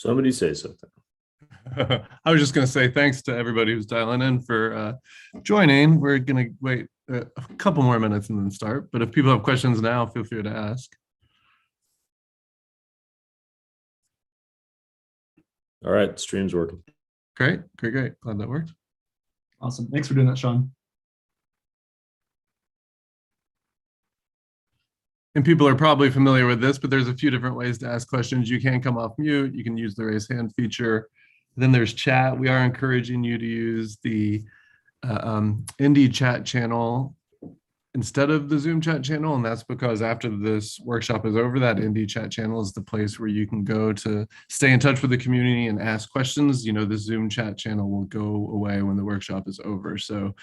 Somebody say something. I was just going to say thanks to everybody who's dialing in for joining. We're going to wait a couple more minutes and then start. But if people have questions now, feel free to ask. All right, stream's working. Great. Glad that worked. Awesome. Thanks for doing that, Sean. And people are probably familiar with this, but there's a few different ways to ask questions. You can come off mute. You can use the raise hand feature. Then there's chat. We are encouraging you to use the Indy chat channel instead of the Zoom chat channel. And that's because after this workshop is over, that Indy chat channel is the place where you can go to stay in touch with the community and ask questions. You know, the Zoom chat channel will go away when the workshop is over. So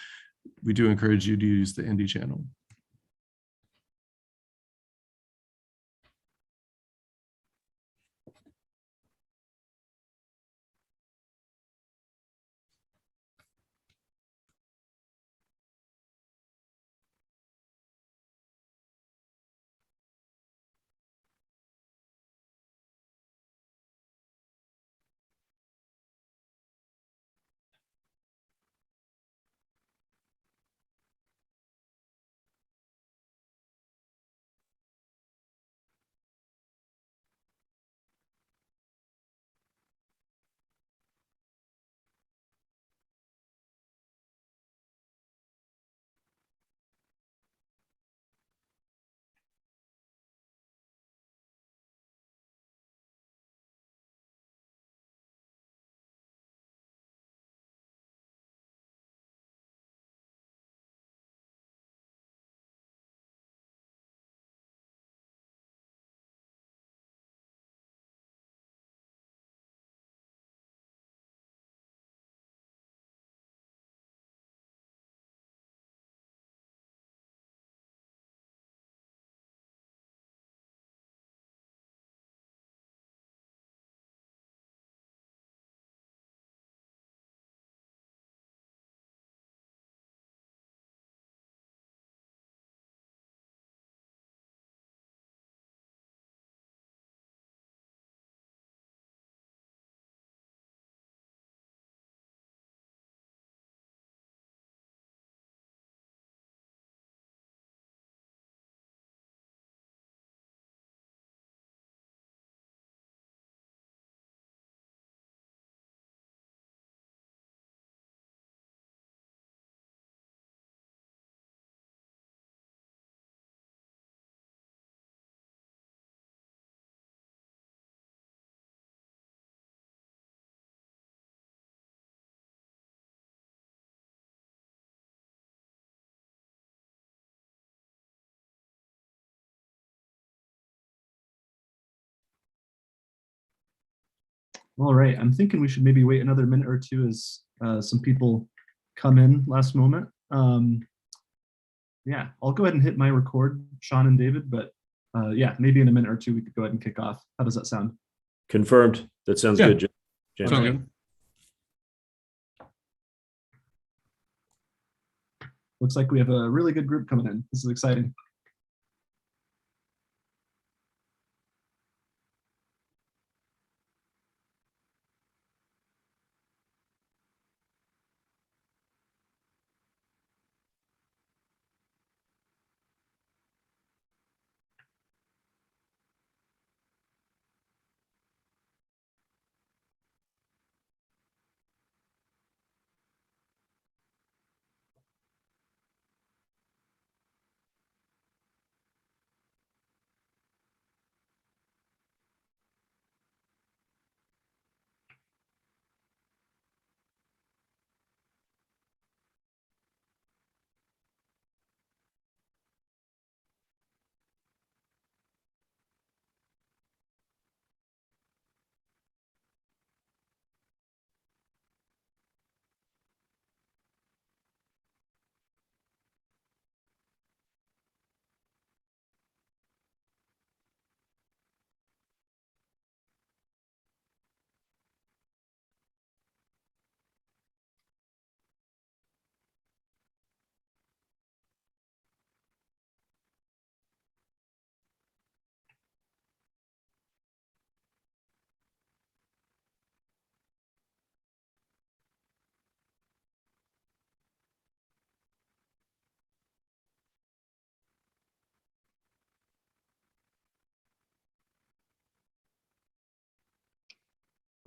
we do encourage you to use the Indy channel. All right, I'm thinking we should maybe wait another minute or two as some people come in last moment. Yeah, I'll go ahead and hit my record, Sean and David, but yeah, maybe in a minute or two we could go ahead and kick off. How does that sound? Confirmed. That sounds good. Jim. Sounds good. Looks like we have a really good group coming in. This is exciting.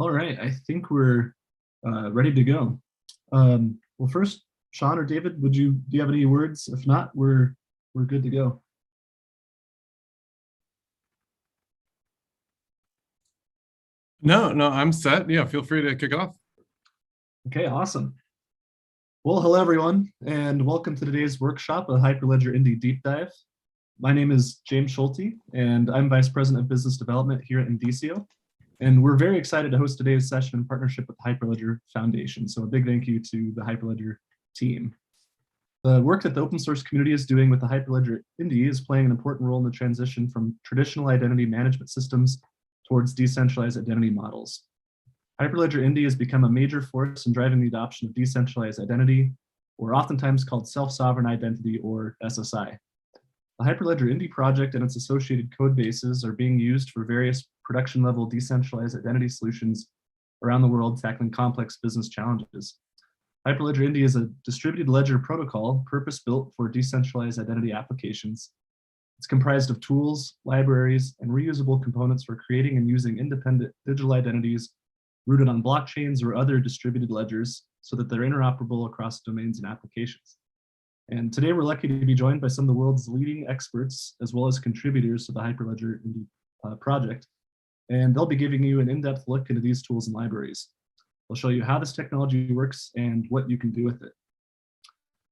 All right, I think we're ready to go. Well, first, Sean or David, do you have any words? If not, we're good to go. No, I'm set. Yeah, feel free to kick off. Okay, awesome. Well, hello everyone, and welcome to today's workshop, a Hyperledger Indy Deep Dive. My name is James Schulte, and I'm Vice President of Business Development here at Indicio. And we're very excited to host today's session in partnership with the Hyperledger Foundation. So a big thank you to the Hyperledger team. The work that the open source community is doing with the Hyperledger Indy is playing an important role in the transition from traditional identity management systems towards decentralized identity models. Hyperledger Indy has become a major force in driving the adoption of decentralized identity, or oftentimes called self-sovereign identity, or SSI. The Hyperledger Indy project and its associated code bases are being used for various production-level decentralized identity solutions around the world tackling complex business challenges. Hyperledger Indy is a distributed ledger protocol purpose-built for decentralized identity applications. It's comprised of tools, libraries, and reusable components for creating and using independent digital identities rooted on blockchains or other distributed ledgers so that they're interoperable across domains and applications. And today we're lucky to be joined by some of the world's leading experts as well as contributors to the Hyperledger Indy project. And they'll be giving you an in-depth look into these tools and libraries. They'll show you how this technology works and what you can do with it.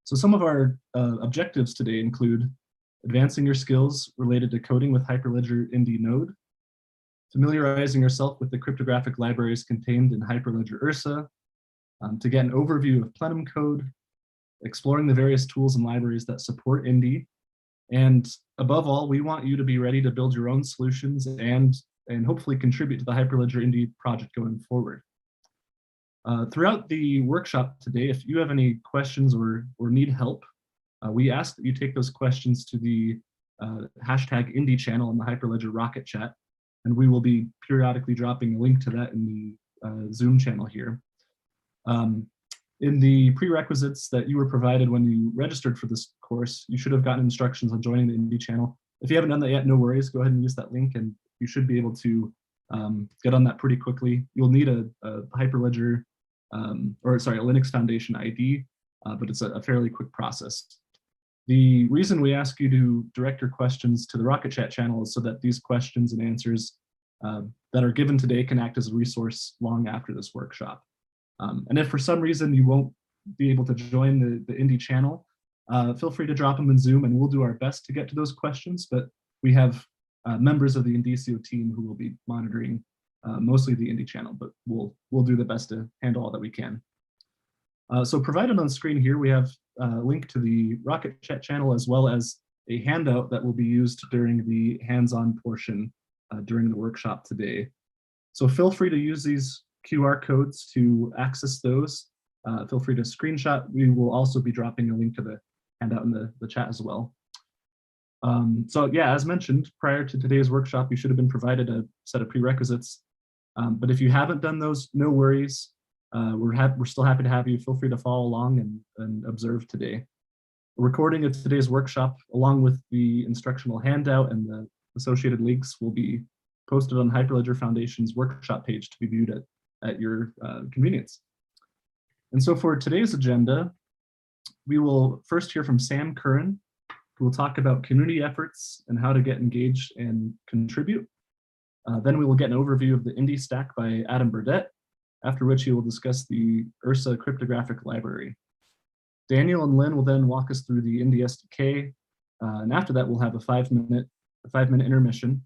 So some of our objectives today include advancing your skills related to coding with Hyperledger Indy Node, familiarizing yourself with the cryptographic libraries contained in Hyperledger Ursa, to get an overview of Plenum code, exploring the various tools and libraries that support Indy, and above all, we want you to be ready to build your own solutions and hopefully contribute to the Hyperledger Indy project going forward. Throughout the workshop today, if you have any questions or need help, we ask that you take those questions to the hashtag Indy channel in the Hyperledger Rocket chat, and we will be periodically dropping a link to that in the Zoom channel here. In the prerequisites that you were provided when you registered for this course, you should have gotten instructions on joining the Indy channel. If you haven't done that yet, no worries, go ahead and use that link and you should be able to get on that pretty quickly. You'll need a Hyperledger, a Linux Foundation ID, but it's a fairly quick process. The reason we ask you to direct your questions to the Rocket Chat channel is so that these questions and answers that are given today can act as a resource long after this workshop. And if for some reason you won't be able to join the Indy channel, feel free to drop them in Zoom and we'll do our best to get to those questions, but we have members of the Indicio team who will be monitoring mostly the Indy channel, but we'll do the best to handle all that we can. So provided on screen here, we have a link to the Rocket Chat channel as well as a handout that will be used during the hands-on portion during the workshop today. So feel free to use these QR codes to access those. Feel free to screenshot. We will also be dropping a link to the handout in the chat as well. So yeah, as mentioned, prior to today's workshop, you should have been provided a set of prerequisites. But if you haven't done those, no worries. We're still happy to have you. Feel free to follow along and observe today. A recording of today's workshop, along with the instructional handout and the associated links, will be posted on Hyperledger Foundation's workshop page to be viewed at your convenience. And so for today's agenda, we will first hear from Sam Curran, who will talk about community efforts and how to get engaged and contribute. Then we will get an overview of the Indy Stack by Adam Burdette, after which he will discuss the Ursa cryptographic library. Daniel and Lynn will then walk us through the Indy SDK, and after that we'll have a 5-minute intermission.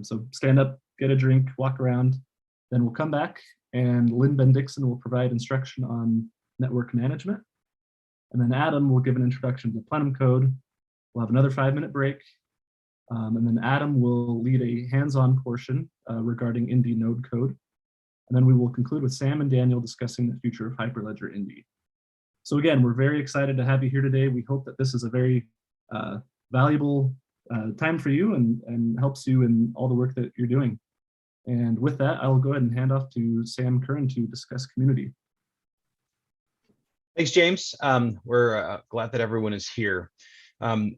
So stand up, get a drink, walk around, then we'll come back and Lynn Bennickson will provide instruction on network management. And then Adam will give an introduction to Plenum code. We'll have another 5-minute break. And then Adam will lead a hands-on portion regarding Indy Node code. And then we will conclude with Sam and Daniel discussing the future of Hyperledger Indy. So again, we're very excited to have you here today. We hope that this is a very valuable time for you and helps you in all the work that you're doing. And with that, I will go ahead and hand off to Sam Curran to discuss community. Thanks, James. We're glad that everyone is here. I'm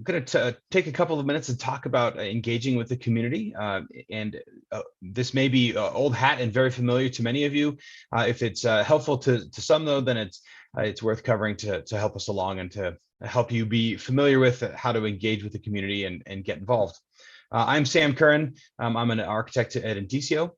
going to take a couple of minutes and talk about engaging with the community. This may be old hat and very familiar to many of you. If it's helpful to some, though, then it's worth covering to help us along and to help you be familiar with how to engage with the community and get involved. I'm Sam Curran. I'm an architect at Indicio.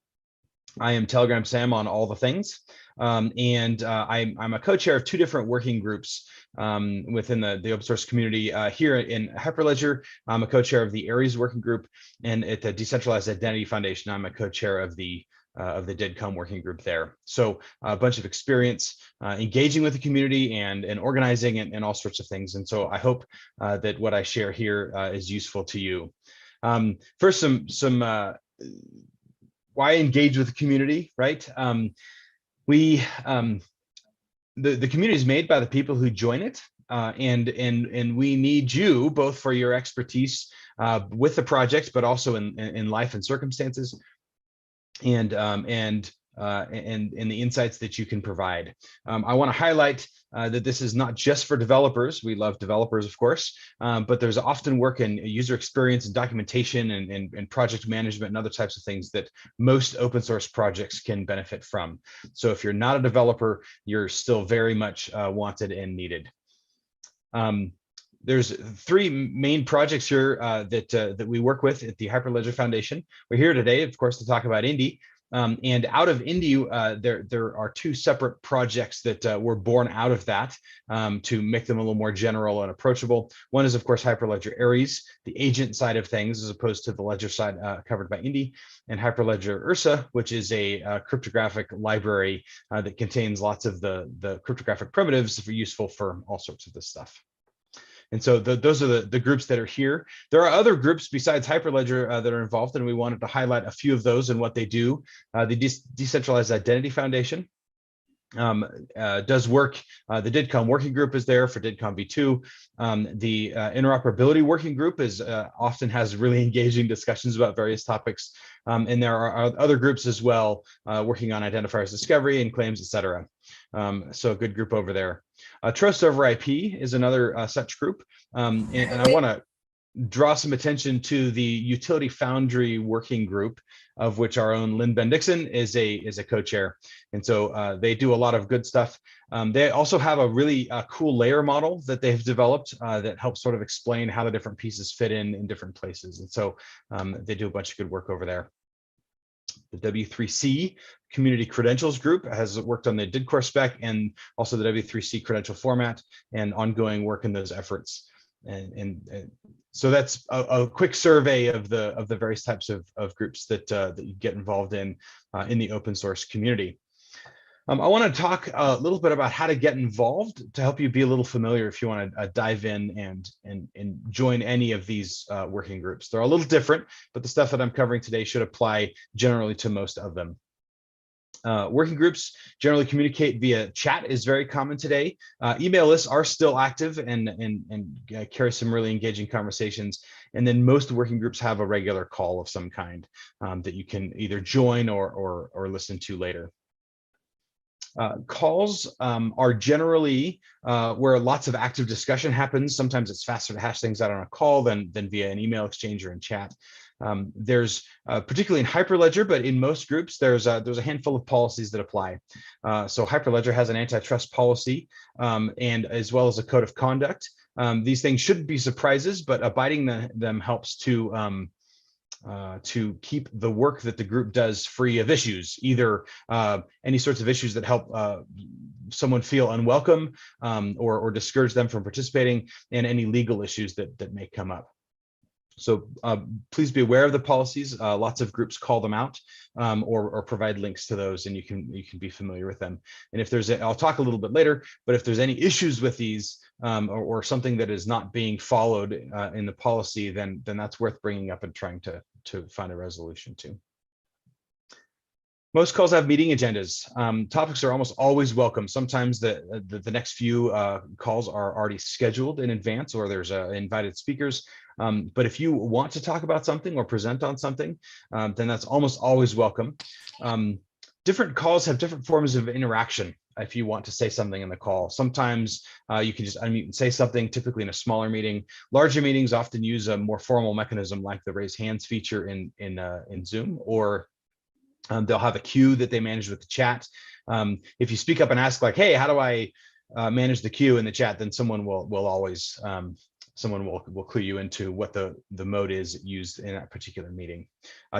I am Telegram Sam on all the things. I'm a co-chair of two different working groups within the open source community. Here in Hyperledger, I'm a co-chair of the Aries working group, and at the Decentralized Identity Foundation, I'm a co-chair of the DIDCOM working group there. So a bunch of experience engaging with the community and organizing and all sorts of things. And so I hope that what I share here is useful to you. First, some why engage with the community, right? The community is made by the people who join it, and we need you both for your expertise with the project, but also in life and circumstances, and the insights that you can provide. I want to highlight that this is not just for developers. We love developers, of course, but there's often work in user experience and documentation and project management and other types of things that most open source projects can benefit from. So if you're not a developer, you're still very much wanted and needed. There's three main projects here that we work with at the Hyperledger Foundation. We're here today, of course, to talk about Indy. And out of Indy, there are two separate projects that were born out of that to make them a little more general and approachable. One is, of course, Hyperledger Aries, the agent side of things, as opposed to the ledger side covered by Indy, and Hyperledger Ursa, which is a cryptographic library that contains lots of the cryptographic primitives that are useful for all sorts of this stuff. And so those are the groups that are here. There are other groups besides Hyperledger that are involved, and we wanted to highlight a few of those and what they do. The Decentralized Identity Foundation does work. The DIDCOM working group is there for DIDCOM v2. The interoperability working group often has really engaging discussions about various topics. And there are other groups as well working on identifiers discovery and claims, etc. So a good group over there. Trust over IP is another such group. And I want to draw some attention to the Utility Foundry working group, of which our own Lynn Bennickson is a co-chair. And so they do a lot of good stuff. They also have a really cool layer model that they've developed that helps sort of explain how the different pieces fit in different places. And so they do a bunch of good work over there. The W3C Community Credentials Group has worked on the DIDCOR spec and also the W3C credential format and ongoing work in those efforts. And so that's a quick survey of the various types of groups that you get involved in the open source community. I want to talk a little bit about how to get involved to help you be a little familiar if you want to dive in and join any of these working groups. They're a little different, but the stuff that I'm covering today should apply generally to most of them. Working groups generally communicate via chat is very common today. Email lists are still active and carry some really engaging conversations. And then most working groups have a regular call of some kind that you can either join or listen to later. Calls are generally where lots of active discussion happens. Sometimes it's faster to hash things out on a call than via an email exchange or in chat. There's particularly in Hyperledger, but in most groups, there's a handful of policies that apply. So Hyperledger has an antitrust policy and as well as a code of conduct. These things shouldn't be surprises, but abiding them helps to keep the work that the group does free of issues, either any sorts of issues that help someone feel unwelcome or discourage them from participating, and any legal issues that may come up. So please be aware of the policies. Lots of groups call them out or provide links to those, and you can be familiar with them. And if there's I'll talk a little bit later, but if there's any issues with these or something that is not being followed in the policy, then that's worth bringing up and trying to find a resolution to. Most calls have meeting agendas. Topics are almost always welcome. Sometimes the next few calls are already scheduled in advance, or there's invited speakers. But if you want to talk about something or present on something, then that's almost always welcome. Different calls have different forms of interaction. if you want to say something in the call. Sometimes you can just unmute and say something, typically in a smaller meeting. Larger meetings often use a more formal mechanism like the raise hands feature in Zoom, or they'll have a queue that they manage with the chat. If you speak up and ask like, hey, how do I manage the queue in the chat, then someone will always someone will clue you into what the mode is used in that particular meeting.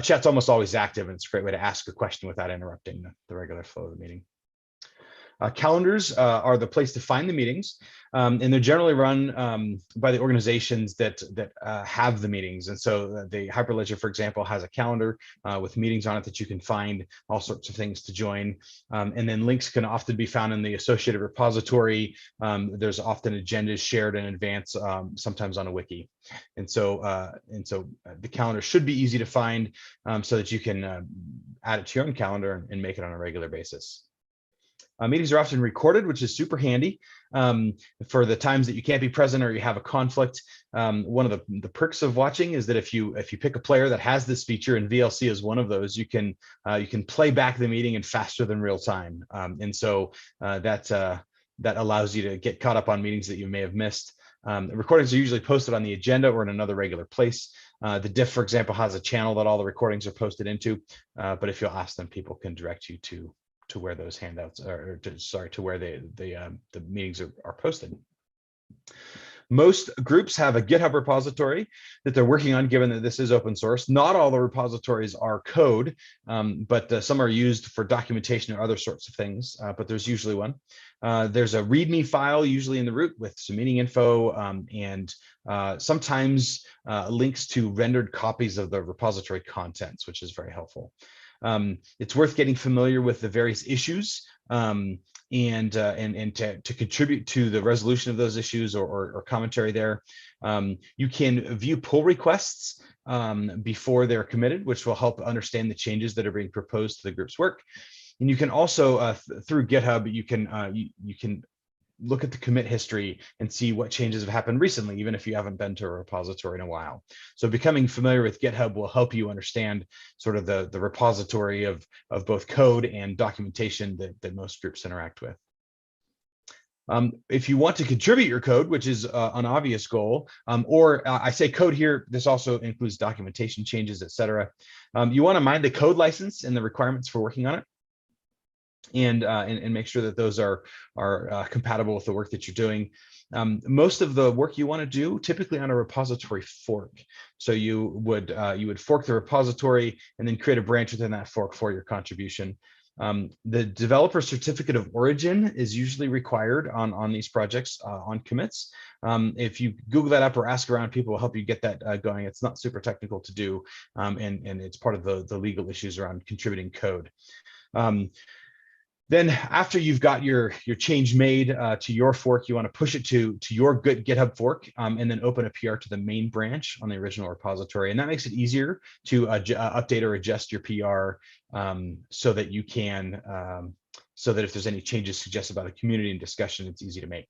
Chat's almost always active, and it's a great way to ask a question without interrupting the regular flow of the meeting. Calendars are the place to find the meetings, and they're generally run by the organizations that have the meetings. And so the Hyperledger, for example, has a calendar with meetings on it that you can find all sorts of things to join. And then links can often be found in the associated repository. There's often agendas shared in advance, sometimes on a wiki. And so the calendar should be easy to find so that you can add it to your own calendar and make it on a regular basis. Meetings are often recorded, which is super handy for the times that you can't be present or you have a conflict. One of the perks of watching is that if you pick a player that has this feature, and VLC is one of those, you can play back the meeting in faster than real time, and so that allows you to get caught up on meetings that you may have missed. The recordings are usually posted on the agenda or in another regular place. The diff, for example, has a channel that all the recordings are posted into, but if you'll ask them, people can direct you to where those handouts are, to where the meetings are posted. Most groups have a GitHub repository that they're working on, given that this is open source. Not all the repositories are code, but some are used for documentation or other sorts of things, but there's usually one. There's a README file, usually in the root, with some meeting info and sometimes links to rendered copies of the repository contents, which is very helpful. It's worth getting familiar with the various issues and to contribute to the resolution of those issues or commentary there. You can view pull requests before they're committed, which will help understand the changes that are being proposed to the group's work. And you can also, through GitHub, you can look at the commit history and see what changes have happened recently, even if you haven't been to a repository in a while. So becoming familiar with GitHub will help you understand sort of the repository of both code and documentation that most groups interact with. If you want to contribute your code, which is an obvious goal, or I say code here, this also includes documentation changes, etc. You want to mind the code license and the requirements for working on it. And make sure that those are compatible with the work that you're doing. Most of the work you want to do typically on a repository fork. So you would fork the repository and then create a branch within that fork for your contribution. The developer certificate of origin is usually required on these projects on commits. If you Google that up or ask around, people will help you get that going. It's not super technical to do, and it's part of the legal issues around contributing code. Then after you've got your change made to your fork, you want to push it to your GitHub fork and then open a PR to the main branch on the original repository. And that makes it easier to update or adjust your PR so that you can, so that if there's any changes suggested by the community and discussion, it's easy to make.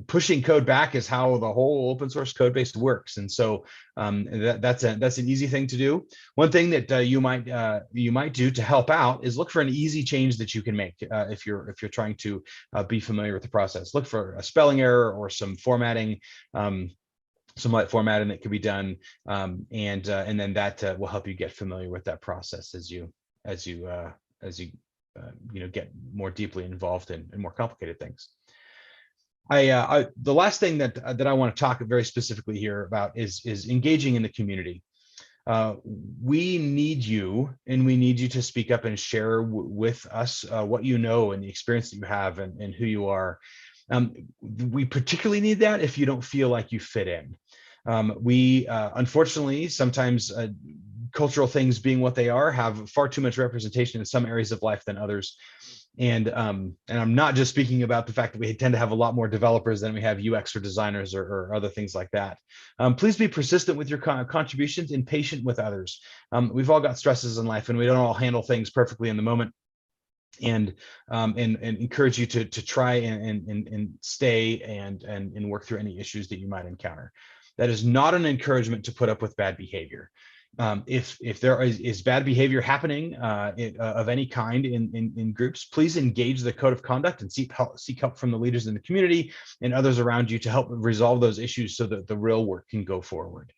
Pushing code back is how the whole open source code base works, and so that's an easy thing to do. One thing that you might do to help out is look for an easy change that you can make if you're trying to be familiar with the process. Look for a spelling error or some formatting, some light formatting that can be done, and then that will help you get familiar with that process as you get more deeply involved in more complicated things. The last thing that I want to talk very specifically here about is engaging in the community. We need you, and we need you to speak up and share with us what you know and the experience that you have and who you are. We particularly need that if you don't feel like you fit in. We unfortunately sometimes cultural things being what they are have far too much representation in some areas of life than others. And I'm not just speaking about the fact that we tend to have a lot more developers than we have UX or designers or other things like that. Please be persistent with your contributions and patient with others. We've all got stresses in life, and we don't all handle things perfectly in the moment. And encourage you to try and stay and work through any issues that you might encounter. That is not an encouragement to put up with bad behavior. If there is bad behavior happening of any kind in groups, please engage the code of conduct and seek help from the leaders in the community and others around you to help resolve those issues so that the real work can go forward.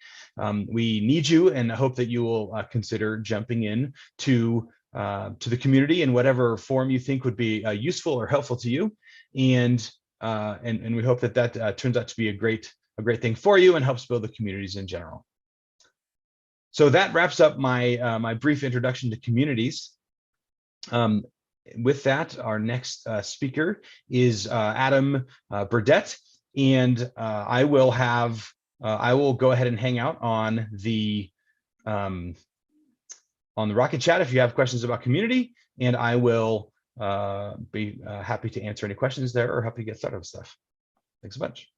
We need you, and I hope that you will consider jumping in to the community in whatever form you think would be useful or helpful to you. And we hope that that turns out to be a great thing for you and helps build the communities in general. So that wraps up my my brief introduction to communities. With that, our next speaker is Adam Burdette, and I will go ahead and hang out on the Rocket Chat if you have questions about community, and I will be happy to answer any questions there or help you get started with stuff. Thanks a bunch.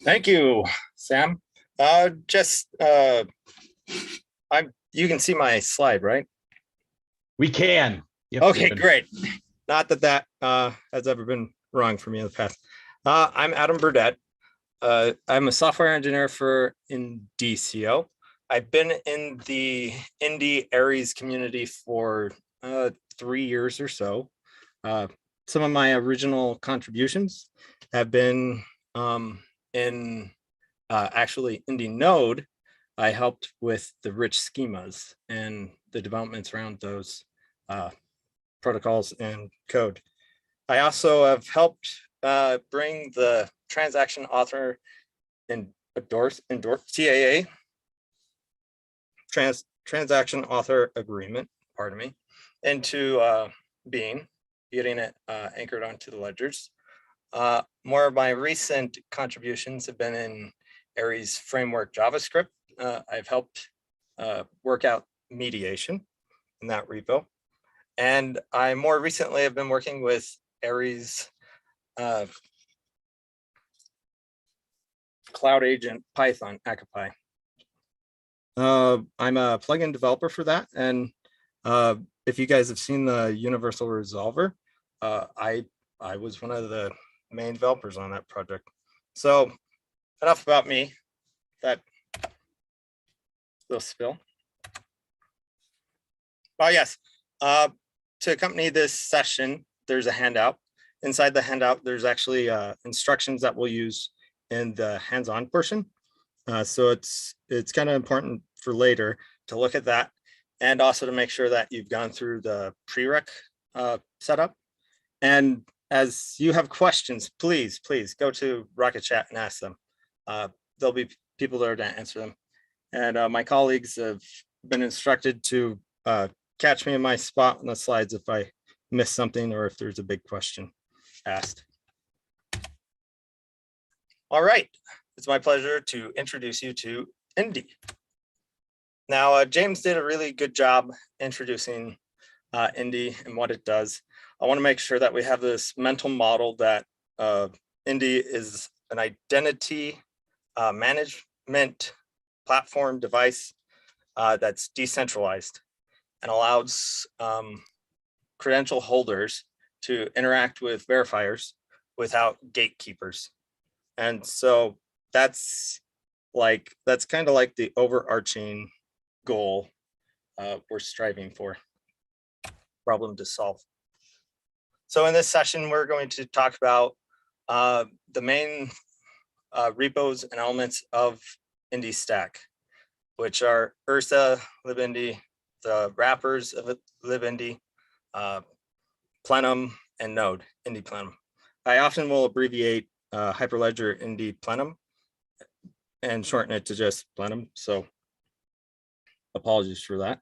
Thank you, Sam. You can see my slide, right? We can. Yep, okay, great. Not that has ever been wrong for me in the past. I'm Adam Burdette. I'm a software engineer for Indicio. I've been in the Indy Aries community for 3 years or so. Some of my original contributions have been in actually Indy Node. I helped with the rich schemas and the developments around those protocols and code. I also have helped bring the transaction author and TAA, transaction author agreement, pardon me, into being, getting it anchored onto the ledgers. More of my recent contributions have been in Aries framework JavaScript. I've helped work out mediation in that repo. And I more recently have been working with Aries Cloud Agent Python, ACAPI. I'm a plugin developer for that. And if you guys have seen the Universal Resolver, I was one of the main developers on that project. So enough about me, that little spill. Oh yes, to accompany this session, there's a handout. Inside the handout, there's actually instructions that we'll use in the hands-on portion. So it's kind of important for later to look at that, and also to make sure that you've gone through the prereq setup. And as you have questions, please go to Rocket Chat and ask them. There'll be people there to answer them. And my colleagues have been instructed to catch me in my spot on the slides if I miss something or if there's a big question asked. All right, it's my pleasure to introduce you to Indy. Now, James did a really good job introducing Indy and what it does. I want to make sure that we have this mental model that Indy is an identity management platform device that's decentralized and allows credential holders to interact with verifiers without gatekeepers. And so that's kind of like the overarching goal we're striving for, problem to solve. So in this session, we're going to talk about the main repos and elements of Indy Stack, which are Ursa, libindy, the wrappers of libindy, Plenum, and Node, Indy Plenum. I often will abbreviate Hyperledger Indy Plenum and shorten it to just Plenum, so apologies for that.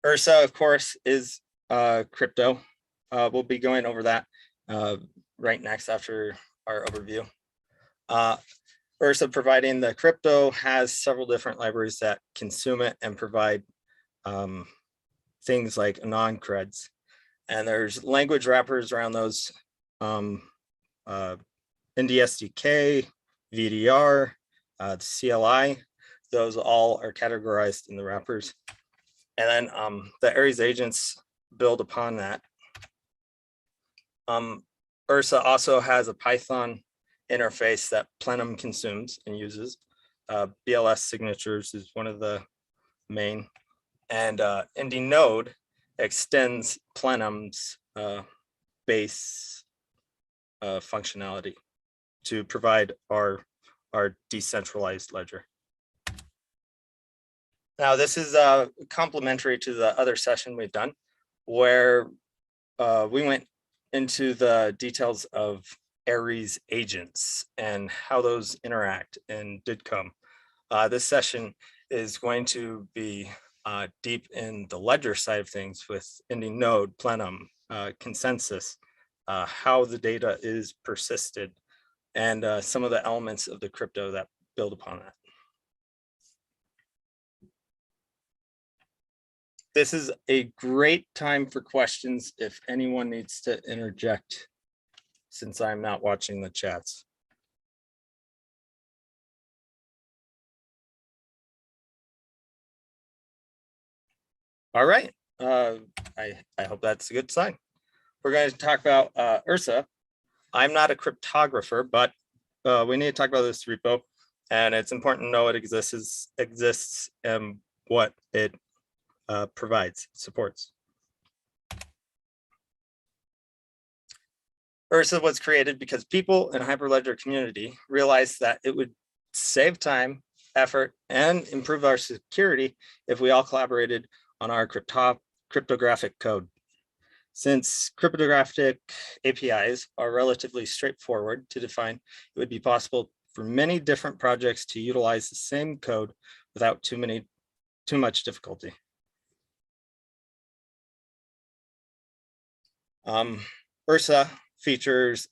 Ursa, of course, is crypto. We'll be going over that right next after our overview. Ursa, providing the crypto, has several different libraries that consume it and provide things like non-creds. And there's language wrappers around those, Indy SDK, VDR, the CLI, those all are categorized in the wrappers. And then the Aries agents build upon that. Ursa also has a Python interface that Plenum consumes and uses. BLS signatures is one of the main, and Indy Node extends Plenum's base functionality to provide our decentralized ledger. Now, this is complementary to the other session we've done, where we went into the details of Aries agents and how those interact in DIDCOM. This session is going to be deep in the ledger side of things with Indy Node, Plenum, consensus, how the data is persisted, and some of the elements of the crypto that build upon that. This is a great time for questions if anyone needs to interject, since I'm not watching the chats. All right, I hope that's a good sign. We're going to talk about Ursa. I'm not a cryptographer, but we need to talk about this repo, and it's important to know it exists and what it provides, supports. Ursa was created because people in Hyperledger community realized that it would save time, effort, and improve our security if we all collaborated on our cryptographic code. Since cryptographic APIs are relatively straightforward to define, it would be possible for many different projects to utilize the same code without too much difficulty. Ursa features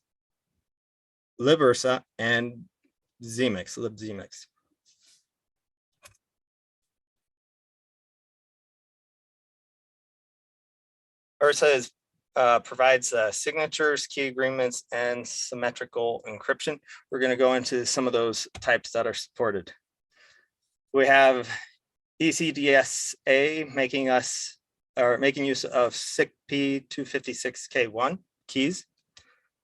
libUrsa and libzmix. Ursa provides signatures, key agreements, and symmetrical encryption. We're going to go into some of those types that are supported. We have ECDSA making use of SICP 256K1 keys.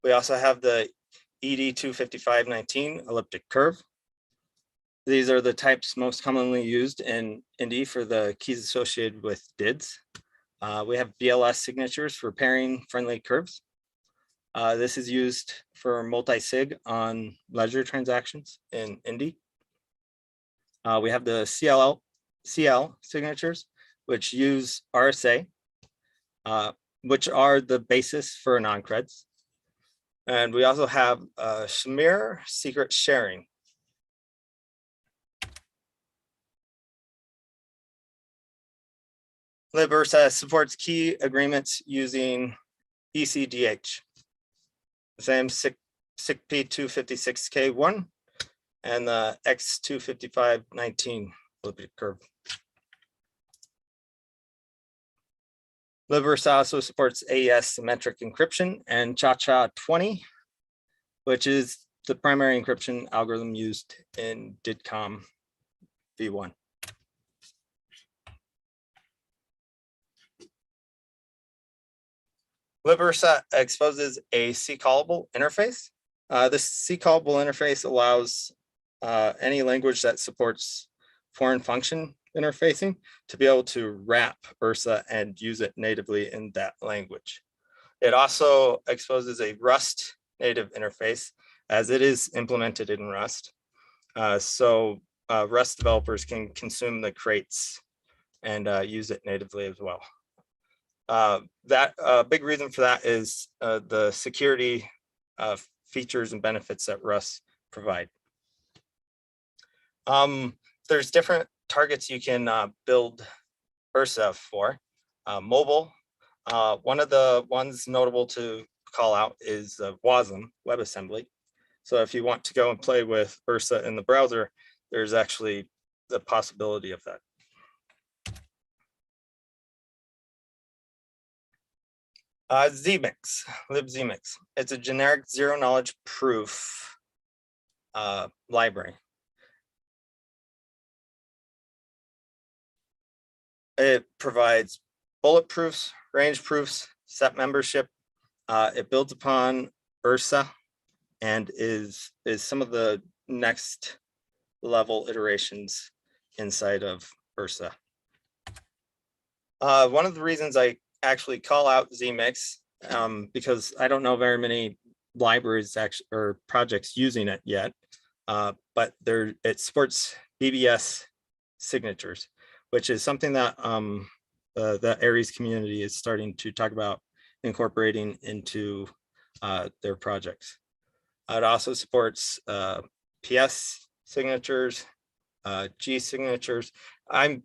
We also have the ED 25519 elliptic curve. These are the types most commonly used in Indy for the keys associated with DIDs. We have BLS signatures for pairing friendly curves. This is used for multi-sig on ledger transactions in Indy. We have the CL signatures, which use RSA, which are the basis for non-creds. And we also have Shamir secret sharing. libUrsa supports key agreements using ECDH, the same SICP 256K1 and the X25519 elliptic curve. libUrsa also supports AES symmetric encryption and ChaCha20, which is the primary encryption algorithm used in DIDCOM v1. libUrsa exposes a C-callable interface. This C-callable interface allows any language that supports foreign function interfacing to be able to wrap Ursa and use it natively in that language. It also exposes a Rust native interface as it is implemented in Rust. So Rust developers can consume the crates and use it natively as well. That big reason for that is the security features and benefits that Rust provide. There's different targets you can build Ursa for. Mobile, one of the ones notable to call out is WASM, WebAssembly. So if you want to go and play with Ursa in the browser, there's actually the possibility of that. libzmix. It's a generic zero knowledge proof library. It provides bullet proofs, range proofs, set membership. It builds upon Ursa and is some of the next level iterations inside of Ursa. One of the reasons I actually call out ZMix, because I don't know very many libraries actually or projects using it yet, but it supports BBS signatures, which is something that the Aries community is starting to talk about incorporating into their projects. It also supports PS signatures, G signatures. I'm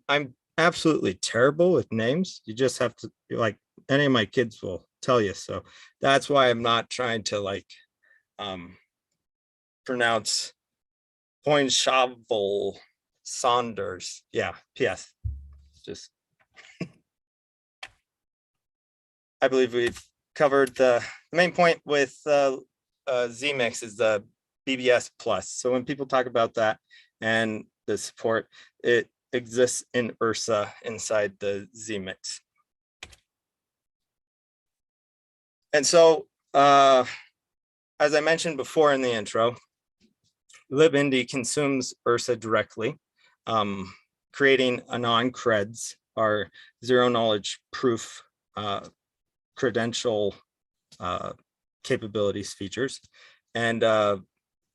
absolutely terrible with names. You just have to, like, any of my kids will tell you. So that's why I'm not trying to like pronounce Poinshavel Saunders. Yeah, PS. Just I believe we've covered the main point with ZMix is the BBS plus. So when people talk about that and the support, it exists in Ursa inside the ZMix. And so, as I mentioned before in the intro, libindy consumes Ursa directly, creating anon creds, our zero knowledge proof credential capabilities features. And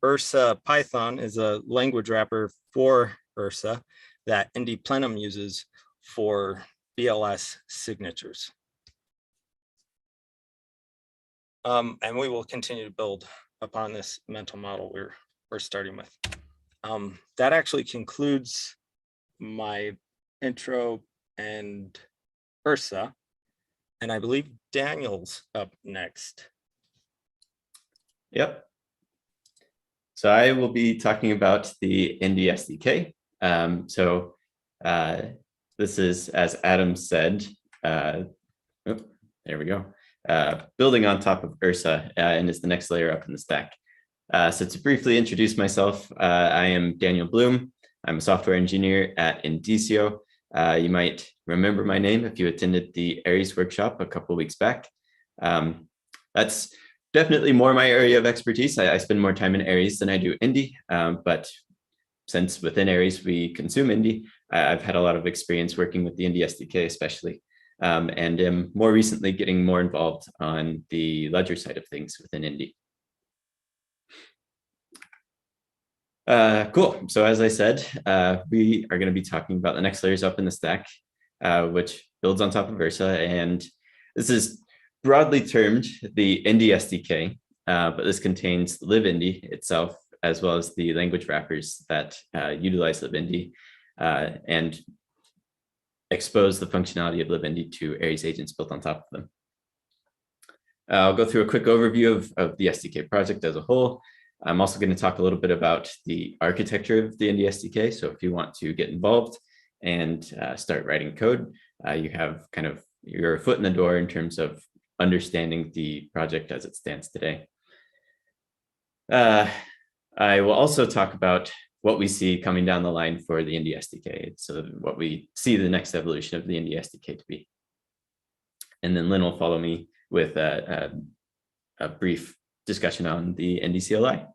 Ursa Python is a language wrapper for Ursa that Nd Plenum uses for BLS signatures. And we will continue to build upon this mental model we're starting with. That actually concludes my intro and Ursa. And I believe Daniel's up next. Yep. So I will be talking about the Indy SDK. This is, as Adam said, there we go, building on top of Ursa and is the next layer up in the stack. So to briefly introduce myself, I am Daniel Bloom. I'm a software engineer at Indicio. You might remember my name if you attended the Aries workshop a couple of weeks back. That's definitely more my area of expertise. I spend more time in Aries than I do Indy, but since within Aries we consume Indy, I've had a lot of experience working with the Indy SDK especially, and am more recently getting more involved on the ledger side of things within Indy. Cool. So as I said, we are going to be talking about the next layers up in the stack, which builds on top of Ursa. And this is broadly termed the Indy SDK, but this contains libindy itself, as well as the language wrappers that utilize libindy and expose the functionality of libindy to Aries agents built on top of them. I'll go through a quick overview of the Sdk project as a whole. I'm also going to talk a little bit about the architecture of the Indy SDK. So if you want to get involved and start writing code, you have kind of your foot in the door in terms of understanding the project as it stands today. I will also talk about what we see coming down the line for the Indy SDK. So what we see the next evolution of the Indy SDK to be. And then Lynn will follow me with a brief discussion on the Ndcli.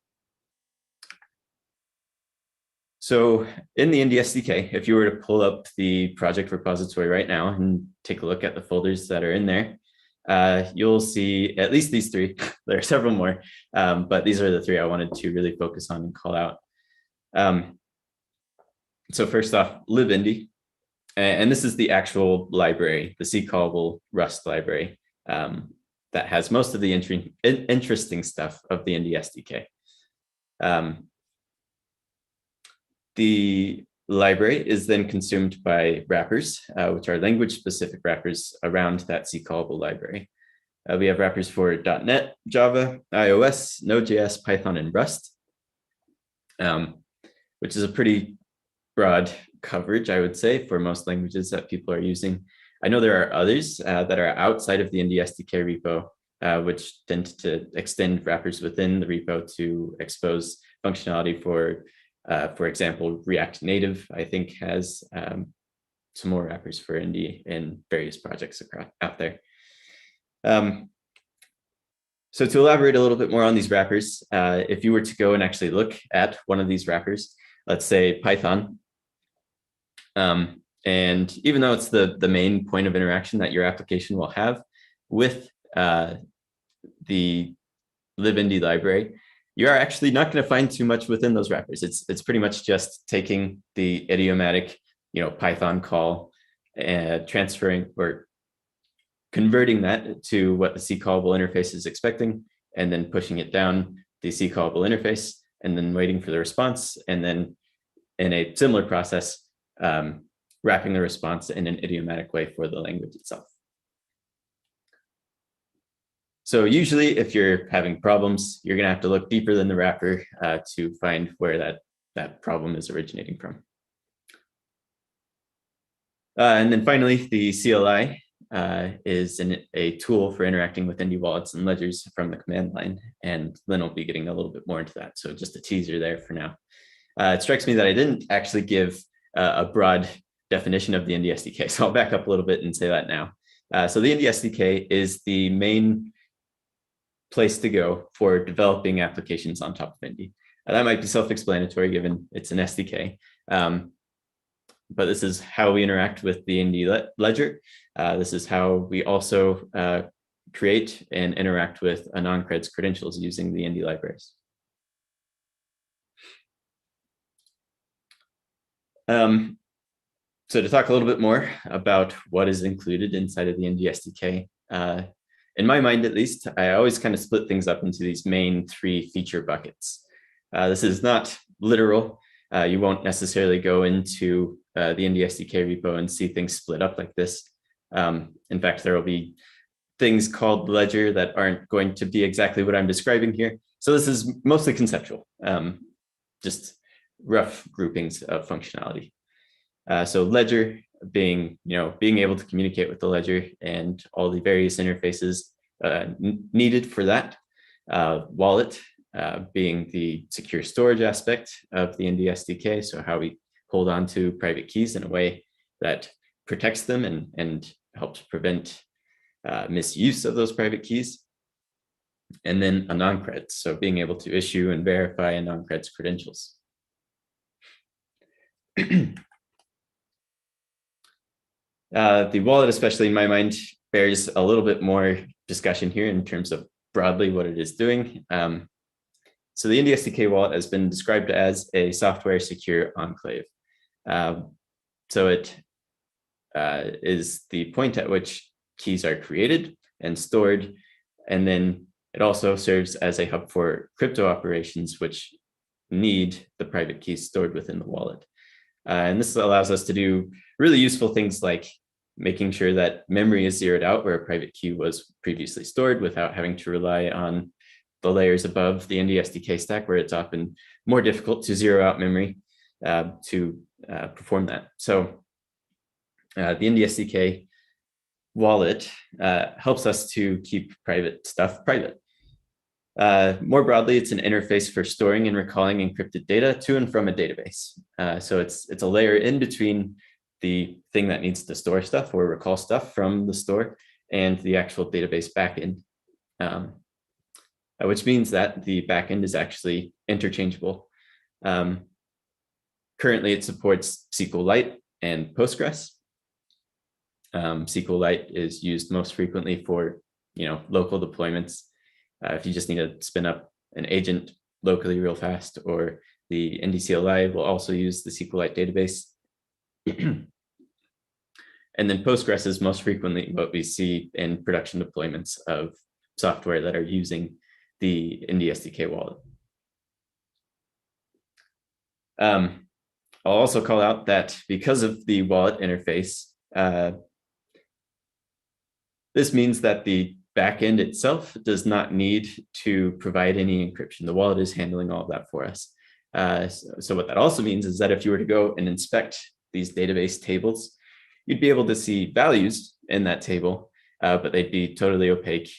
So in the Indy SDK, if you were to pull up the project repository right now and take a look at the folders that are in there, you'll see at least these three. There are several more, but these are the three I wanted to really focus on and call out. So first off, libindy, and this is the actual library, the C-callable Rust library that has most of the interesting stuff of the Indy SDK. The library is then consumed by wrappers, which are language-specific wrappers around that C-callable library. We have wrappers for .NET, Java, iOS, Node.js, Python, and Rust, which is a pretty broad coverage, I would say, for most languages that people are using. I know there are others that are outside of the Indy SDK repo, which tend to extend wrappers within the repo to expose functionality for example, React Native, I think, has some more wrappers for Indy in various projects out there. So to elaborate a little bit more on these wrappers, if you were to go and actually look at one of these wrappers, let's say Python. And even though it's the main point of interaction that your application will have with the libindy library, you are actually not going to find too much within those wrappers. It's pretty much just taking the idiomatic, Python call and transferring or converting that to what the C callable interface is expecting, and then pushing it down the C callable interface, and then waiting for the response, and then in a similar process, wrapping the response in an idiomatic way for the language itself. So usually if you're having problems, you're going to have to look deeper than the wrapper to find where that problem is originating from. And then finally, the CLI is a tool for interacting with Indy wallets and ledgers from the command line. And Lynn will be getting a little bit more into that. So just a teaser there for now. It strikes me that I didn't actually give a broad definition of the Indy SDK. So I'll back up a little bit and say that now. So the Indy SDK is the main place to go for developing applications on top of Indy. That might be self-explanatory given it's an SDK. But this is how we interact with the Indy ledger. This is how we also create and interact with non-creds credentials using the Indy libraries. So to talk a little bit more about what is included inside of the Indy SDK, in my mind, at least, I always kind of split things up into these main 3 feature buckets. This is not literal. You won't necessarily go into the Indy SDK repo and see things split up like this. In fact, there will be things called ledger that aren't going to be exactly what I'm describing here. So this is mostly conceptual, just rough groupings of functionality. So ledger being, being able to communicate with the ledger and all the various interfaces needed for that. Wallet being the secure storage aspect of the Indy SDK. So how we hold on to private keys in a way that protects them and helps prevent misuse of those private keys. And then a non-cred, so being able to issue and verify a non-cred's credentials. The wallet, especially in my mind, bears a little bit more discussion here in terms of broadly what it is doing. So the Indy SDK wallet has been described as a software secure enclave. So it is the point at which keys are created and stored, and then it also serves as a hub for crypto operations, which need the private keys stored within the wallet. And this allows us to do really useful things like making sure that memory is zeroed out where a private key was previously stored without having to rely on the layers above the Indy SDK stack, where it's often more difficult to zero out memory to perform that. So the Indy SDK wallet helps us to keep private stuff private. More broadly, it's an interface for storing and recalling encrypted data to and from a database. So it's a layer in between the thing that needs to store stuff or recall stuff from the store and the actual database backend, which means that the backend is actually interchangeable. Currently, it supports SQLite and Postgres. SQLite is used most frequently for local deployments. If you just need to spin up an agent locally real fast, or the Ndcli will also use the SQLite database. And then Postgres is most frequently what we see in production deployments of software that are using the Indy SDK wallet. I'll also call out that because of the wallet interface, this means that the backend itself does not need to provide any encryption. The wallet is handling all of that for us. So what that also means is that if you were to go and inspect these database tables, you'd be able to see values in that table, but they'd be totally opaque.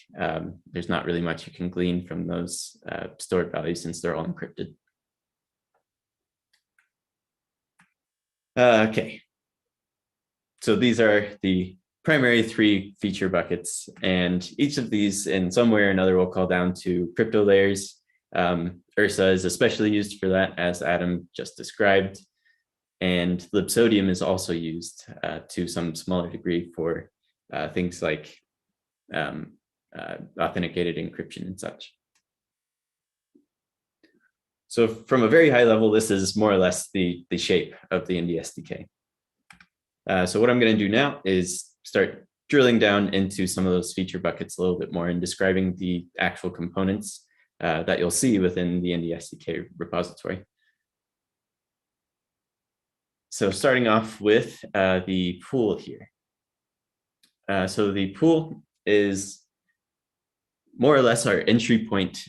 There's not really much you can glean from those stored values since they're all encrypted. Okay, so these are the primary 3 feature buckets, and each of these in some way or another will call down to crypto layers Ursa is especially used for that, as Adam just described. And libsodium is also used to some smaller degree for things like authenticated encryption and such. So from a very high level, this is more or less the shape of the Indy SDK. So what I'm going to do now is start drilling down into some of those feature buckets a little bit more and describing the actual components that you'll see within the Indy SDK repository. So starting off with the pool here. So the pool is more or less our entry point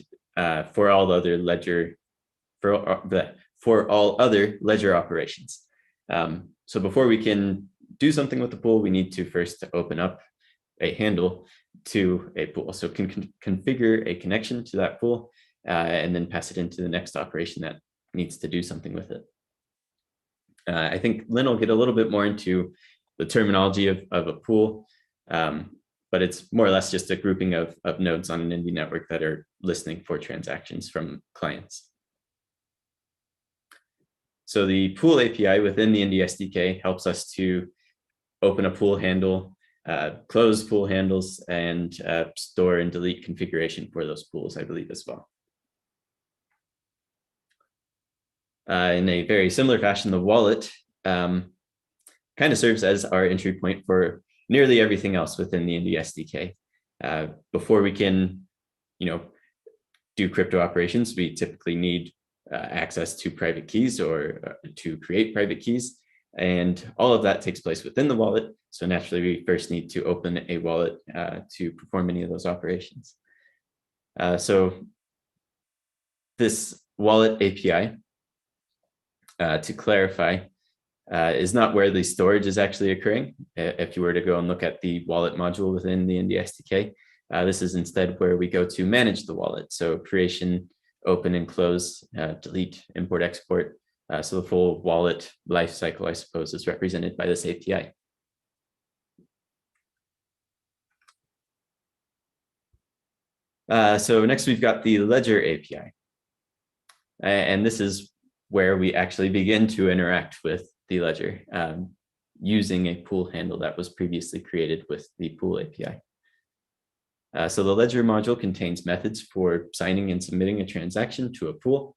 for all other ledger for all other ledger operations. So before we can do something with the pool, we need to first open up a handle to a pool. So can configure a connection to that pool and then pass it into the next operation that needs to do something with it. I think Lynn will get a little bit more into the terminology of a pool, but it's more or less just a grouping of nodes on an Indy network that are listening for transactions from clients. So the pool API within the Indy SDK helps us to open a pool handle, close pool handles, and store and delete configuration for those pools, I believe, as well. In a very similar fashion, the wallet kind of serves as our entry point for nearly everything else within the Indy SDK. Before we can, do crypto operations, we typically need access to private keys or to create private keys. And all of that takes place within the wallet. So naturally, we first need to open a wallet to perform any of those operations. So this wallet API, to clarify, is not where the storage is actually occurring. If you were to go and look at the wallet module within the Indy SDK, this is instead where we go to manage the wallet. So creation, open and close, delete, import, export. So the full wallet lifecycle, I suppose, is represented by this API. So next we've got the Ledger API. And this is where we actually begin to interact with the ledger using a pool handle that was previously created with the pool API. So the ledger module contains methods for signing and submitting a transaction to a pool.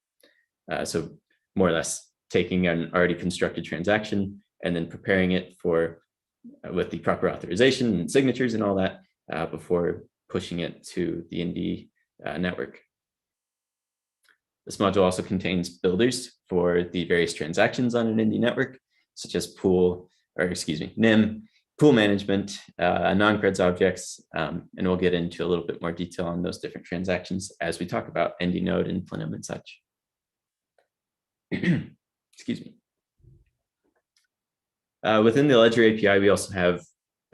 So more or less taking an already constructed transaction and then preparing it with the proper authorization and signatures and all that before pushing it to the Indy network. This module also contains builders for the various transactions on an Indy network, such as NIM, pool management, non-creds objects, and we'll get into a little bit more detail on those different transactions as we talk about Indy Node and Plenum and such. Excuse me. Within the Ledger API, we also have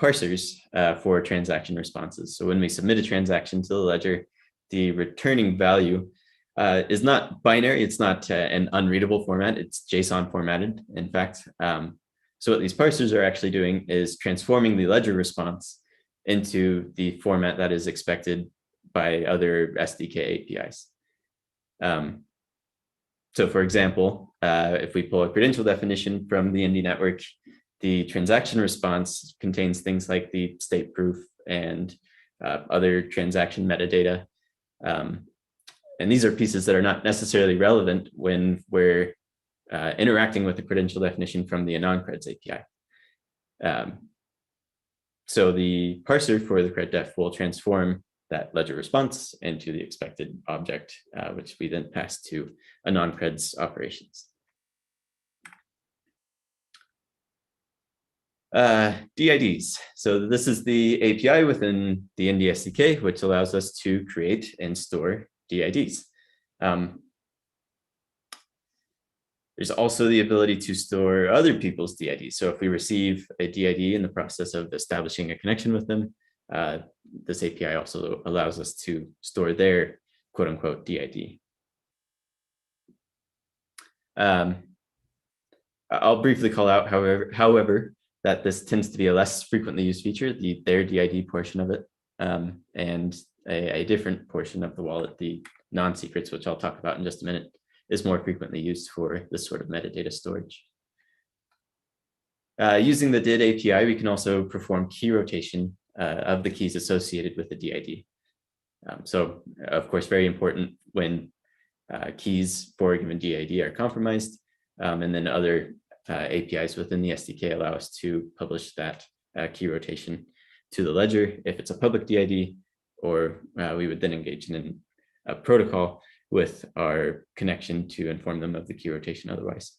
parsers for transaction responses. So when we submit a transaction to the ledger, the returning value is not binary. It's not an unreadable format. It's JSON formatted, in fact. So what these parsers are actually doing is transforming the ledger response into the format that is expected by other SDK APIs. So for example, if we pull a credential definition from the Indy network, the transaction response contains things like the state proof and other transaction metadata. And these are pieces that are not necessarily relevant when we're interacting with the credential definition from the non-creds API. So the parser for the cred-def will transform that ledger response into the expected object, which we then pass to a non-creds operations. DIDs. So this is the API within the Indy SDK, which allows us to create and store DIDs. There's also the ability to store other people's DIDs. So if we receive a DID in the process of establishing a connection with them, this API also allows us to store their quote unquote DID. I'll briefly call out, however, that this tends to be a less frequently used feature, their DID portion of it. and a different portion of the wallet, the non-secrets, which I'll talk about in just a minute, is more frequently used for this sort of metadata storage. Using the DID API, we can also perform key rotation of the keys associated with the DID. So, of course, very important when keys for a given DID are compromised, and then other APIs within the SDK allow us to publish that key rotation to the ledger if it's a public DID, or we would then engage in a protocol with our connection to inform them of the key rotation otherwise.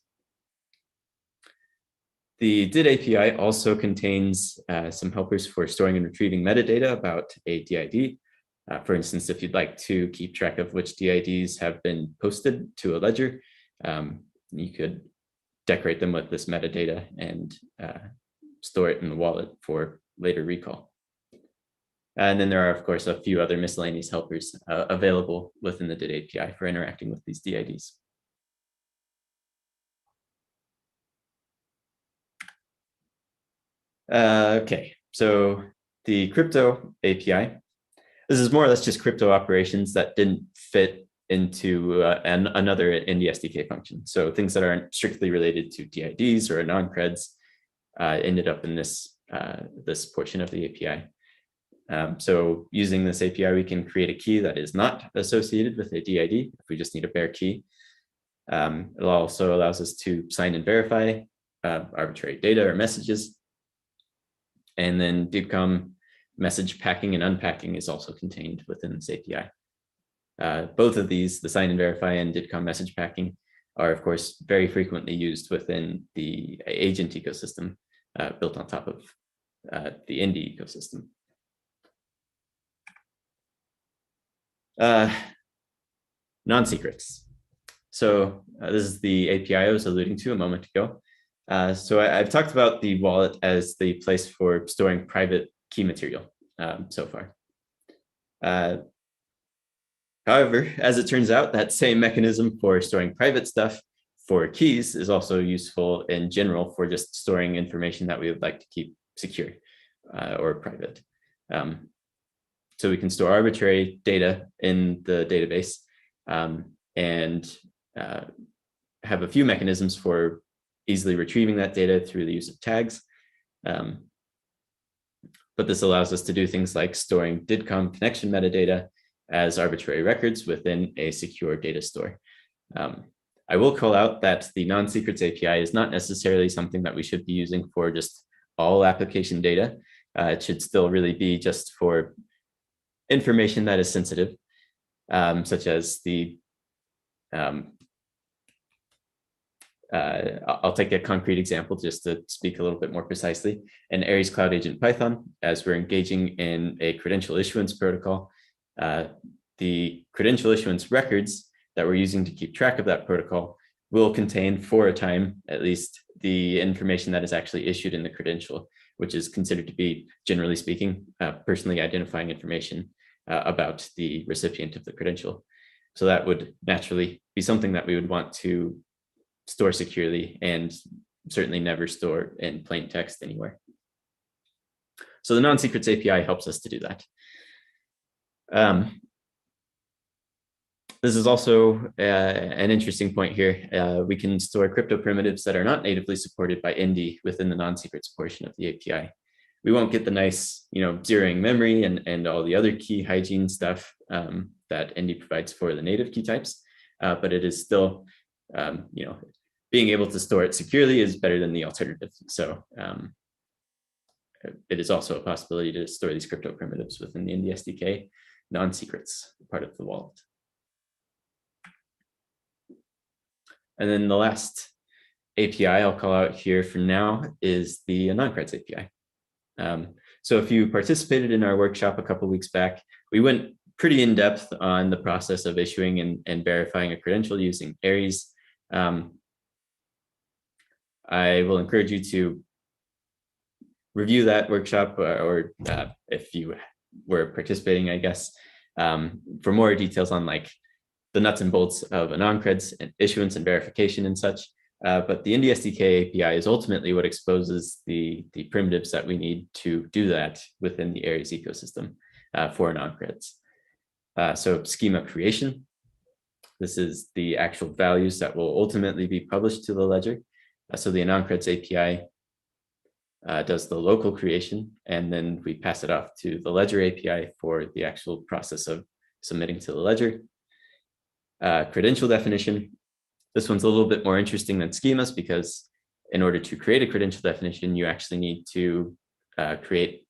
The DID API also contains some helpers for storing and retrieving metadata about a DID. For instance, if you'd like to keep track of which DIDs have been posted to a ledger, you could decorate them with this metadata and store it in the wallet for later recall. And then there are, of course, a few other miscellaneous helpers available within the DID API for interacting with these DIDs. Okay, so the crypto API, this is more or less just crypto operations that didn't fit into another Indy SDK function. So things that aren't strictly related to DIDs or non-creds ended up in this, this portion of the API. So using this API, we can create a key that is not associated with a DID if we just need a bare key. It also allows us to sign and verify arbitrary data or messages. And then DIDCOM message packing and unpacking is also contained within this API. Both of these, the sign and verify and DIDCOM message packing, are of course very frequently used within the agent ecosystem built on top of the Indy ecosystem. Non-secrets. So this is the API I was alluding to a moment ago. So I've talked about the wallet as the place for storing private key material so far. However, as it turns out, that same mechanism for storing private stuff for keys is also useful in general for just storing information that we would like to keep secure or private. So we can store arbitrary data in the database and have a few mechanisms for easily retrieving that data through the use of tags. But this allows us to do things like storing DIDCOM connection metadata as arbitrary records within a secure data store. I will call out that the non-secrets API is not necessarily something that we should be using for just all application data. It should still really be just for information that is sensitive, such as the I'll take a concrete example just to speak a little bit more precisely. In Aries Cloud Agent Python, as we're engaging in a credential issuance protocol, the credential issuance records that we're using to keep track of that protocol will contain, for a time at least, the information that is actually issued in the credential, which is considered to be, generally speaking, personally identifying information about the recipient of the credential. So that would naturally be something that we would want to store securely and certainly never store in plain text anywhere. So the non-secrets API helps us to do that. This is also an interesting point here. We can store crypto primitives that are not natively supported by Indy within the non-secrets portion of the API. We won't get the nice, zeroing memory and all the other key hygiene stuff that Indy provides for the native key types, but it is still, being able to store it securely is better than the alternative. So it is also a possibility to store these crypto primitives within the Indy SDK non-secrets part of the wallet. And then the last API I'll call out here for now is the non-creds API. So if you participated in our workshop a couple of weeks back, we went pretty in depth on the process of issuing and verifying a credential using Aries. I will encourage you to review that workshop or if you were participating, I guess, for more details on like the nuts and bolts of non-creds and issuance and verification and such. But the Indy SDK API is ultimately what exposes the primitives that we need to do that within the Aries ecosystem. for non-creds. So schema creation. This is the actual values that will ultimately be published to the ledger. So the non-creds API does the local creation, and then we pass it off to the ledger API for the actual process of submitting to the ledger. Credential definition. This one's a little bit more interesting than schemas because in order to create a credential definition, you actually need to create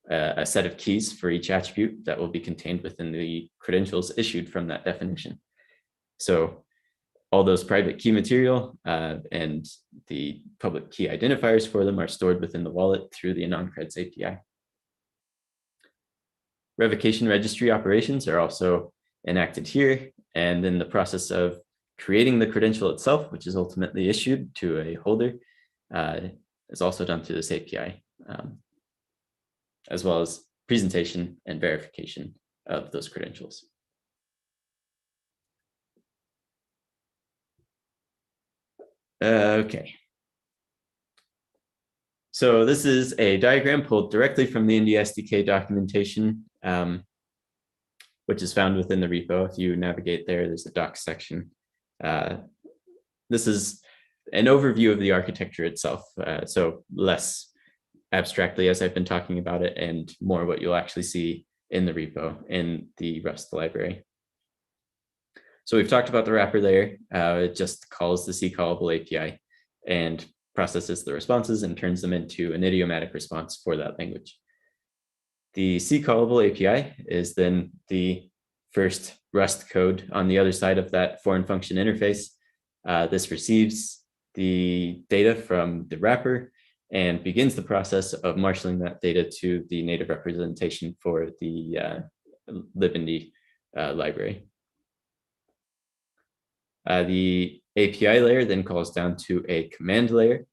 a set of keys for each attribute that will be contained within the credentials issued from that definition. So all those private key material and the public key identifiers for them are stored within the wallet through the non-creds API. Revocation registry operations are also enacted here, and then the process of creating the credential itself, which is ultimately issued to a holder, is also done through this API, as well as presentation and verification of those credentials. Okay. So this is a diagram pulled directly from the Indy SDK documentation, which is found within the repo. If you navigate there, there's a docs section. This is an overview of the architecture itself, so less abstractly as I've been talking about it, and more what you'll actually see in the repo in the Rust library. So we've talked about the wrapper layer. It just calls the C-callable API and processes the responses and turns them into an idiomatic response for that language. The C-callable API is then the first Rust code on the other side of that foreign function interface. This receives the data from the wrapper and begins the process of marshaling that data to the native representation for the libindy library. The API layer then calls down to a command layer,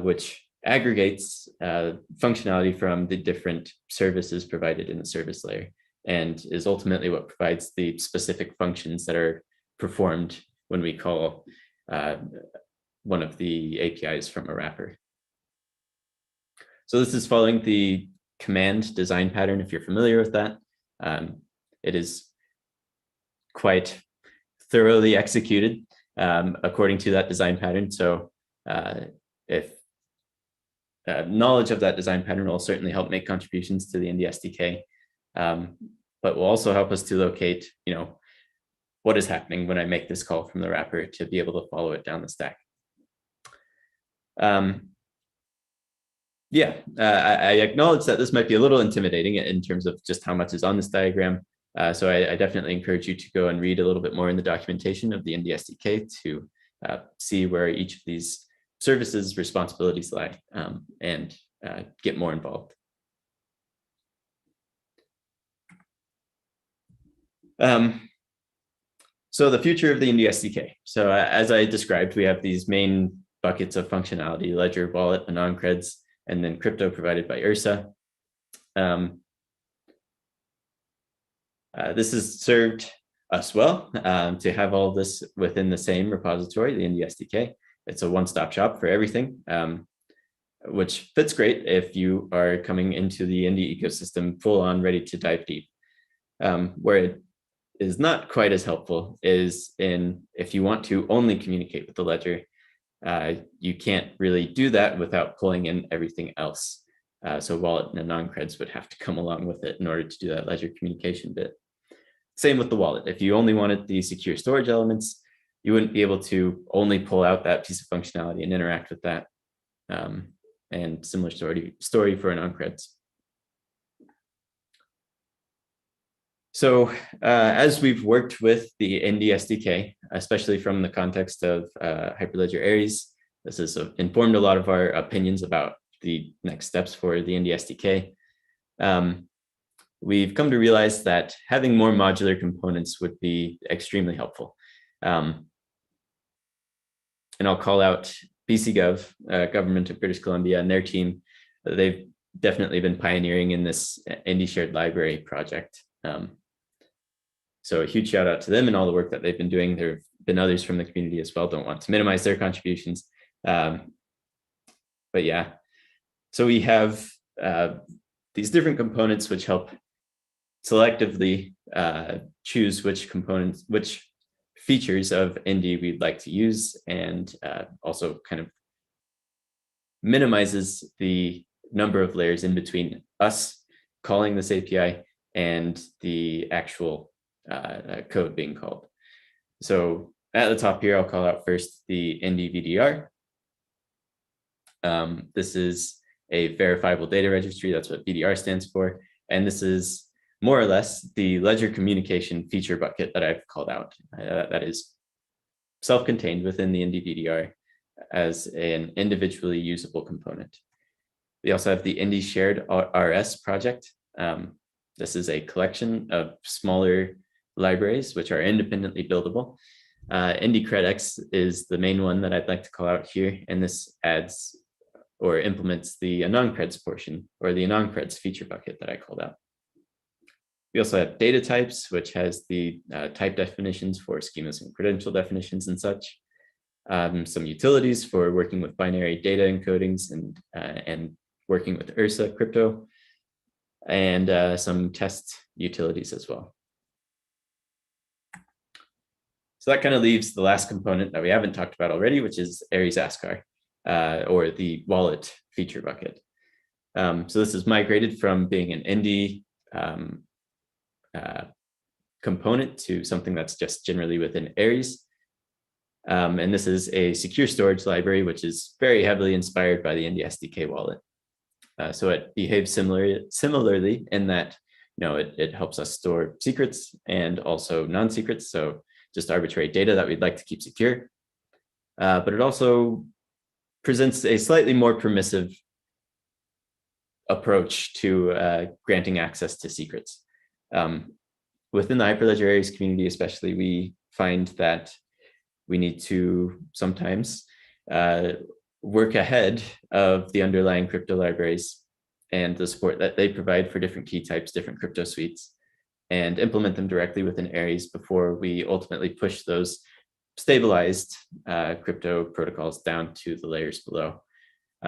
which aggregates functionality from the different services provided in the service layer, and is ultimately what provides the specific functions that are performed when we call one of the APIs from a wrapper. So this is following the command design pattern, if you're familiar with that. It is quite thoroughly executed according to that design pattern. So if knowledge of that design pattern will certainly help make contributions to the Indy SDK, but will also help us to locate, what is happening when I make this call from the wrapper to be able to follow it down the stack. I acknowledge that this might be a little intimidating in terms of just how much is on this diagram. So I definitely encourage you to go and read a little bit more in the documentation of the Indy SDK to see where each of these services responsibilities lie and get more involved. So the future of the Indy SDK. So as I described, we have these main buckets of functionality: ledger, wallet, the non-creds, and then crypto provided by Ursa. This has served us well to have all of this within the same repository, the Indy SDK. It's a one-stop shop for everything, which fits great if you are coming into the Indy ecosystem full on, ready to dive deep. Where it is not quite as helpful is if you want to only communicate with the ledger, you can't really do that without pulling in everything else. So wallet and non-creds would have to come along with it in order to do that ledger communication bit. Same with the wallet. If you only wanted the secure storage elements, you wouldn't be able to only pull out that piece of functionality and interact with that. And similar story for non-creds. So as we've worked with the Indy SDK, especially from the context of Hyperledger Aries, this has informed a lot of our opinions about the next steps for the Indy SDK. We've come to realize that having more modular components would be extremely helpful. And I'll call out BCGov, Government of British Columbia, and their team. They've definitely been pioneering in this Indy Shared Library project. So a huge shout out to them and all the work that they've been doing. There have been others from the community as well. Don't want to minimize their contributions. But yeah, so we have these different components which help selectively choose which components, which features of Indy we'd like to use, and also kind of minimizes the number of layers in between us calling this API and the actual code being called. So at the top here, I'll call out first the Indy VDR. This is a verifiable data registry. That's what VDR stands for. And this is more or less the ledger communication feature bucket that I've called out. That is self-contained within the Indy VDR as an individually usable component. We also have the Indy Shared RS project. This is a collection of smaller libraries which are independently buildable. Ndcli is the main one that I'd like to call out here, and this adds or implements the Ndcli portion, or the Ndcli feature bucket that I called out. We also have data types, which has the type definitions for schemas and credential definitions and such. Some utilities for working with binary data encodings and working with Ursa crypto, and some test utilities as well. So that kind of leaves the last component that we haven't talked about already, which is Aries Ascar, or the wallet feature bucket. So this is migrated from being an Indy component to something that's just generally within Aries. And this is a secure storage library, which is very heavily inspired by the Indy SDK wallet. So it behaves similarly in that, it helps us store secrets and also non-secrets. So just arbitrary data that we'd like to keep secure. But it also presents a slightly more permissive approach to granting access to secrets. Within the Hyperledger Aries community, especially, we find that we need to sometimes work ahead of the underlying crypto libraries and the support that they provide for different key types, different crypto suites, and implement them directly within Aries before we ultimately push those stabilized crypto protocols down to the layers below.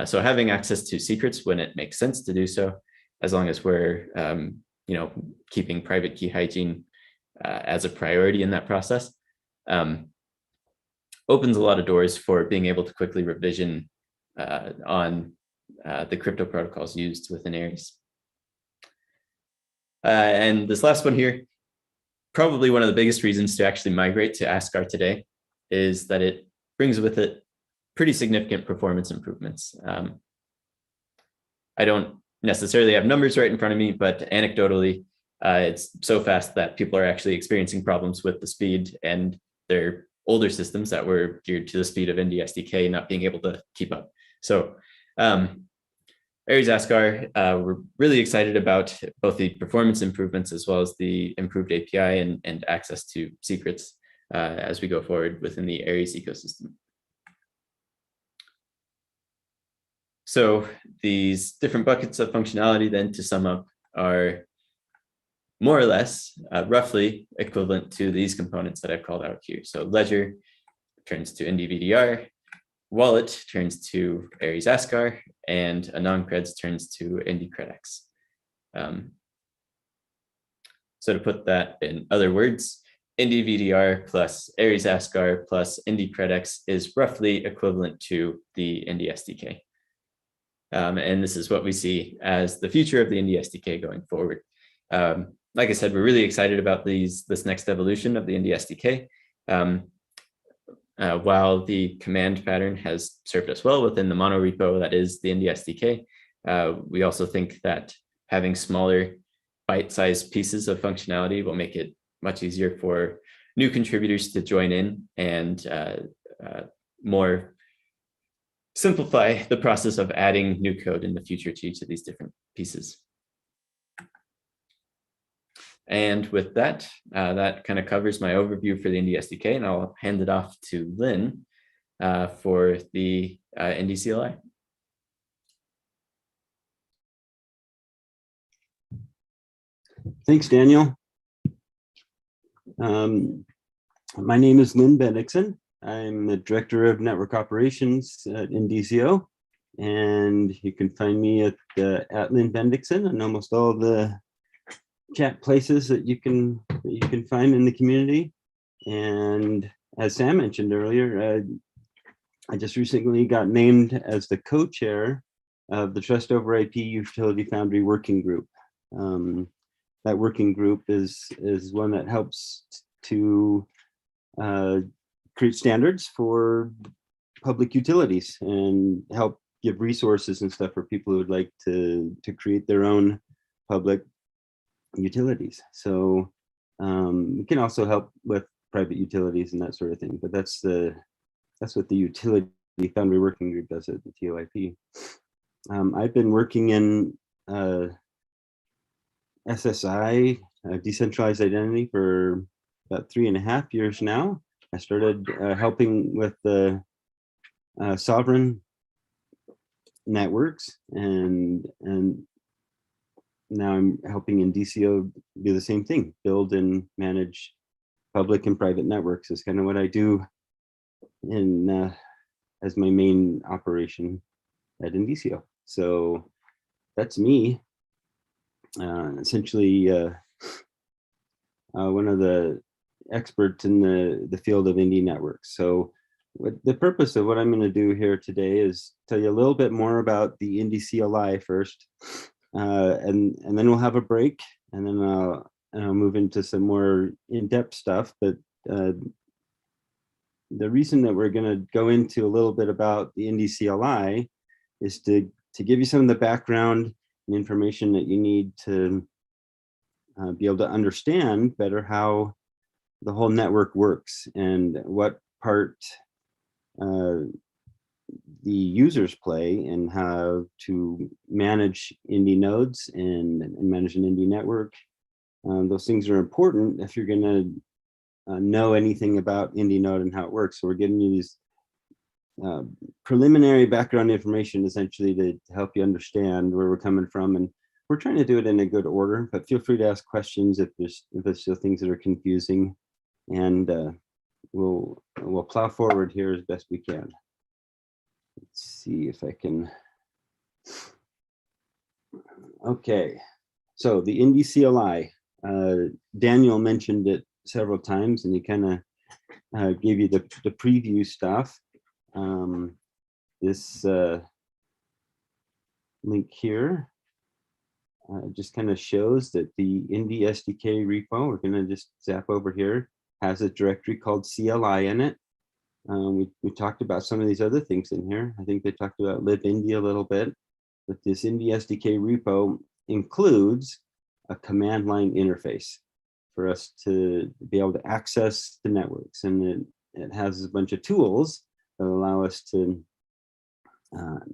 So having access to secrets when it makes sense to do so, as long as we're keeping private key hygiene as a priority in that process, opens a lot of doors for being able to quickly revision on the crypto protocols used within Aries. And this last one here, probably one of the biggest reasons to actually migrate to Ascar today is that it brings with it pretty significant performance improvements. I don't necessarily have numbers right in front of me, but anecdotally, it's so fast that people are actually experiencing problems with the speed, and their older systems that were geared to the speed of Indy SDK not being able to keep up. So Aries Ascar, we're really excited about both the performance improvements as well as the improved API and access to secrets as we go forward within the Aries ecosystem. So these different buckets of functionality then, to sum up, are more or less roughly equivalent to these components that I've called out here. So ledger turns to Indy VDR, wallet turns to Aries Ascar, and Ndcli turns to Ndcli. So to put that in other words, Indy VDR plus Aries Ascar plus Ndcli is roughly equivalent to the Indy SDK. And this is what we see as the future of the Indy SDK going forward. Like I said, we're really excited about this next evolution of the Indy SDK. While the command pattern has served us well within the monorepo that is the Indy SDK, we also think that having smaller bite-sized pieces of functionality will make it much easier for new contributors to join in and more simplify the process of adding new code in the future to each of these different pieces. And with that, that kind of covers my overview for the Indy SDK, and I'll hand it off to Lynn for the Ndcli. Thanks, Daniel. My name is Lynn Bennickson. I'm the Director of Network Operations at Indicio, and you can find me at Lynn Bennickson on almost all the chat places that you can find in the community. And as Sam mentioned earlier, I just recently got named as the co-chair of the Trust over IP Utility Foundry Working Group. That working group is one that helps to create standards for public utilities and help give resources and stuff for people who would like to create their own public utilities. So we can also help with private utilities and that sort of thing, but that's what the Utility Foundry Working Group does at the TOIP. I've been working in SSI, decentralized identity, for about 3.5 years now. I started helping with the sovereign networks, and now I'm helping Indicio do the same thing, build and manage public and private networks. Is kind of what I do in as my main operation at Indicio. So that's me. Essentially one of the experts in the field of Indy networks. So the purpose of what I'm going to do here today is tell you a little bit more about the Ndcli first, and then we'll have a break, and then I'll move into some more in-depth stuff. But the reason that we're going to go into a little bit about the Ndcli is to give you some of the background and information that you need to be able to understand better how the whole network works and what part the users play and how to manage Indy nodes and manage an Indy network. Those things are important if you're going to know anything about Indy node and how it works. So we're giving you these preliminary background information essentially to help you understand where we're coming from, and we're trying to do it in a good order, but feel free to ask questions if there's still things that are confusing, and we'll plow forward here as best we can. Let's see if I can. Okay, so the Ndcli, Daniel mentioned it several times, and he kind of gave you the preview stuff. This link here just kind of shows that the Indy SDK repo, we're going to just zap over here, has a directory called CLI in it. We talked about some of these other things in here. I think they talked about libindy a little bit, but this Indy SDK repo includes a command line interface for us to be able to access the networks, and it has a bunch of tools that allow us to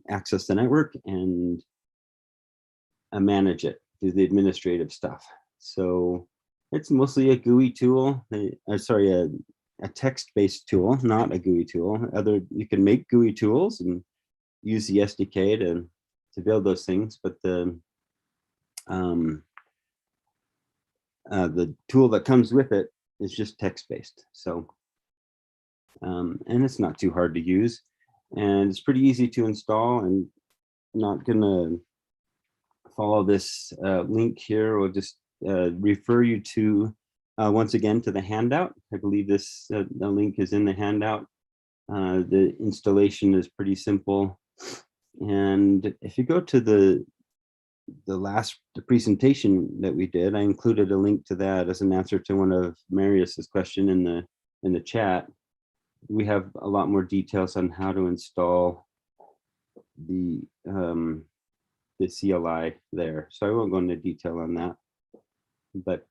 access the network and manage it, do the administrative stuff. So it's mostly a GUI tool, a text-based tool, not a GUI tool. You can make GUI tools and use the SDK to build those things, but the tool that comes with it is just text-based. So, and it's not too hard to use, and it's pretty easy to install. And I'm not gonna follow this link here. We'll just refer you to once again to the handout. I believe this the link is in the handout. The installation is pretty simple, and if you go to the presentation that we did, I included a link to that as an answer to one of Marius's question in the chat. We have a lot more details on how to install the CLI there, so I won't go into detail on that, but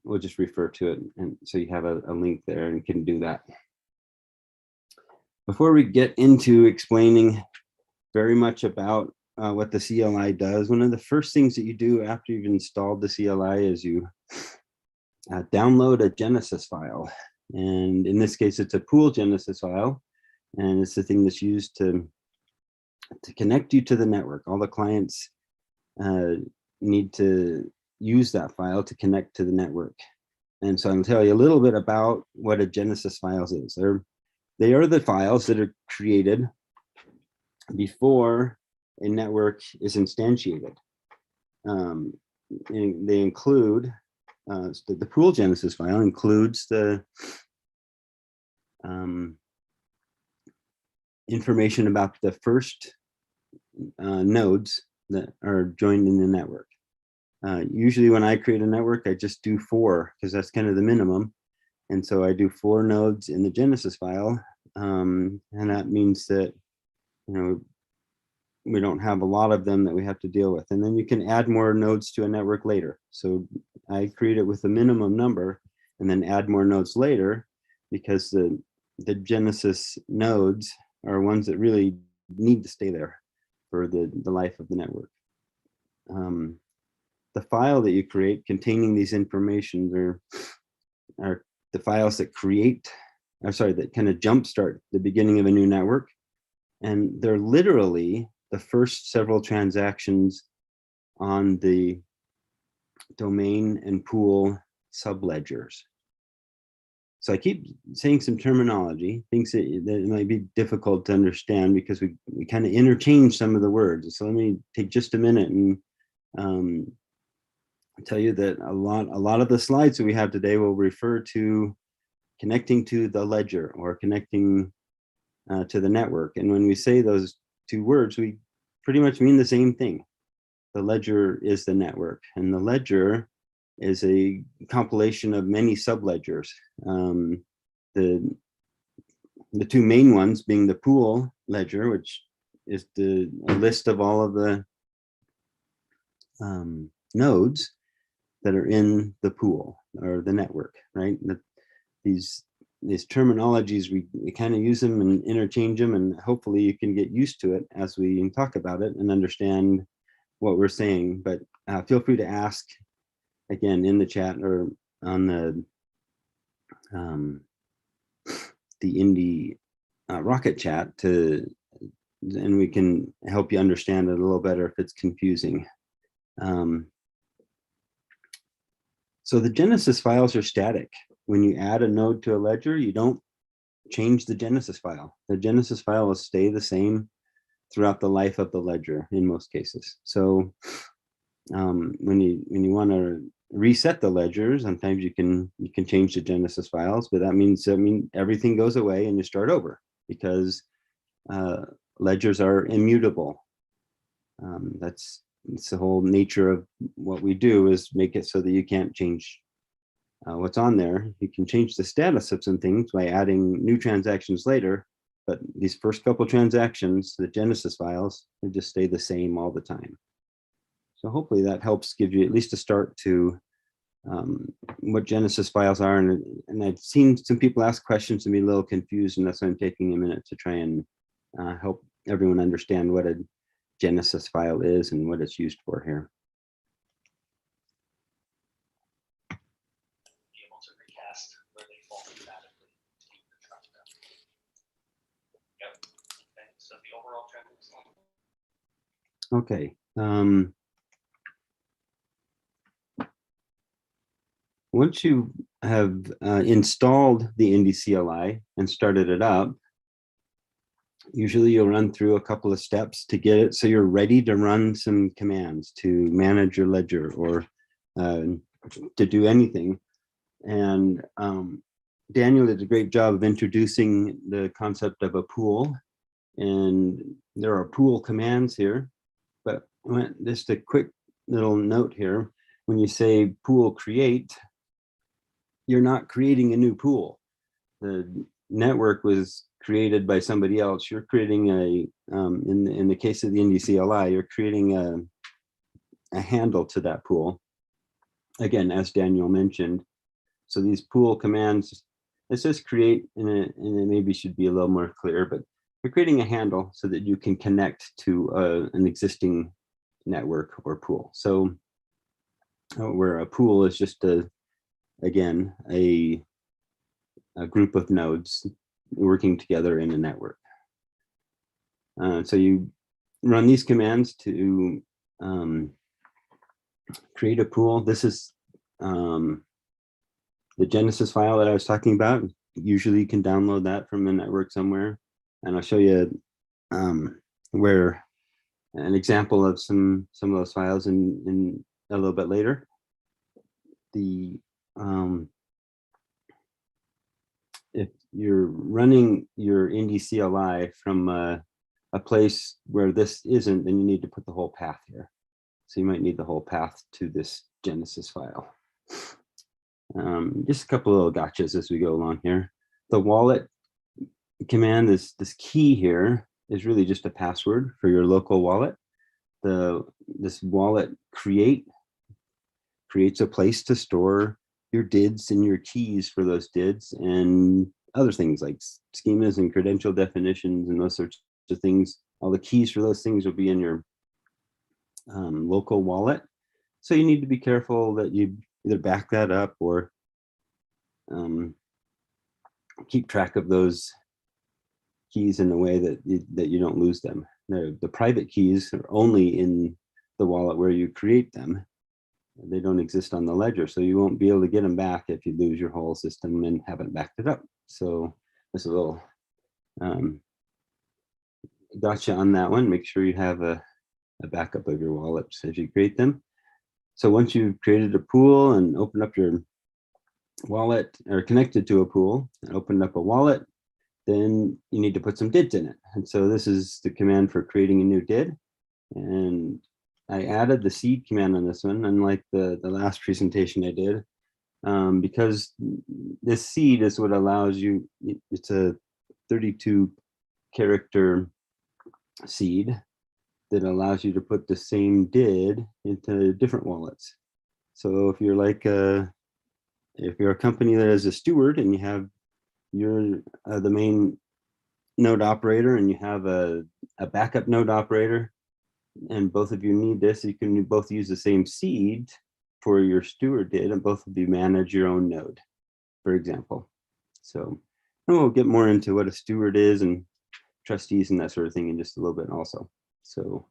we'll just refer to it, and so you have a link there and can do that. Before we get into explaining very much about what the CLI does, one of the first things that you do after you've installed the CLI is you download a Genesis file. And in this case, it's a pool Genesis file, and it's the thing that's used to connect you to the network. All the clients need to use that file to connect to the network. And so I'm going to tell you a little bit about what a Genesis files is. They are the files that are created before a network is instantiated. And they include the pool Genesis file includes the information about the first nodes that are joined in the network. Usually when I create a network, I just do 4 because that's kind of the minimum. And so I do 4 nodes in the Genesis file. And that means that, we don't have a lot of them that we have to deal with. And then you can add more nodes to a network later. So I create it with a minimum number and then add more nodes later, because the Genesis nodes are ones that really need to stay there for the life of the network. The file that you create containing these informations are the files that that kind of jumpstart the beginning of a new network. And they're literally the first several transactions on the domain and pool subledgers. So I keep saying some terminology, things that might be difficult to understand because we kind of interchange some of the words. So let me take just a minute and tell you that a lot of the slides that we have today will refer to connecting to the ledger or connecting to the network. And when we say those 2 words, we pretty much mean the same thing. The ledger is the network, and the ledger is a compilation of many subledgers. The 2 main ones being the pool ledger, which is a list of all of the nodes that are in the pool or the network, right? These terminologies, we kind of use them and interchange them, and hopefully you can get used to it as we talk about it and understand what we're saying. But feel free to ask again in the chat or on the Indy Rocket chat and we can help you understand it a little better if it's confusing. So the Genesis files are static. When you add a node to a ledger, you don't change the Genesis file. The Genesis file will stay the same throughout the life of the ledger in most cases. So when you want to reset the ledger, sometimes you can change the Genesis files, but that means everything goes away and you start over, because ledgers are immutable. That's the whole nature of what we do, is make it so that you can't change what's on there. You can change the status of some things by adding new transactions later, but these first couple transactions, the Genesis files, they just stay the same all the time. So hopefully that helps give you at least a start to what Genesis files are. And I've seen some people ask questions and be a little confused, and that's why I'm taking a minute to try and help everyone understand what a Genesis file is and what it's used for here. Okay. Once you have installed the Ndcli and started it up, usually you'll run through a couple of steps to get it so you're ready to run some commands to manage your ledger or to do anything. And Daniel did a great job of introducing the concept of a pool, and there are pool commands here. But just a quick little note here: when you say pool create, you're not creating a new pool. The network was created by somebody else. You're creating in the case of the Ndcli, you're creating a handle to that pool. Again, as Daniel mentioned. So these pool commands, it says create, and it maybe should be a little more clear, but you're creating a handle so that you can connect to an existing network or pool. So where a pool is just again, a group of nodes working together in a network. So you run these commands to create a pool. This is the Genesis file that I was talking about. Usually you can download that from a network somewhere. And I'll show you where an example of some of those files in a little bit later. the if you're running your Indy CLI from a place where this isn't, then you need to put the whole path here. So you might need the whole path to this Genesis file. Just a couple of little gotchas as we go along here. The wallet command is this key here is really just a password for your local wallet. This wallet creates a place to store your DIDs and your keys for those DIDs and other things like schemas and credential definitions and those sorts of things. All the keys for those things will be in your local wallet. So you need to be careful that you either back that up or keep track of those keys in a way that you don't lose them. The private keys are only in the wallet where you create them. They don't exist on the ledger, so you won't be able to get them back if you lose your whole system and haven't backed it up. So there's a little gotcha on that one. Make sure you have a backup of your wallets as you create them. So once you've created a pool and opened up your wallet or connected to a pool and opened up a wallet, then you need to put some DIDs in it. And so this is the command for creating a new DID. And I added the seed command on this one, unlike the last presentation I did, because this seed is what allows you, it's a 32 character seed that allows you to put the same DID into different wallets. So if you're like if you're a company that is a steward and you have you're the main node operator and you have a backup node operator, and both of you need this, you can both use the same seed for your steward DID and both of you manage your own node, for example. So we'll get more into what a steward is and trustees and that sort of thing in just a little bit also. So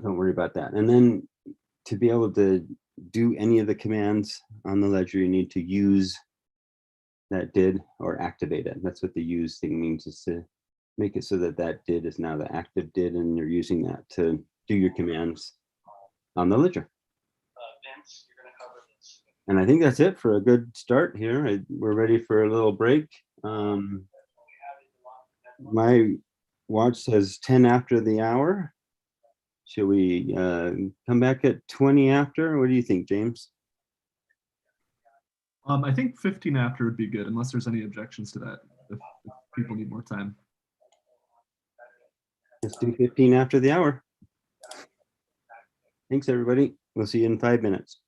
don't worry about that. And then to be able to do any of the commands on the ledger, you need to use that DID or activate it. That's what the use thing means, is to make it so that that DID is now the active DID and you're using that to do your commands on the ledger. And I think that's it for a good start here. We're ready for a little break. My watch says 10 after the hour. Should we come back at 20 after? What do you think, James? I think 15 after would be good, unless there's any objections to that, if people need more time. Let's do 15 after the hour. Thanks, everybody. We'll see you in 5 minutes.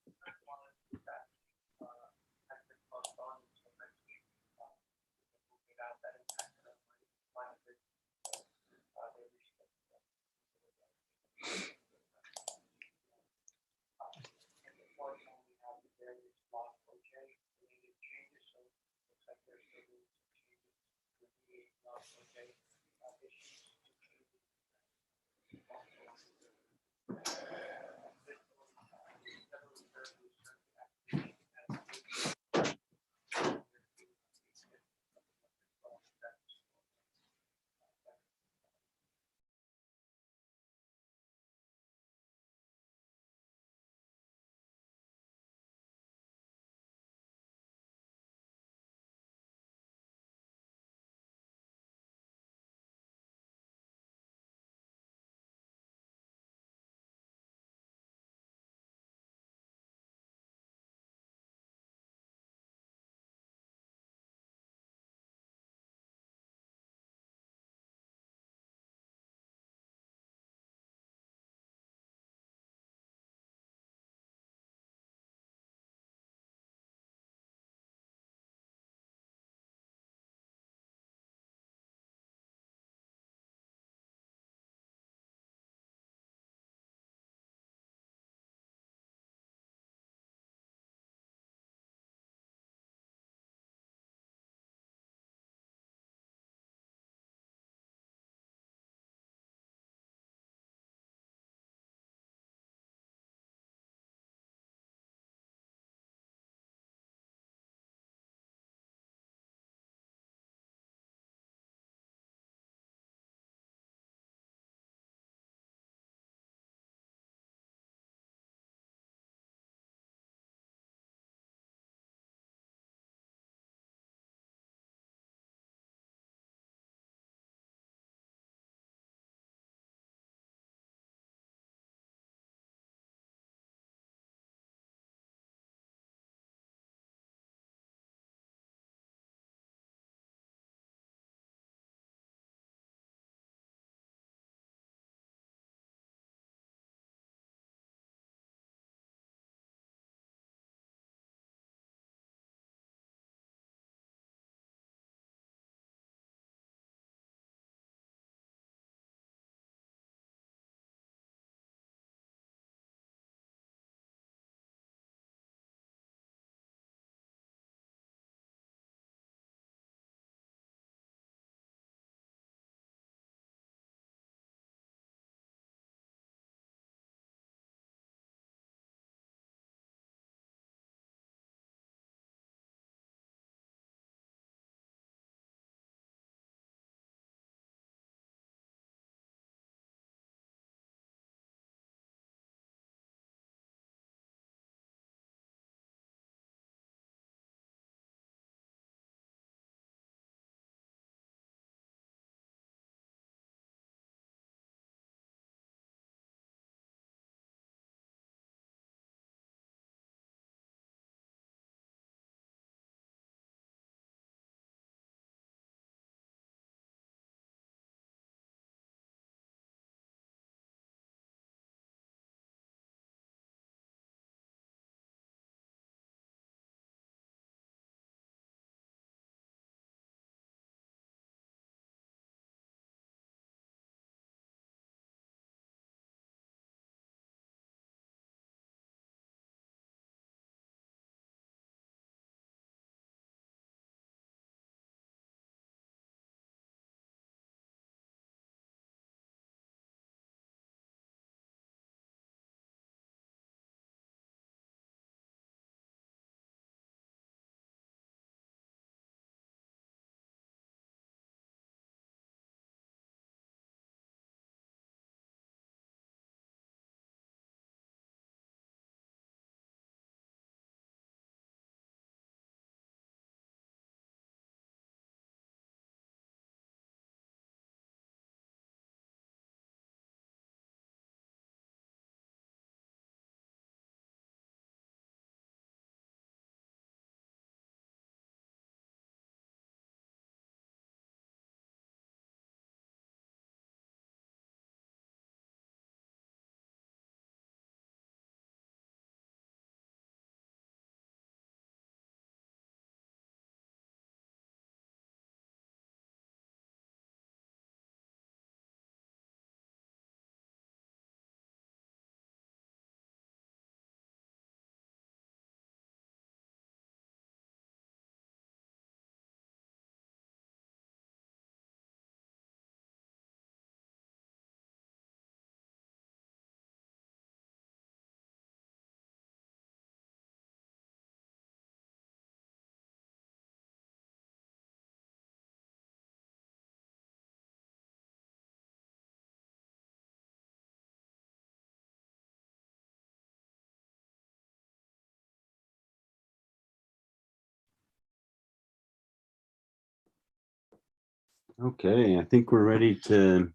Okay, I think we're ready to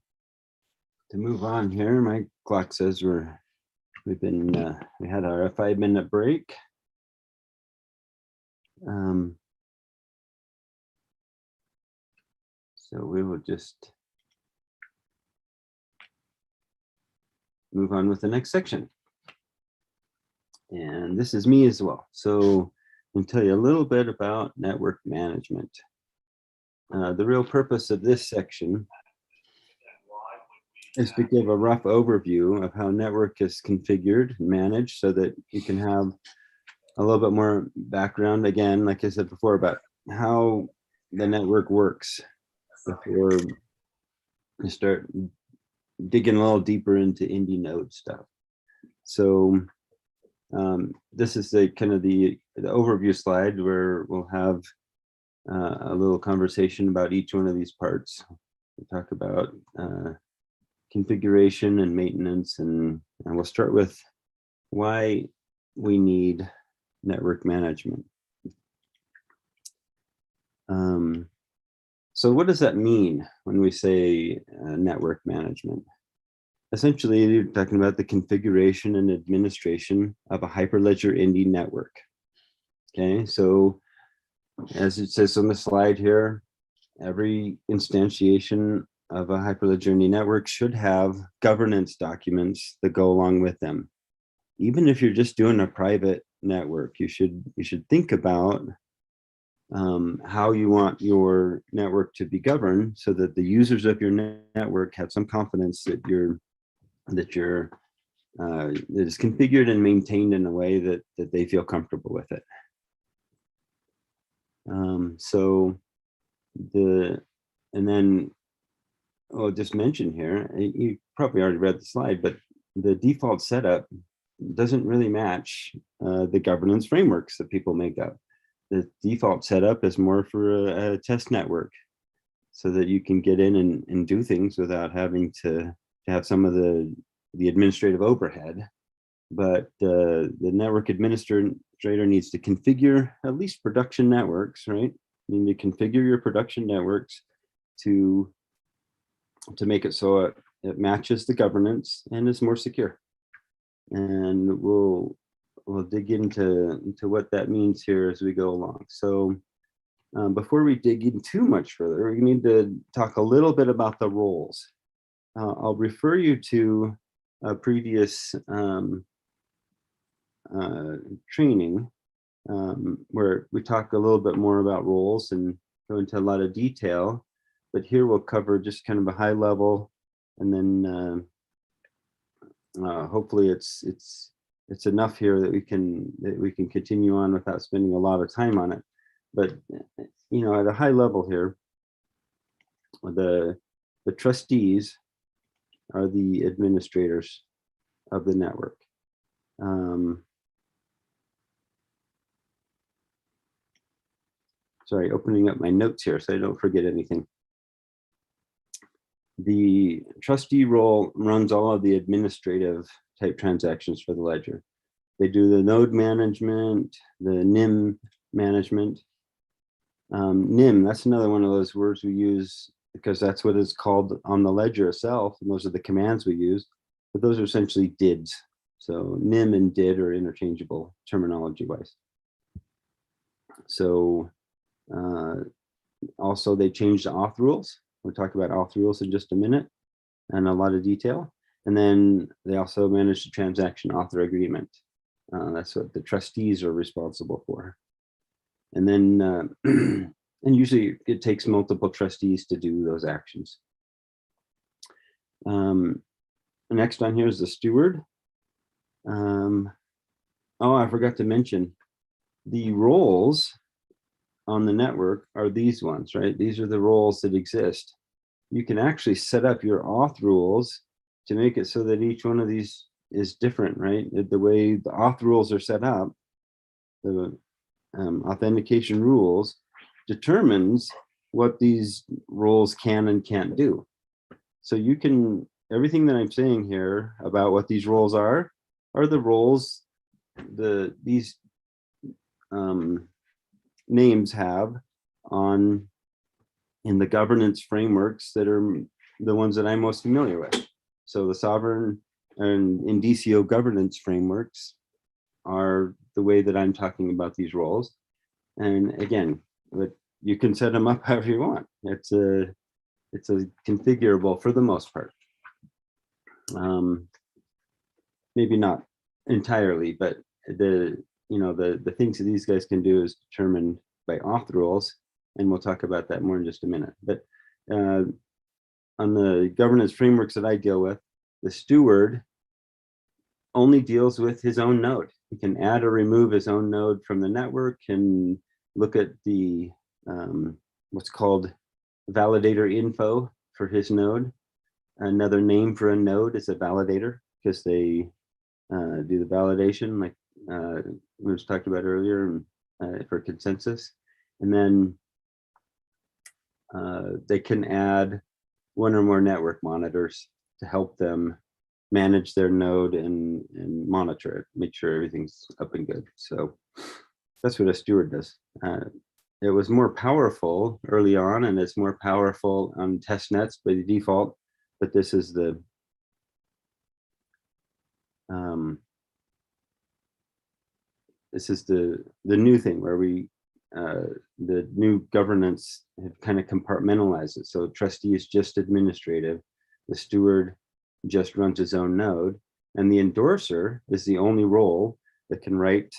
move on here. My clock says we had our 5-minute break. So we will just move on with the next section. And this is me as well. So I'll tell you a little bit about network management. The real purpose of this section is to give a rough overview of how network is configured and managed so that you can have a little bit more background, again, like I said before, about how the network works before we start digging a little deeper into Indy Node stuff. So this is the kind of the overview slide where we'll have a little conversation about each one of these parts. We'll talk about configuration and maintenance, and we'll start with why we need network management. So what does that mean when we say network management? Essentially, you're talking about the configuration and administration of a Hyperledger Indy network. Okay, so as it says on the slide here, every instantiation of a Hyperledger Indy network should have governance documents that go along with them. Even if you're just doing a private network, you should think about how you want your network to be governed so that the users of your network have some confidence that that is configured and maintained in a way that they feel comfortable with it. And then I'll just mention here, you probably already read the slide, but the default setup doesn't really match the governance frameworks that people make up. The default setup is more for a test network so that you can get in and do things without having to have some of the administrative overhead. But the network administrator needs to configure at least production networks, right? You need to configure your production networks to make it so it matches the governance and is more secure. And we'll dig into what that means here as we go along. So before we dig in too much further, we need to talk a little bit about the roles. I'll refer you to a previous training where we talk a little bit more about roles and go into a lot of detail, but here we'll cover just kind of a high level, and then hopefully it's enough here that we can continue on without spending a lot of time on it. But at a high level here, the trustees are the administrators of the network. Sorry, opening up my notes here so I don't forget anything. The trustee role runs all of the administrative type transactions for the ledger. They do the node management, the NIM management. NIM, that's another one of those words we use because that's what it's called on the ledger itself, and those are the commands we use, but those are essentially DIDs. So NIM and DID are interchangeable terminology-wise. So also they changed the Auth Rules. We'll talk about Auth Rules in just a minute and a lot of detail. And then they also manage the transaction author agreement. That's what the trustees are responsible for. And then, and usually it takes multiple trustees to do those actions. Next on here is the steward. Oh, I forgot to mention the roles on the network are these ones, right? These are the roles that exist. You can actually set up your auth rules to make it so that each one of these is different, right? The way the auth rules are set up, the authentication rules determines what these roles can and can't do. So you can, everything that I'm saying here about what these roles are the roles these names have on in the governance frameworks that are the ones that I'm most familiar with. So the sovereign and Indicio governance frameworks are the way that I'm talking about these roles. And again, you can set them up however you want. It's a configurable for the most part. Maybe not entirely, but the things that these guys can do is determined by auth rules, and we'll talk about that more in just a minute. But on the governance frameworks that I deal with, the steward only deals with his own node. He can add or remove his own node from the network, and look at the what's called validator info for his node. Another name for a node is a validator, because they do the validation, like we just talked about earlier, for consensus. And then they can add one or more network monitors to help them manage their node and monitor it, make sure everything's up and good. So that's what a steward does. It was more powerful early on, and it's more powerful on test nets by default, but this is the new thing where we the new governance have kind of compartmentalized it. So trustee is just administrative, the steward just runs his own node, and the endorser is the only role that can write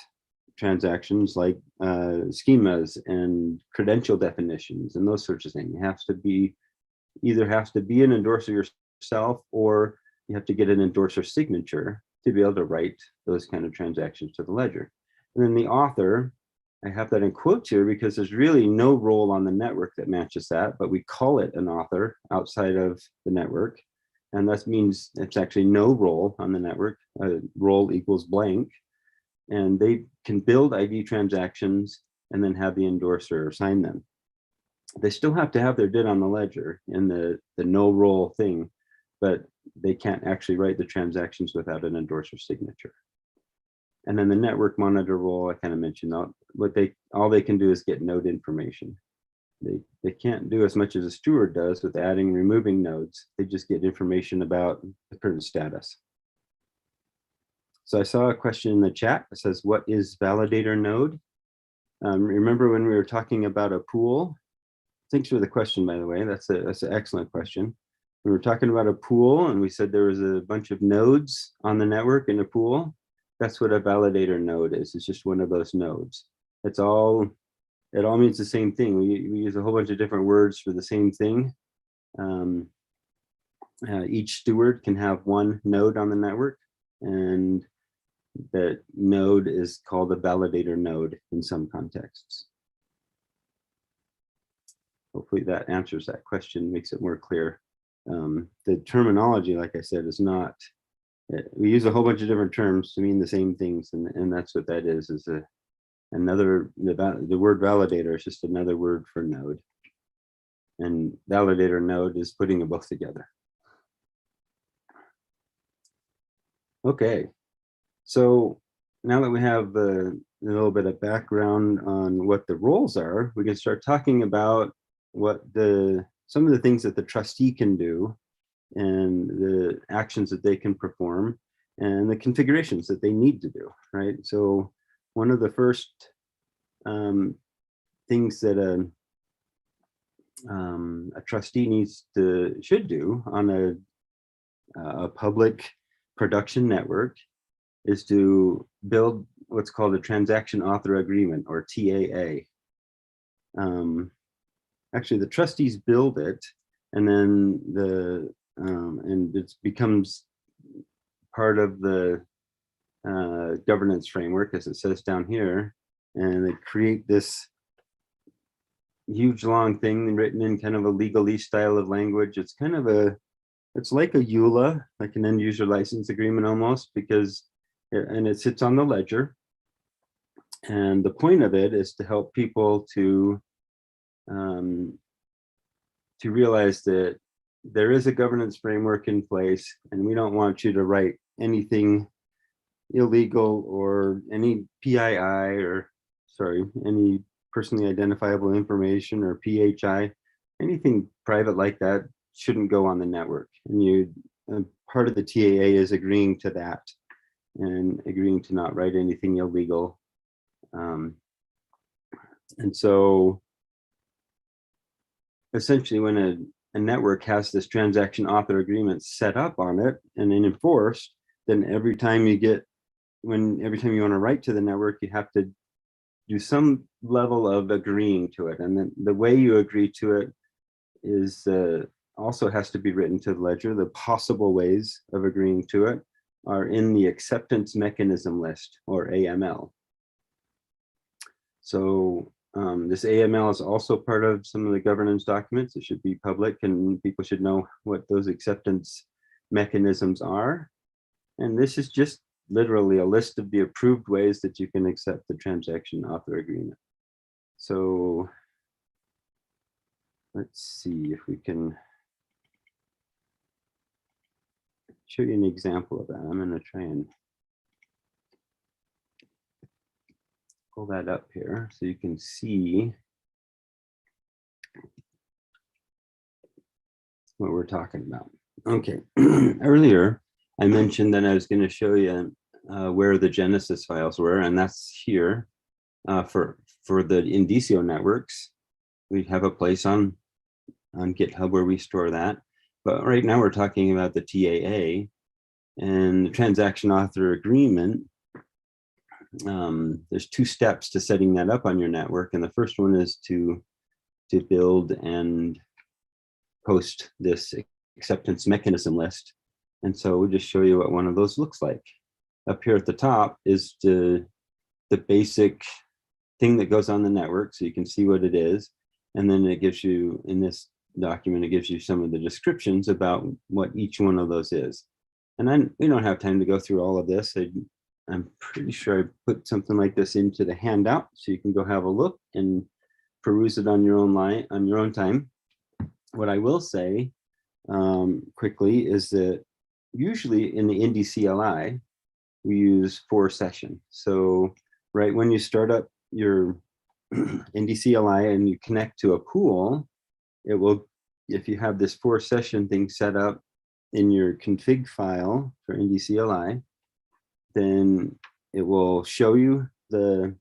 transactions like schemas and credential definitions and those sorts of things. You have to be an endorser yourself, or you have to get an endorser signature to be able to write those kind of transactions to the ledger. And then the author, I have that in quotes here because there's really no role on the network that matches that, but we call it an author outside of the network. And that means it's actually no role on the network. Role equals blank. And they can build ID transactions and then have the endorser sign them. They still have to have their DID on the ledger in the no role thing, but they can't actually write the transactions without an endorser signature. And then the network monitor role, I kind of mentioned that all they can do is get node information. They can't do as much as a steward does with adding and removing nodes. They just get information about the current status. So I saw a question in the chat that says, what is validator node? Remember when we were talking about a pool? Thanks for the question, by the way. That's an excellent question. We were talking about a pool, and we said there was a bunch of nodes on the network in a pool. That's what a validator node is. It's just one of those nodes. It all means the same thing. We use a whole bunch of different words for the same thing. Each steward can have one node on the network, and that node is called a validator node in some contexts. Hopefully that answers that question, makes it more clear. The terminology, like I said, is not, we use a whole bunch of different terms to mean the same things, and that's what that is the word validator is just another word for node. And validator node is putting them both together. Okay, so now that we have a little bit of background on what the roles are, we can start talking about what some of the things that the trustee can do and the actions that they can perform and the configurations that they need to do, right? So one of the first things that a trustee should do on a public production network is to build what's called a transaction author agreement, or TAA. Actually, the trustees build it, and then and it becomes part of the governance framework, as it says down here, and they create this huge long thing written in kind of a legalese style of language. It's kind of it's like a EULA, like an end user license agreement almost, and it sits on the ledger. And the point of it is to help people to realize that there is a governance framework in place, and we don't want you to write anything illegal or any PII, or sorry, any personally identifiable information, or PHI, anything private like that shouldn't go on the network. And part of the TAA is agreeing to that and agreeing to not write anything illegal. And so essentially when a network has this transaction author agreement set up on it and then enforced, then every time you want to write to the network, you have to do some level of agreeing to it. And then the way you agree to it is also has to be written to the ledger. The possible ways of agreeing to it are in the acceptance mechanism list, or AML. So this AML is also part of some of the governance documents. It should be public and people should know what those acceptance mechanisms are. And this is just literally a list of the approved ways that you can accept the transaction author agreement. So let's see if we can show you an example of that. I'm going to try and pull that up here so you can see what we're talking about. Okay, earlier I mentioned that I was going to show you where the Genesis files were, and that's here for the Indicio networks. We have a place on GitHub where we store that. But right now we're talking about the TAA and the transaction author agreement. There's 2 steps to setting that up on your network. And the first one is to build and post this acceptance mechanism list. And so we'll just show you what one of those looks like. Up here at the top is the basic thing that goes on the network, so you can see what it is. And then it gives you, in this document, it gives you some of the descriptions about what each one of those is. And we don't have time to go through all of this. I'm pretty sure I put something like this into the handout, so you can go have a look and peruse it on your own time. What I will say quickly is that usually in the Indy CLI, we use 4 session. So right when you start up your Indy CLI and you connect to a pool, it will, if you have this 4 session thing set up in your config file for Indy CLI, then it will show you the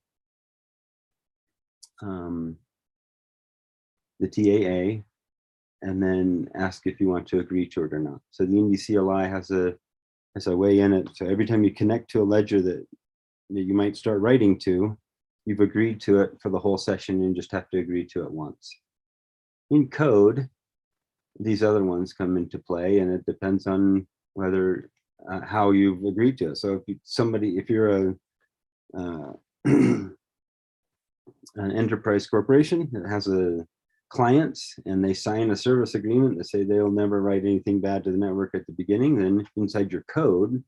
TAA and then ask if you want to agree to it or not. So the Indy CLI has a way in it. So every time you connect to a ledger that you might start writing to, you've agreed to it for the whole session and you just have to agree to it once. In code, these other ones come into play, and it depends on whether how you've agreed to it. So if you're an enterprise corporation that has a clients and they sign a service agreement that say they'll never write anything bad to the network at the beginning, then inside your code,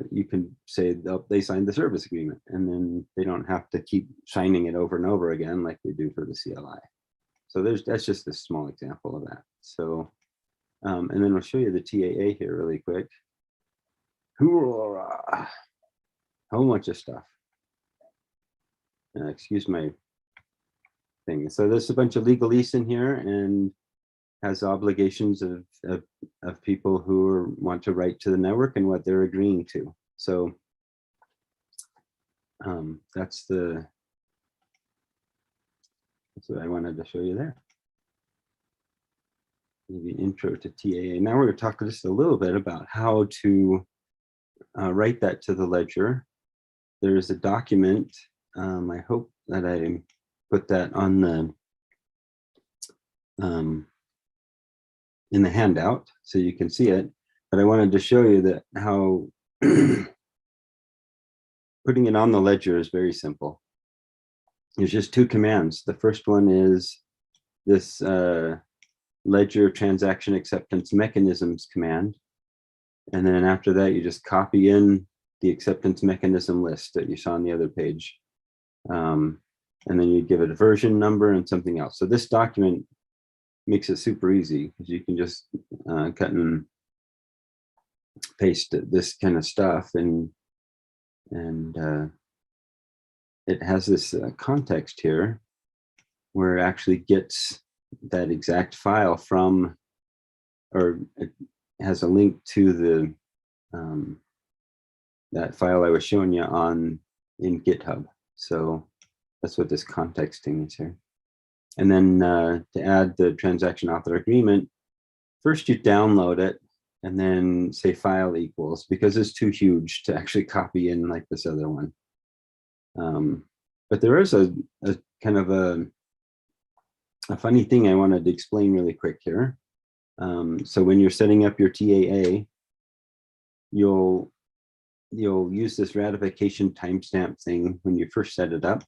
you can say they signed the service agreement, and then they don't have to keep signing it over and over again like we do for the CLI. So that's just a small example of that. So, and then I'll show you the TAA here really quick. Hoorah! Whole bunch of stuff. Excuse my thing. So there's a bunch of legalese in here and has obligations of people who want to write to the network and what they're agreeing to. So that's what I wanted to show you there. Maybe intro to TAA. Now we're going to talk just a little bit about how to write that to the ledger. There's a document. I hope that I put that on the in the handout so you can see it. But I wanted to show you that how putting it on the ledger is very simple. There's just 2 commands. The first one is this ledger transaction acceptance mechanisms command. And then after that, you just copy in the acceptance mechanism list that you saw on the other page. And then you give it a version number and something else. So this document makes it super easy because you can just cut and paste this kind of stuff, and it has this context here where it actually gets that exact file from, or it has a link to the that file I was showing you in GitHub. So that's what this contexting is here. And then to add the transaction author agreement, first you download it and then say file equals, because it's too huge to actually copy in like this other one. But there is a kind of a funny thing I wanted to explain really quick here. So when you're setting up your TAA, you'll use this ratification timestamp thing when you first set it up.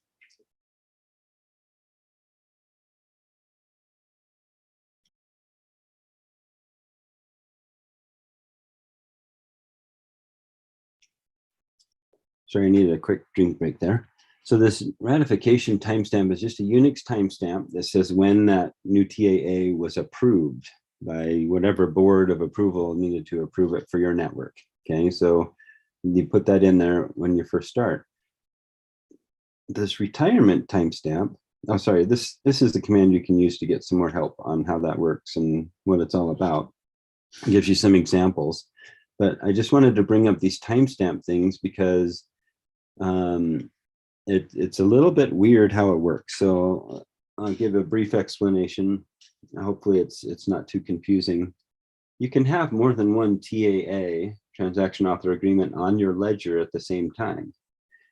Sorry, I needed a quick drink break there. So this ratification timestamp is just a Unix timestamp that says when that new TAA was approved by whatever board of approval needed to approve it for your network. Okay, so you put that in there when you first start. This retirement timestamp, oh sorry, this is the command you can use to get some more help on how that works and what it's all about. It gives you some examples, but I just wanted to bring up these timestamp things because it's a little bit weird how it works. So I'll give a brief explanation. Hopefully it's not too confusing. You can have more than one TAA, transaction author agreement, on your ledger at the same time.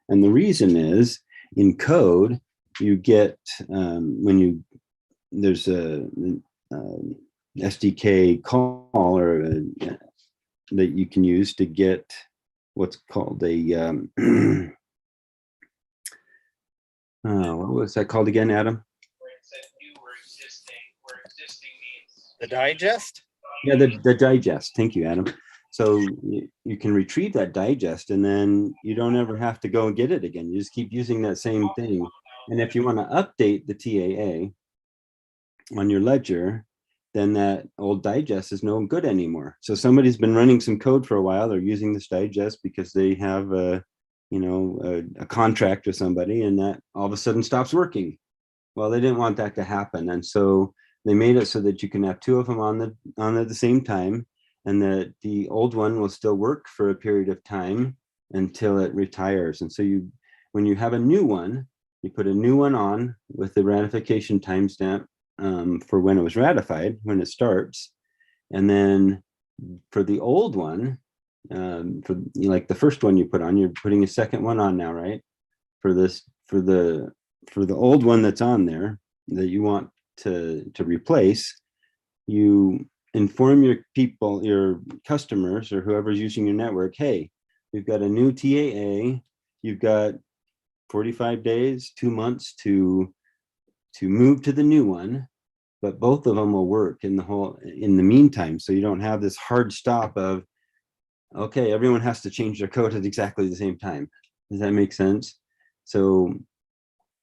And the reason is, in code, you get, when there's a SDK call or that you can use to get what's called a, what was that called again, Adam? The digest? Yeah, the digest. Thank you, Adam. So you can retrieve that digest and then you don't ever have to go and get it again. You just keep using that same thing. And if you want to update the TAA on your ledger, then that old digest is no good anymore. So somebody's been running some code for a while. They're using this digest because they have a contract with somebody, and that all of a sudden stops working. Well, they didn't want that to happen. And so they made it so that you can have two of them on at the same time, and that the old one will still work for a period of time until it retires. And so when you have a new one, you put a new one on with the ratification timestamp for when it was ratified, when it starts. And then for the old one, like the first one you put on, you're putting a second one on now, right? For the old one that's on there that you want to replace, you inform your people, your customers, or whoever's using your network, hey, we've got a new TAA, you've got 45 days, 2 months to move to the new one, but both of them will work in the meantime. So you don't have this hard stop of, okay, everyone has to change their code at exactly the same time. Does that make sense? So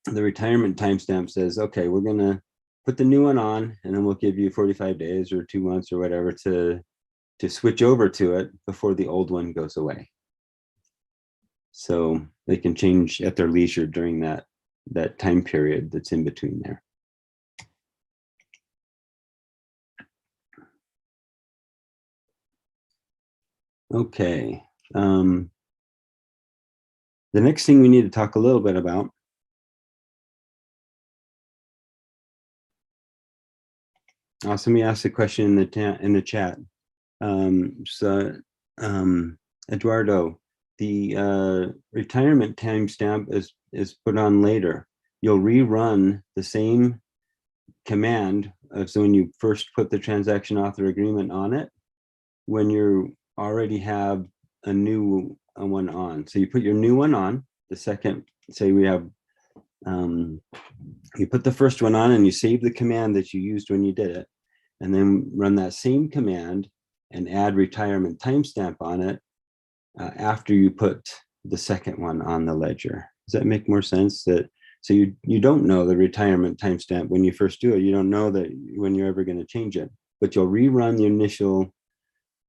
the retirement timestamp says, okay, we're gonna put the new one on, and then we'll give you 45 days or 2 months or whatever to switch over to it before the old one goes away. So they can change at their leisure during that time period that's in between there. Okay. The next thing we need to talk a little bit about somebody asked a question in the chat. Eduardo, the retirement timestamp is put on later. You'll rerun the same command so when you first put the transaction author agreement on it, when you already have a new one on. So you put your new one on, the second, say we have, you put the first one on and you save the command that you used when you did it, and then run that same command and add retirement timestamp on it after you put the second one on the ledger. Does that make more sense? So you don't know the retirement timestamp when you first do it. You don't know that when you're ever going to change it, but you'll rerun the initial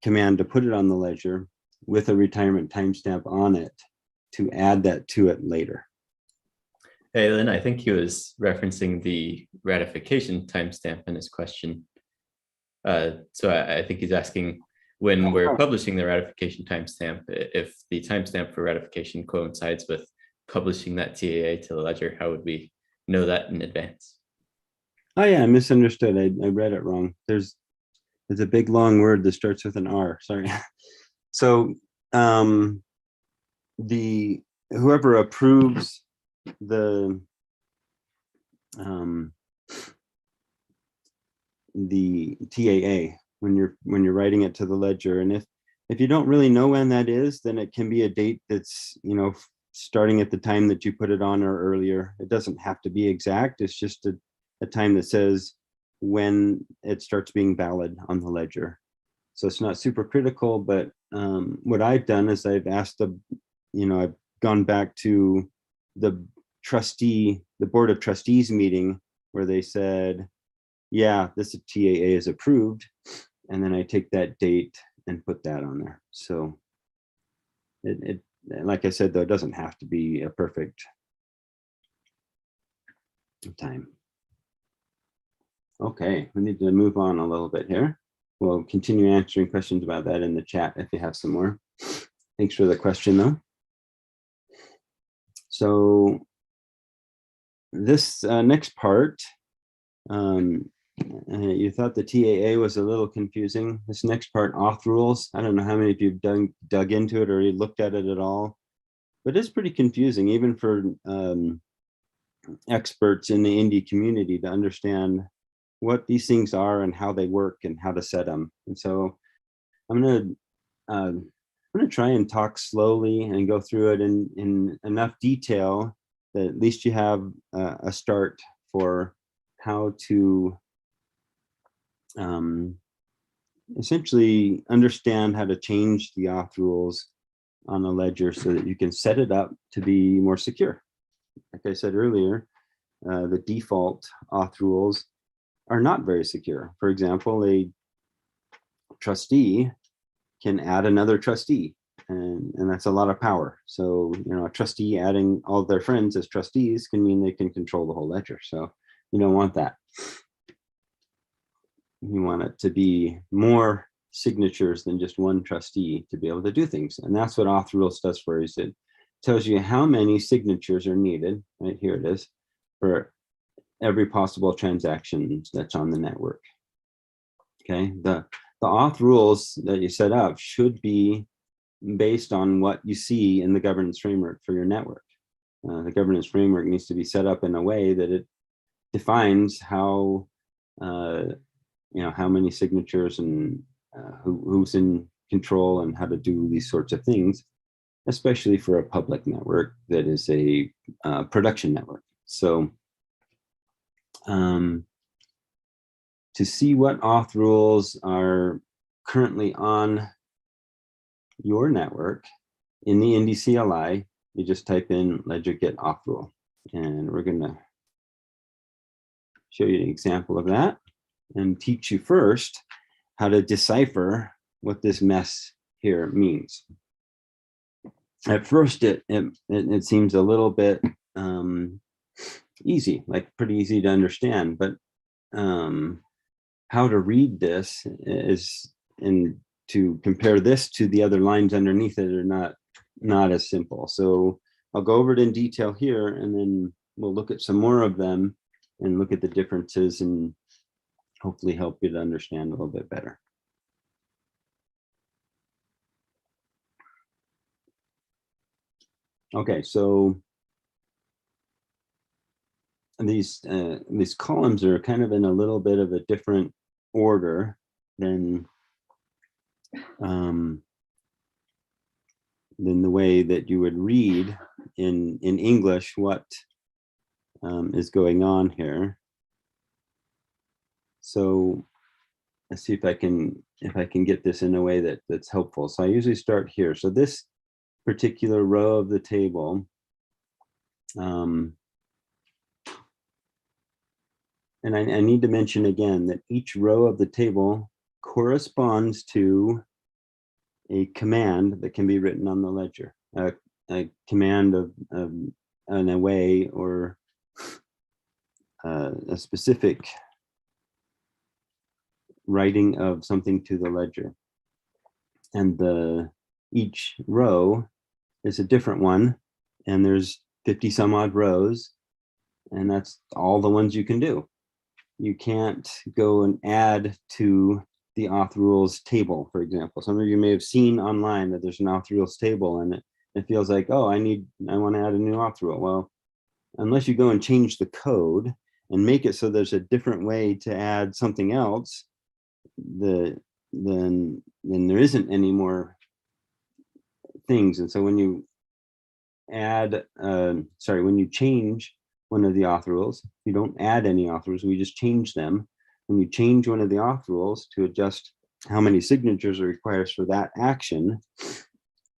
command to put it on the ledger with a retirement timestamp on it to add that to it later. Hey, Lynn, I think he was referencing the ratification timestamp in his question. So I think he's asking when we're publishing the ratification timestamp, if the timestamp for ratification coincides with publishing that TAA to the ledger, how would we know that in advance? Oh yeah, I misunderstood. I read it wrong. There's a big long word that starts with an R. Sorry. So whoever approves the TAA when you're writing it to the ledger, and if you don't really know when that is, then it can be a date that's, you know, starting at the time that you put it on or earlier. It doesn't have to be exact. It's just a time that says when it starts being valid on the ledger. So it's not super critical, but what I've done is I've asked I've gone back to the board of trustees meeting where they said, yeah, this TAA is approved. And then I take that date and put that on there. So it like I said, though, it doesn't have to be a perfect time. Okay, we need to move on a little bit here. We'll continue answering questions about that in the chat if you have some more. Thanks for the question, though. So this next part, you thought the TAA was a little confusing. This next part, auth rules. I don't know how many of you have dug into it or looked at it at all, but it's pretty confusing, even for experts in the Indy community to understand what these things are and how they work and how to set them. And so I'm gonna try and talk slowly and go through it in enough detail that at least you have a start for how to essentially understand how to change the auth rules on a ledger so that you can set it up to be more secure. Like I said earlier, the default auth rules are not very secure. For example, a trustee can add another trustee, and that's a lot of power. So, you know, a trustee adding all of their friends as trustees can mean they can control the whole ledger. So you don't want that. You want it to be more signatures than just one trustee to be able to do things. And that's what Auth Rules does for you. It tells you how many signatures are needed, right here it is, for every possible transaction that's on the network. Okay, the Auth Rules that you set up should be based on what you see in the governance framework for your network. The governance framework needs to be set up in a way that it defines how how many signatures and who's in control and how to do these sorts of things, especially for a public network that is a production network. So to see what auth rules are currently on your network in the Indy CLI, you just type in ledger get auth rule, and we're going to show you an example of that and teach you first how to decipher what this mess here means. At first, it seems a little bit easy, like pretty easy to understand, but how to read this is, and to compare this to the other lines underneath it are not as simple. So I'll go over it in detail here, and then we'll look at some more of them and look at the differences and hopefully help you to understand a little bit better. Okay, so these columns are kind of in a little bit of a different order than the way that you would read in English what is going on here. So let's see if I can get this in a way that's helpful. So I usually start here. So this particular row of the table, and I need to mention again that each row of the table corresponds to a command that can be written on the ledger, a command of an away or a specific writing of something to the ledger. And each row is a different one, and there's 50 some odd rows, and that's all the ones you can do. You can't go and add to the Auth Rules table, for example. Some of you may have seen online that there's an Auth Rules table, and it feels like, oh, I want to add a new Auth Rule. Well, unless you go and change the code and make it so there's a different way to add something else, then there isn't any more things. And so when you when you change one of the Auth Rules, you don't add any Auth Rules, we just change them. When you change one of the Auth Rules to adjust how many signatures it requires for that action,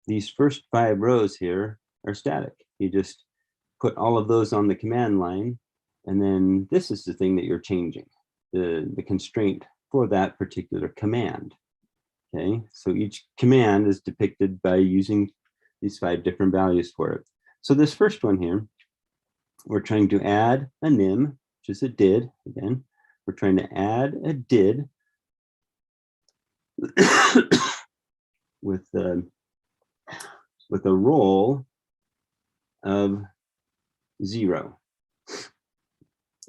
these first 5 rows here are static. You just put all of those on the command line, and then this is the thing that you're changing, the constraint for that particular command. Okay, so each command is depicted by using these 5 different values for it. So this first one here, we're trying to add a nym, which is a did. Again, we're trying to add a did with a roll of 0.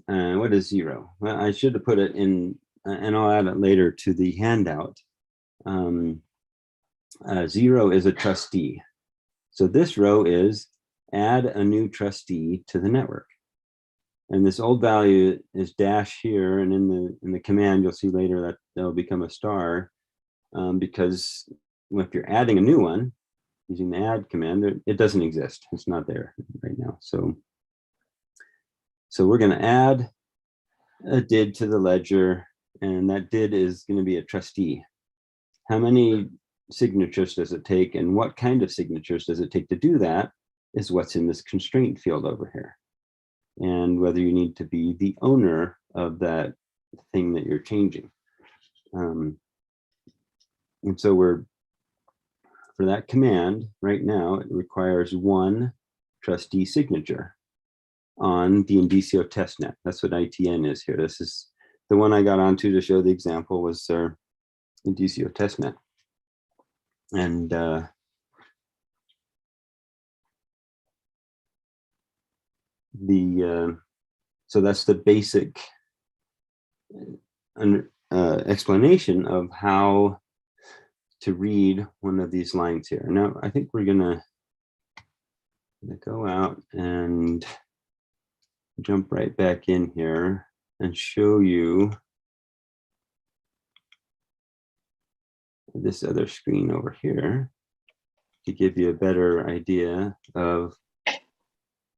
And what is 0? Well, I should have put it in, and I'll add it later to the handout. 0 is a trustee. So this row is add a new trustee to the network. And this old value is dash here, and in the command, you'll see later that that'll become a star, because if you're adding a new one, using the add command, it doesn't exist. It's not there right now. So we're going to add a did to the ledger, and that did is going to be a trustee. How many signatures does it take, and what kind of signatures does it take to do that is what's in this constraint field over here. And whether you need to be the owner of that thing that you're changing. And so for that command right now, it requires 1 trustee signature on the Indicio testnet. That's what ITN is here. This is the one I got onto to show the example, was our Indicio testnet. And so that's the basic explanation of how to read one of these lines here. Now, I think we're gonna go out and jump right back in here and show you this other screen over here to give you a better idea of,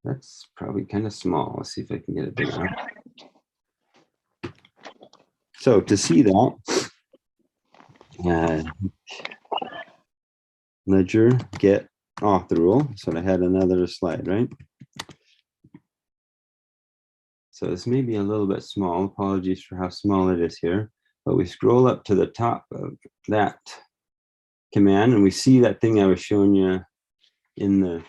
that's probably kind of small. Let's see if I can get it bigger. So to see that, ledger get auth rule. So I had another slide, right? So this may be a little bit small. Apologies for how small it is here. But we scroll up to the top of that command, and we see that thing I was showing you in the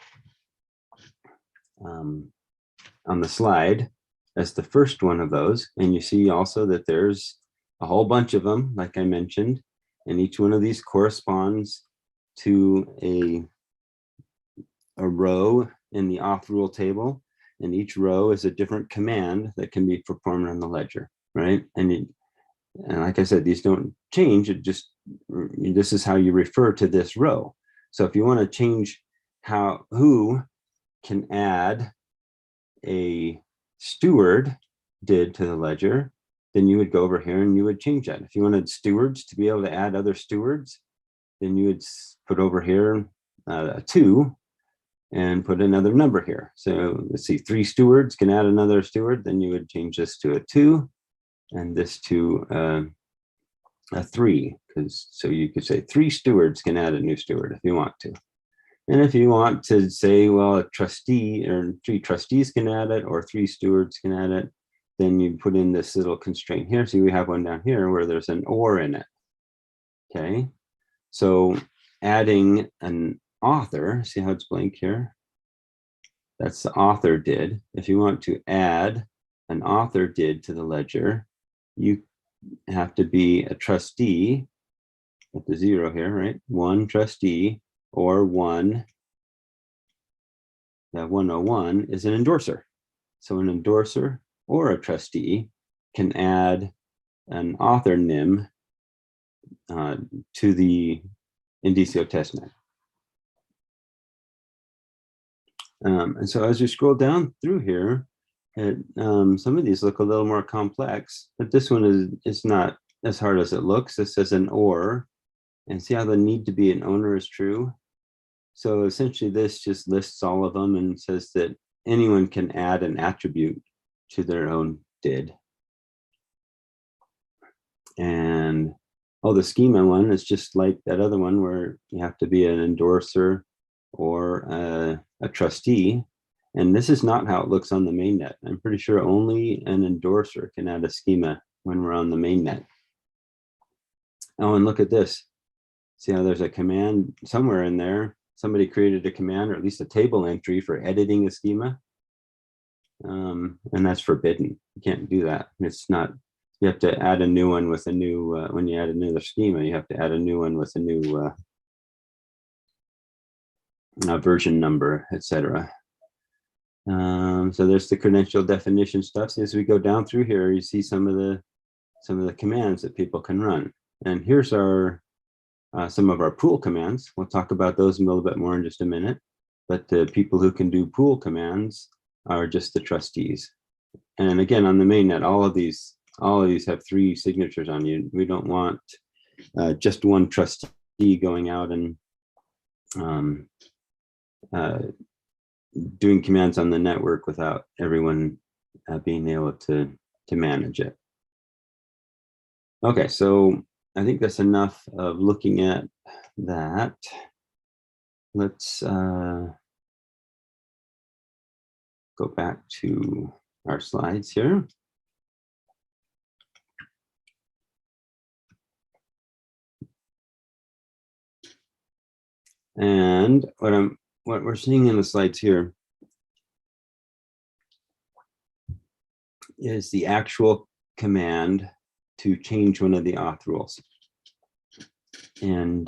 on the slide as the first one of those. And you see also that there's a whole bunch of them, like I mentioned, and each one of these corresponds to a row in the auth rule table, and each row is a different command that can be performed on the ledger, right? And like I said, these don't change. It just, this is how you refer to this row. So if you want to change who can add a steward did to the ledger, then you would go over here and you would change that. If you wanted stewards to be able to add other stewards, then you would put over here a 2 and put another number here. So let's see, 3 stewards can add another steward, then you would change this to a 2 and this to a 3, so you could say 3 stewards can add a new steward if you want to. And if you want to say, well, a trustee or 3 trustees can add it, or 3 stewards can add it, then you put in this little constraint here. So we have one down here where there's an or in it. Okay, so adding an author, see how it's blank here? That's the author did. If you want to add an author did to the ledger, you have to be a trustee at the 0 here, right? One trustee or one, that 101 is an endorser. So an endorser or a trustee can add an author NIM to the Indicio testnet. And so as you scroll down through here, some of these look a little more complex, but this one is not as hard as it looks. This says an or, and see how the need to be an owner is true. So essentially this just lists all of them and says that anyone can add an attribute to their own did. And the schema one is just like that other one where you have to be an endorser or a trustee. And this is not how it looks on the mainnet. I'm pretty sure only an endorser can add a schema when we're on the mainnet. Oh, and look at this. See how there's a command somewhere in there. Somebody created a command, or at least a table entry for editing a schema. And that's forbidden. You can't do that. It's not, you have to add a new one with a new, when you add another schema, you have to add a new one with a new version number, etc. So there's the credential definition stuff. So as we go down through here, you see some of the commands that people can run. And here's our some of our pool commands. We'll talk about those a little bit more in just a minute. But the people who can do pool commands are just the trustees. And again, on the mainnet, all of these have 3 signatures on you. We don't want just one trustee going out and doing commands on the network without everyone being able to manage it. Okay, so I think that's enough of looking at that. Let's go back to our slides here. And what we're seeing in the slides here is the actual command to change one of the auth rules. And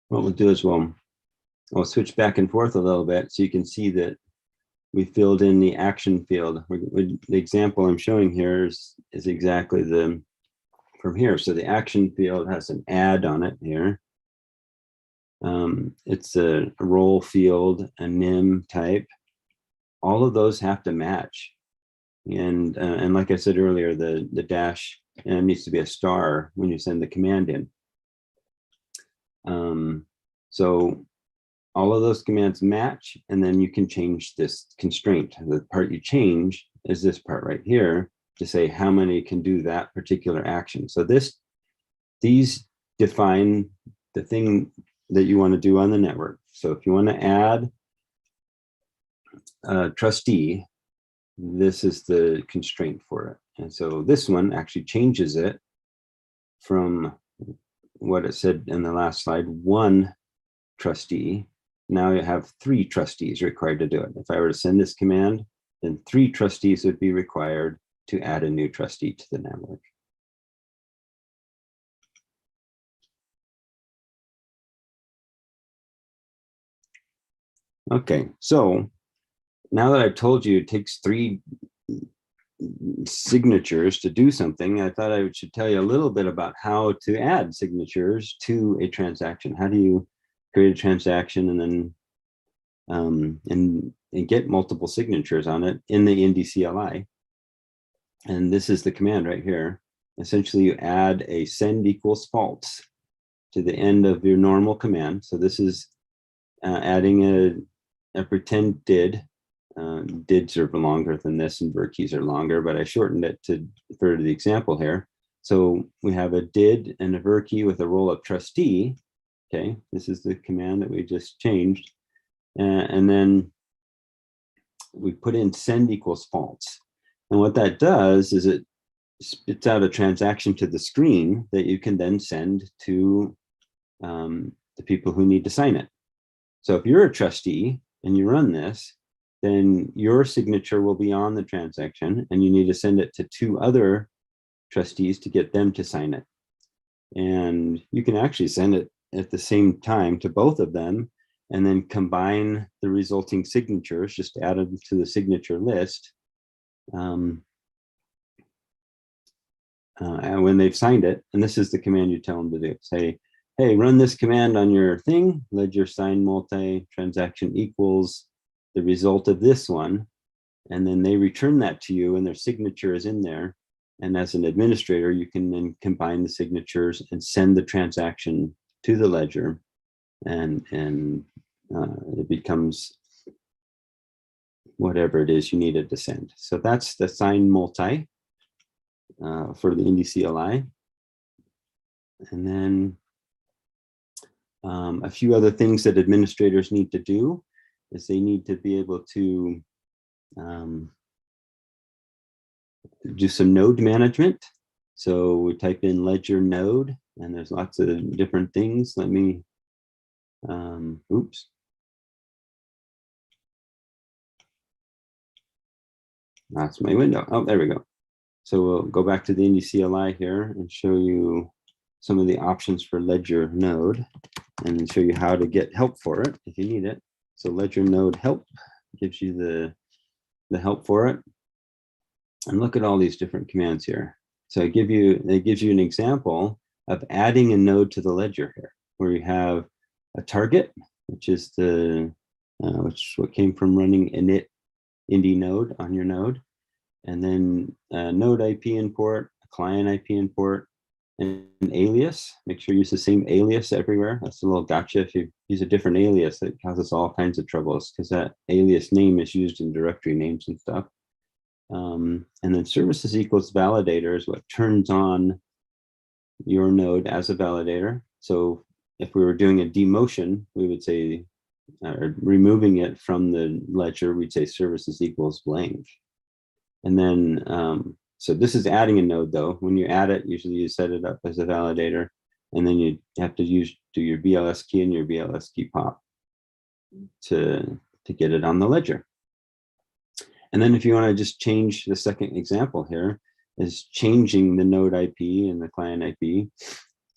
what we'll do is we'll switch back and forth a little bit so you can see that we filled in the action field. The example I'm showing here is exactly from here. So the action field has an add on it here. It's a role field, a NIM type. All of those have to match. And like I said earlier, the dash needs to be a star when you send the command in. So all of those commands match, and then you can change this constraint. The part you change is this part right here to say how many can do that particular action. So these define the thing that you want to do on the network. So if you want to add a trustee, this is the constraint for it. And so this one actually changes it from what it said in the last slide, 1 trustee. Now you have 3 trustees required to do it. If I were to send this command, then 3 trustees would be required to add a new trustee to the network. Okay, so now that I've told you it takes 3 signatures to do something, I thought I should tell you a little bit about how to add signatures to a transaction. How do you create a transaction and then and get multiple signatures on it in the Ndcli? And this is the command right here. Essentially, you add a send equals false to the end of your normal command. So this is adding a pretend did. Dids are longer than this, and ver keys are longer, but I shortened it to refer to the example here. So we have a did and a ver key with a role of trustee. Okay, this is the command that we just changed. And then we put in send equals false. And what that does is it spits out a transaction to the screen that you can then send to the people who need to sign it. So if you're a trustee and you run this, then your signature will be on the transaction, and you need to send it to 2 other trustees to get them to sign it. And you can actually send it at the same time to both of them, and then combine the resulting signatures, just add them to the signature list. And when they've signed it, and this is the command you tell them to do, say, hey, run this command on your thing, ledger sign multi transaction equals the result of this one. And then they return that to you, and their signature is in there. And as an administrator, you can then combine the signatures and send the transaction to the ledger, and it becomes whatever it is you needed to send. So that's the sign multi for the Indy CLI. And then a few other things that administrators need to do is they need to be able to do some node management. So we type in ledger node, and there's lots of different things. Let me, oops. That's my window. Oh, there we go. So we'll go back to the Indy CLI here and show you some of the options for ledger node, and show you how to get help for it if you need it. So ledger node help gives you the help for it. And look at all these different commands here. So it gives you an example of adding a node to the ledger here, where you have a target, which is what came from running init Indy node on your node, and then a node IP import, a client IP import, and an alias. Make sure you use the same alias everywhere. That's a little gotcha. If you use a different alias, that causes all kinds of troubles, because that alias name is used in directory names and stuff. And then services equals validator is what turns on your node as a validator. So if we were doing a demotion, we would say, or removing it from the ledger, we'd say services equals blank. And then, so this is adding a node though. When you add it, usually you set it up as a validator, and then you have to do your BLS key and your BLS key pop to get it on the ledger. And then if you want to just change, the second example here is changing the node IP and the client IP.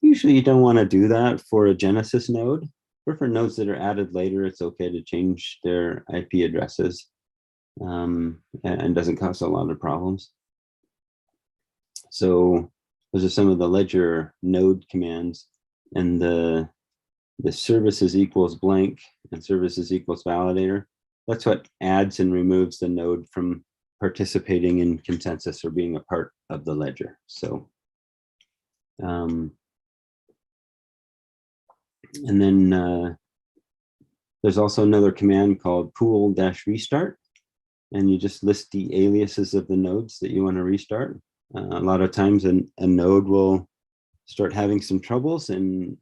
Usually you don't want to do that for a Genesis node, or for nodes that are added later, it's okay to change their IP addresses, and doesn't cause a lot of problems. So those are some of the ledger node commands, and the services equals blank and services equals validator. That's what adds and removes the node from participating in consensus or being a part of the ledger. So, and then there's also another command called pool-restart, and you just list the aliases of the nodes that you want to restart. A lot of times a node will start having some troubles, and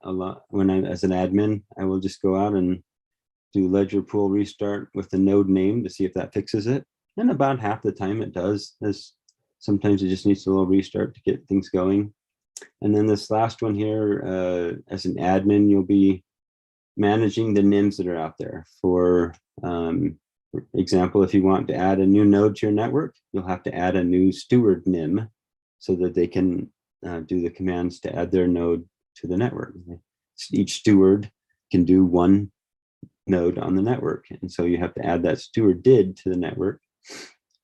when as an admin, I will just go out and do ledger pool restart with the node name to see if that fixes it. And about half the time it does, as sometimes it just needs a little restart to get things going. And then this last one here, as an admin, you'll be managing the NIMs that are out there. For example, if you want to add a new node to your network, you'll have to add a new steward NIM so that they can do the commands to add their node to the network. Each steward can do one node on the network, and so you have to add that steward did to the network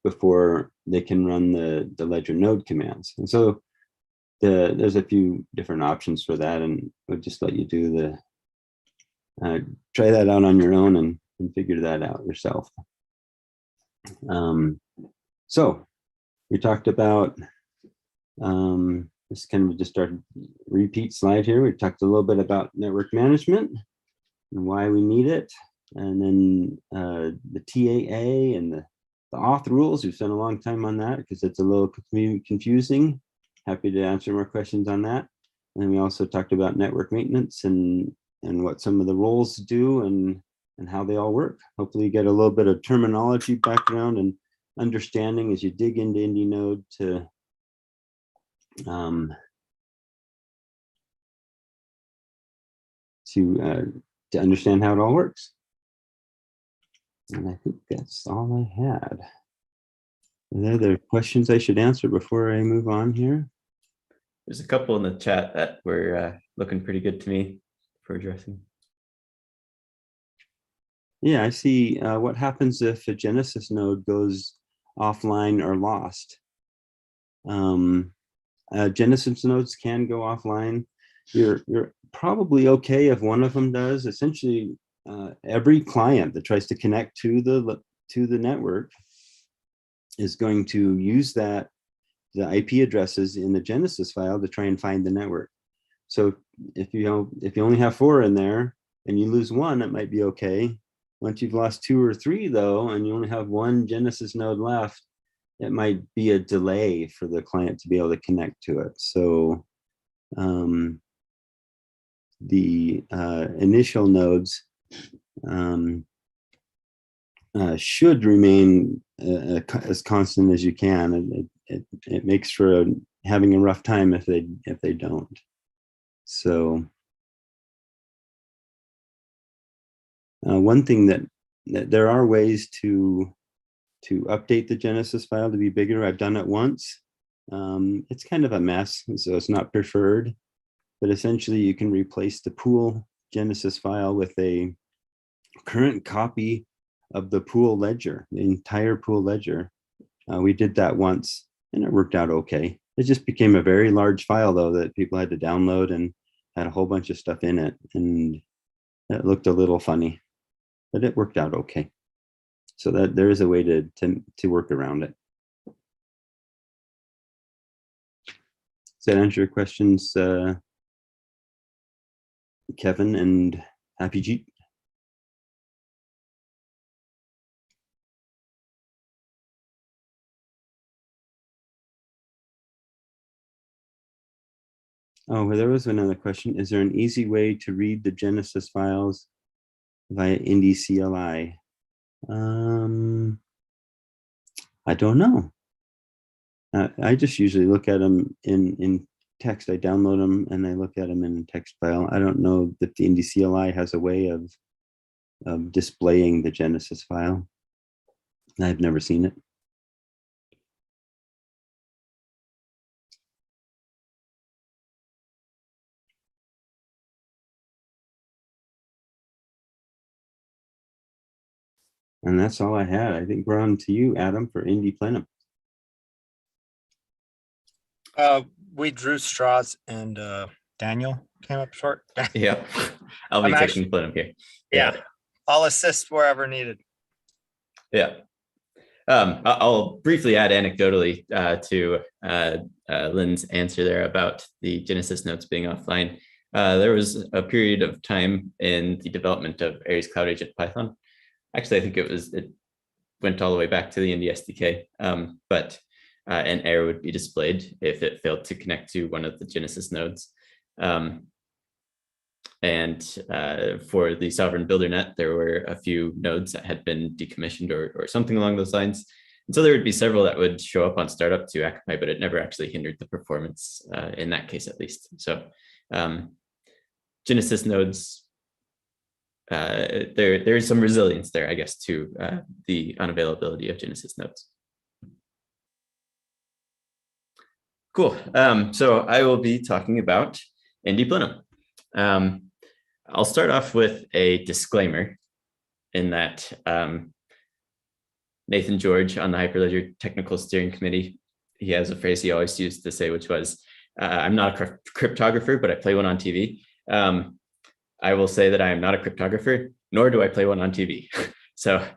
before they can run the ledger node commands. And so there's a few different options for that, and we'll just let you do try that out on your own and figure that out yourself. So we talked about this kind of just our repeat slide here. We talked a little bit about network management and why we need it, and then the TAA and the auth rules. We've spent a long time on that because it's a little confusing. Happy to answer more questions on that. And we also talked about network maintenance and what some of the roles do and how they all work. Hopefully you get a little bit of terminology background and understanding as you dig into Indy Node to understand how it all works. And I think that's all I had. Are there other questions I should answer before I move on here? There's a couple in the chat that were looking pretty good to me for addressing. Yeah, I see. What happens if a Genesis node goes offline or lost? Genesis nodes can go offline. You're probably okay if one of them does. Essentially, every client that tries to connect to the network is going to use the IP addresses in the Genesis file to try and find the network. So if you only have 4 in there and you lose 1, it might be okay. Once you've lost 2 or 3 though, and you only have 1 Genesis node left, it might be a delay for the client to be able to connect to it. So the initial nodes should remain as constant as you can. It makes for having a rough time if they don't. So one thing that there are ways to update the Genesis file to be bigger. I've done it once. It's kind of a mess, so it's not preferred. But essentially, you can replace the pool Genesis file with a current copy of the pool ledger, the entire pool ledger. We did that once, and it worked out okay. It just became a very large file, though, that people had to download and had a whole bunch of stuff in it, and it looked a little funny, but it worked out okay. So that there is a way to work around it. Does that answer your questions, Kevin and Happy Jeep? Oh, well, there was another question. Is there an easy way to read the Genesis files via Ndcli? I don't know. I just usually look at them in text. I download them and I look at them in a text file. I don't know if the Ndcli has a way of displaying the Genesis file. I've never seen it. And that's all I had. I think we're on to you, Adam, for Indy Plenum. We drew straws and Daniel came up short. Yeah, I'll be taking Plenum here. Yeah, I'll assist wherever needed. Yeah. I'll briefly add anecdotally to Lynn's answer there about the Genesis nodes being offline. There was a period of time in the development of Ares Cloud Agent Python. Actually, I think it went all the way back to the Indy SDK, but an error would be displayed if it failed to connect to one of the Genesis nodes. And for the Sovereign Builder Net, there were a few nodes that had been decommissioned or something along those lines. And so there would be several that would show up on startup to occupy, but it never actually hindered the performance in that case, at least. So Genesis nodes, there is some resilience there, I guess, to the unavailability of Genesis nodes. Cool. So I will be talking about Indy Plenum. I'll start off with a disclaimer in that Nathan George on the Hyperledger Technical Steering Committee, he has a phrase he always used to say, which was, I'm not a cryptographer, but I play one on TV. I will say that I am not a cryptographer, nor do I play one on TV. So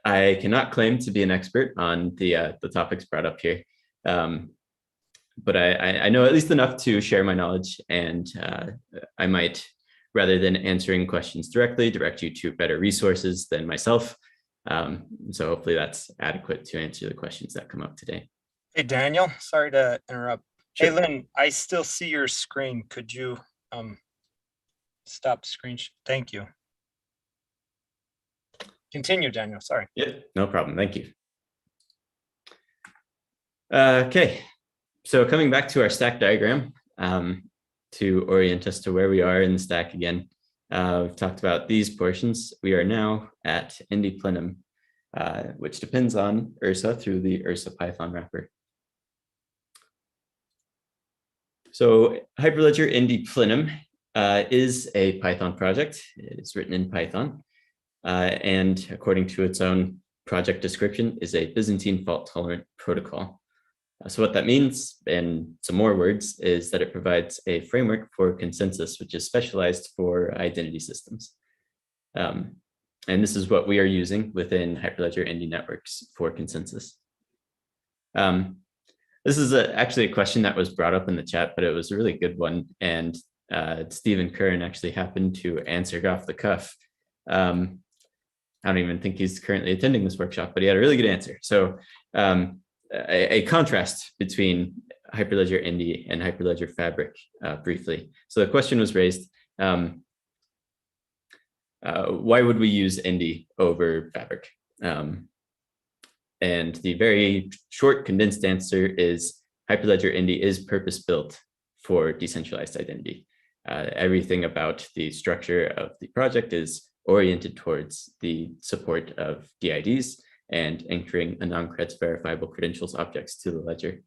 I cannot claim to be an expert on the topics brought up here. But I know at least enough to share my knowledge, and I might, rather than answering questions directly, direct you to better resources than myself. So hopefully that's adequate to answer the questions that come up today. Hey, Daniel, sorry to interrupt. Sure. Hey, Lynn, I still see your screen. Could you stop screen? Thank you. Continue, Daniel, sorry. Yeah, no problem, thank you. Okay, so coming back to our stack diagram to orient us to where we are in the stack again. We've talked about these portions. We are now at Indy Plenum, which depends on Ursa through the Ursa Python wrapper. So Hyperledger Indy Plenum is a Python project. It's written in Python, and according to its own project description, is a Byzantine fault-tolerant protocol. So what that means, in some more words, is that it provides a framework for consensus, which is specialized for identity systems. And this is what we are using within Hyperledger Indy networks for consensus. This is actually a question that was brought up in the chat, but it was a really good one. And Stephen Curran actually happened to answer it off the cuff. I don't even think he's currently attending this workshop, but he had a really good answer. So a contrast between Hyperledger Indy and Hyperledger Fabric briefly. So the question was raised, why would we use Indy over Fabric? And the very short condensed answer is Hyperledger Indy is purpose-built for decentralized identity. Everything about the structure of the project is oriented towards the support of DIDs and anchoring a non-creds verifiable credentials objects to the ledger.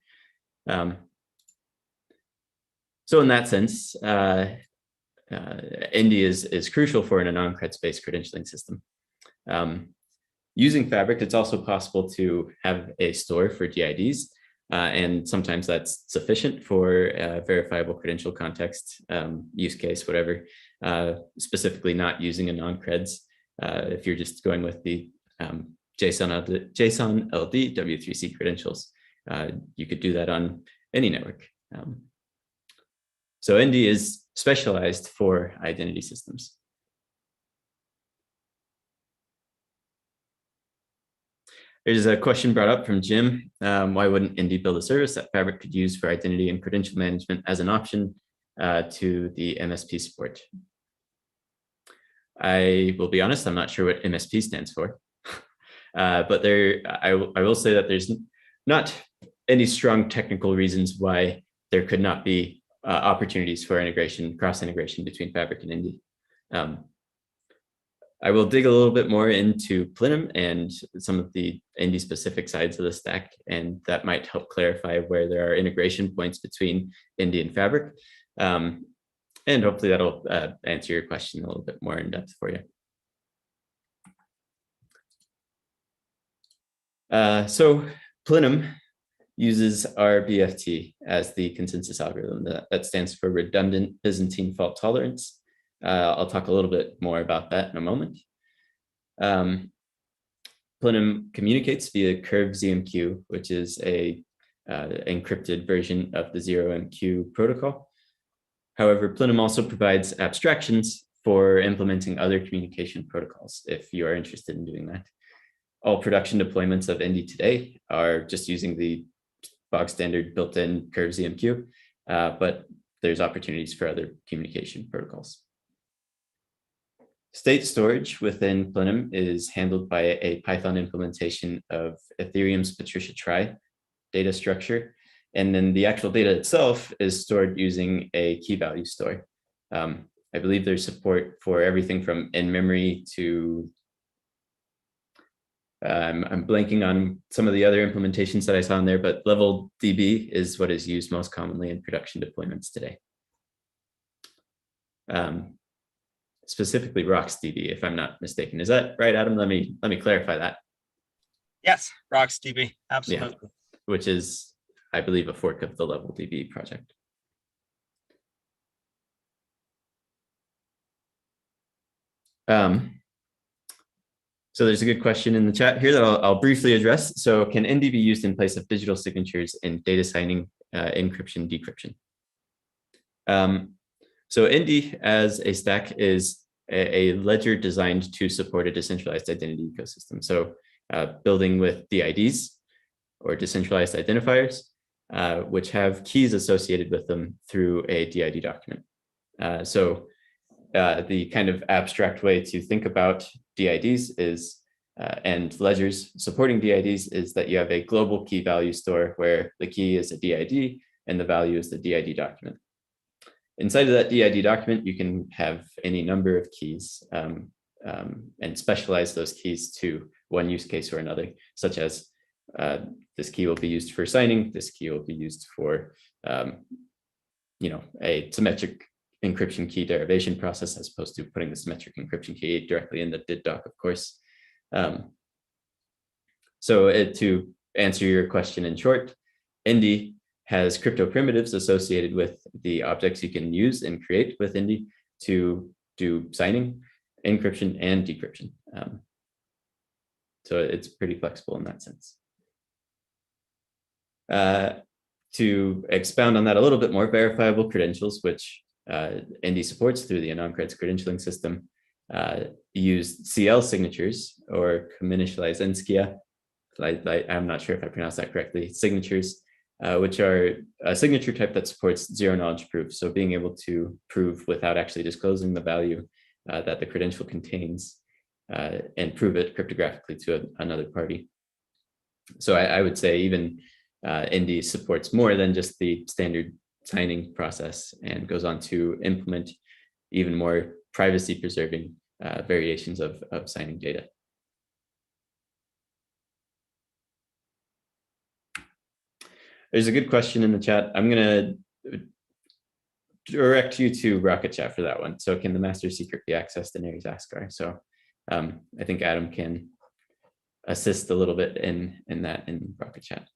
So in that sense, Indy is crucial for a non-creds-based credentialing system. Using Fabric, it's also possible to have a store for DIDs, and sometimes that's sufficient for verifiable credential context, use case, whatever, specifically not using a non-creds. If you're just going with the JSON LD W3C credentials, you could do that on any network. So Indy is specialized for identity systems. There's a question brought up from Jim. Why wouldn't Indy build a service that Fabric could use for identity and credential management as an option to the MSP support? I will be honest, I'm not sure what MSP stands for. But I will say that there's not any strong technical reasons why there could not be opportunities for integration, cross-integration between Fabric and Indy. I will dig a little bit more into Plenum and some of the Indy specific sides of the stack, and that might help clarify where there are integration points between Indy and Fabric. And hopefully that'll answer your question a little bit more in depth for you. So Plenum uses RBFT as the consensus algorithm. That stands for redundant Byzantine fault tolerance. I'll talk a little bit more about that in a moment. Plenum communicates via curve ZMQ, which is a encrypted version of the 0MQ protocol. However, Plenum also provides abstractions for implementing other communication protocols if you are interested in doing that. All production deployments of Indy today are just using the bog standard built-in curve ZMQ, but there's opportunities for other communication protocols. State storage within Plenum is handled by a Python implementation of Ethereum's Patricia Tri data structure. And then the actual data itself is stored using a key value store. I believe there's support for everything from in-memory to, I'm blanking on some of the other implementations that I saw in there, but level DB is what is used most commonly in production deployments today. Specifically RocksDB, if I'm not mistaken. Is that right, Adam? Let me clarify that. Yes, RocksDB, absolutely. Yeah, which is, I believe, a fork of the level DB project. So there's a good question in the chat here that I'll briefly address. So can Indy be used in place of digital signatures in data signing, encryption, decryption? So Indy as a stack is a ledger designed to support a decentralized identity ecosystem. So building with DIDs or decentralized identifiers, which have keys associated with them through a DID document. So the kind of abstract way to think about DIDs is, and ledgers supporting DIDs is that you have a global key value store where the key is a DID and the value is the DID document. Inside of that DID document, you can have any number of keys and specialize those keys to one use case or another, such as this key will be used for signing, this key will be used for a symmetric encryption key derivation process, as opposed to putting the symmetric encryption key directly in the DID doc, of course. To answer your question in short, Indy has crypto primitives associated with the objects you can use and create with Indy to do signing, encryption, and decryption. So it's pretty flexible in that sense. To expound on that a little bit more, verifiable credentials, which Indy supports through the anon-creds credentialing system, use CL signatures or comminutialized Ndcli. I'm not sure if I pronounced that correctly, signatures, which are a signature type that supports zero knowledge proof. So being able to prove without actually disclosing the value that the credential contains and prove it cryptographically to another party. So I would say even Indy supports more than just the standard signing process and goes on to implement even more privacy preserving variations of signing data. There's a good question in the chat. I'm going to direct you to Rocket Chat for that one. So can the master secret be accessed in Aries Ascar? So I think Adam can assist a little bit in that in Rocket Chat.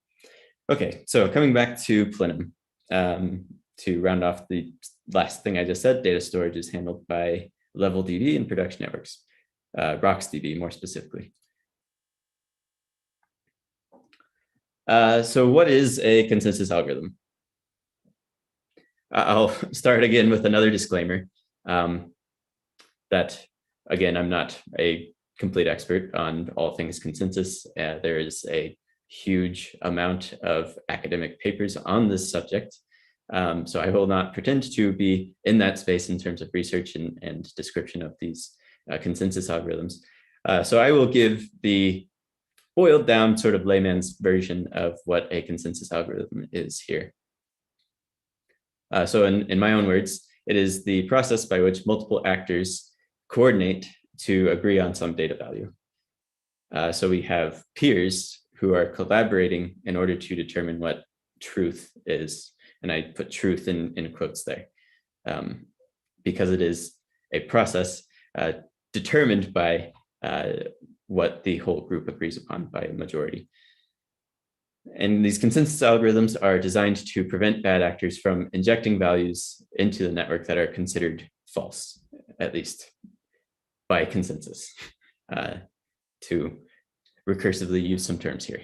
Okay, so coming back to Plenum, to round off the last thing I just said, data storage is handled by Level DB in production networks, RocksDB more specifically. So what is a consensus algorithm? I'll start again with another disclaimer that, again, I'm not a complete expert on all things consensus. There is a huge amount of academic papers on this subject. So I will not pretend to be in that space in terms of research and description of these consensus algorithms. So I will give the boiled down sort of layman's version of what a consensus algorithm is here. So in my own words, it is the process by which multiple actors coordinate to agree on some data value. So we have peers who are collaborating in order to determine what truth is. And I put truth in quotes there because it is a process determined by what the whole group agrees upon by a majority. And these consensus algorithms are designed to prevent bad actors from injecting values into the network that are considered false, at least by consensus, to recursively use some terms here.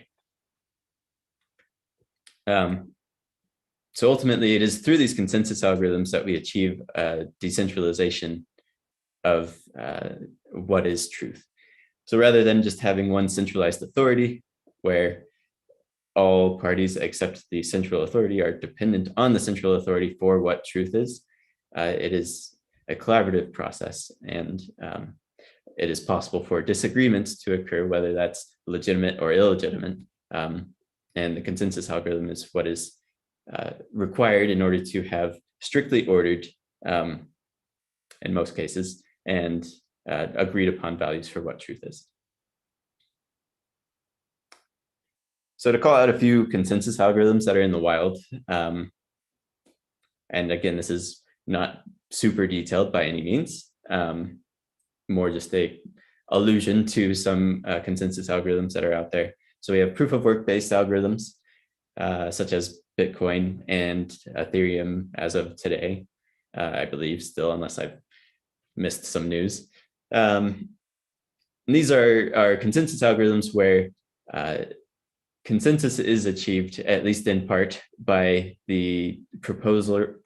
So ultimately, it is through these consensus algorithms that we achieve decentralization of what is truth. So rather than just having one centralized authority where all parties except the central authority are dependent on the central authority for what truth is, it is a collaborative process, and it is possible for disagreements to occur, whether that's legitimate or illegitimate. And the consensus algorithm is what is required in order to have strictly ordered, in most cases, and agreed upon values for what truth is. So to call out a few consensus algorithms that are in the wild, and again, this is not super detailed by any means, more just a allusion to some consensus algorithms that are out there. So we have proof of work based algorithms, such as Bitcoin and Ethereum as of today, I believe still, unless I've missed some news. These are consensus algorithms where consensus is achieved, at least in part, by the proposer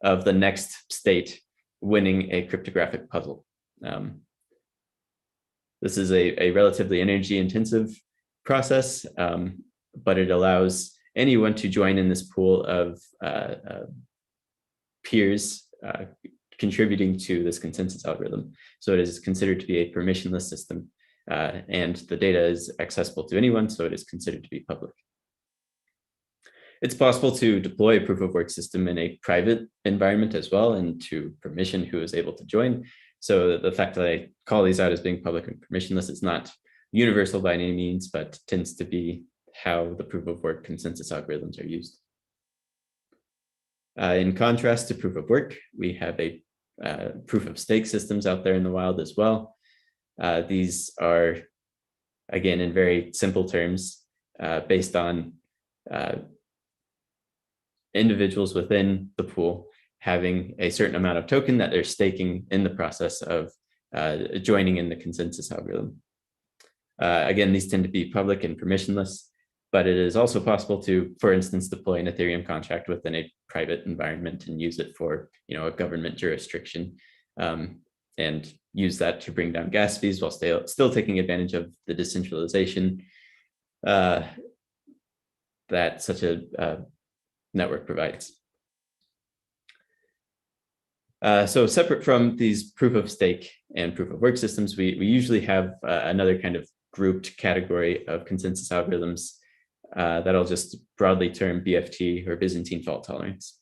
of the next state winning a cryptographic puzzle. This is a relatively energy intensive process, but it allows anyone to join in this pool of peers contributing to this consensus algorithm. So it is considered to be a permissionless system, and the data is accessible to anyone, so it is considered to be public. It's possible to deploy a proof of work system in a private environment as well, and to permission who is able to join. So the fact that I call these out as being public and permissionless is not universal by any means, but tends to be how the proof of work consensus algorithms are used. In contrast to proof of work, we have a proof of stake systems out there in the wild as well. These are, again, in very simple terms, based on individuals within the pool having a certain amount of token that they're staking in the process of joining in the consensus algorithm. Again, these tend to be public and permissionless, but it is also possible to, for instance, deploy an Ethereum contract within a private environment and use it for, a government jurisdiction, and use that to bring down gas fees while still taking advantage of the decentralization that such a network provides. So separate from these proof of stake and proof of work systems, we usually have another kind of grouped category of consensus algorithms that I'll just broadly term BFT, or Byzantine fault tolerance.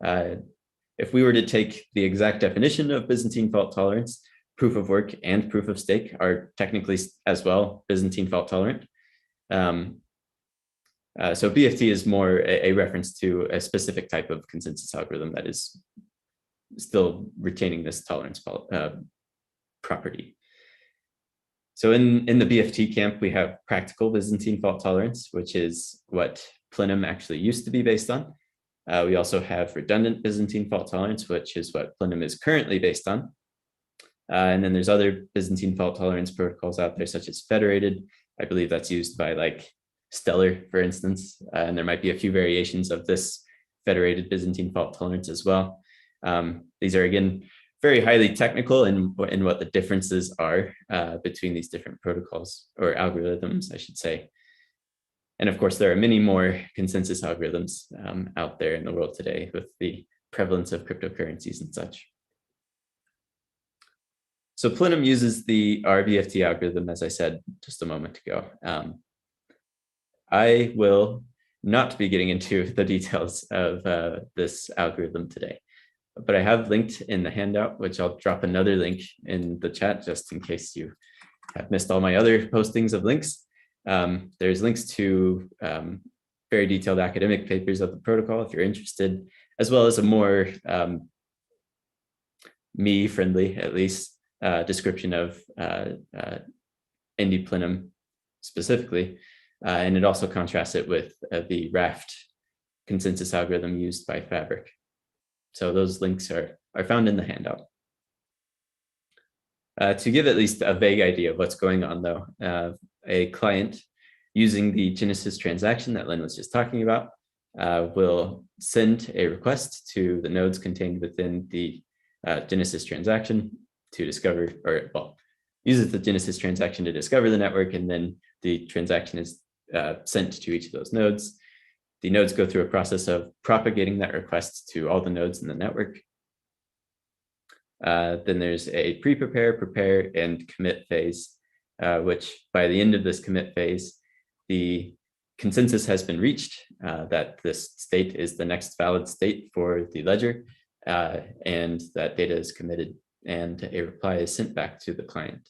If we were to take the exact definition of Byzantine fault tolerance, proof of work and proof of stake are technically as well Byzantine fault tolerant. So BFT is more a reference to a specific type of consensus algorithm that is still retaining this tolerance property. So in the BFT camp, we have practical Byzantine fault tolerance, which is what Plenum actually used to be based on. We also have redundant Byzantine fault tolerance, which is what Plenum is currently based on. And then there's other Byzantine fault tolerance protocols out there, such as federated. I believe that's used by like Stellar, for instance, and there might be a few variations of this federated Byzantine fault tolerance as well. These are, again, very highly technical in what the differences are between these different protocols, or algorithms, I should say. And of course, there are many more consensus algorithms out there in the world today with the prevalence of cryptocurrencies and such. So Plenum uses the RBFT algorithm, as I said just a moment ago. I will not be getting into the details of this algorithm today, but I have linked in the handout, which I'll drop another link in the chat just in case you have missed all my other postings of links. There's links to very detailed academic papers of the protocol if you're interested, as well as a more me-friendly, at least, description of Indy Plenum specifically. And it also contrasts it with the Raft consensus algorithm used by Fabric. So those links are found in the handout. To give at least a vague idea of what's going on, though, a client using the Genesis transaction that Lynn was just talking about will send a request to the nodes contained within the Genesis transaction to discover, or well, uses the Genesis transaction to discover the network, and then the transaction is sent to each of those nodes. The nodes go through a process of propagating that request to all the nodes in the network. Then there's a pre-prepare, prepare, and commit phase, which by the end of this commit phase, the consensus has been reached that this state is the next valid state for the ledger, and that data is committed, and a reply is sent back to the client.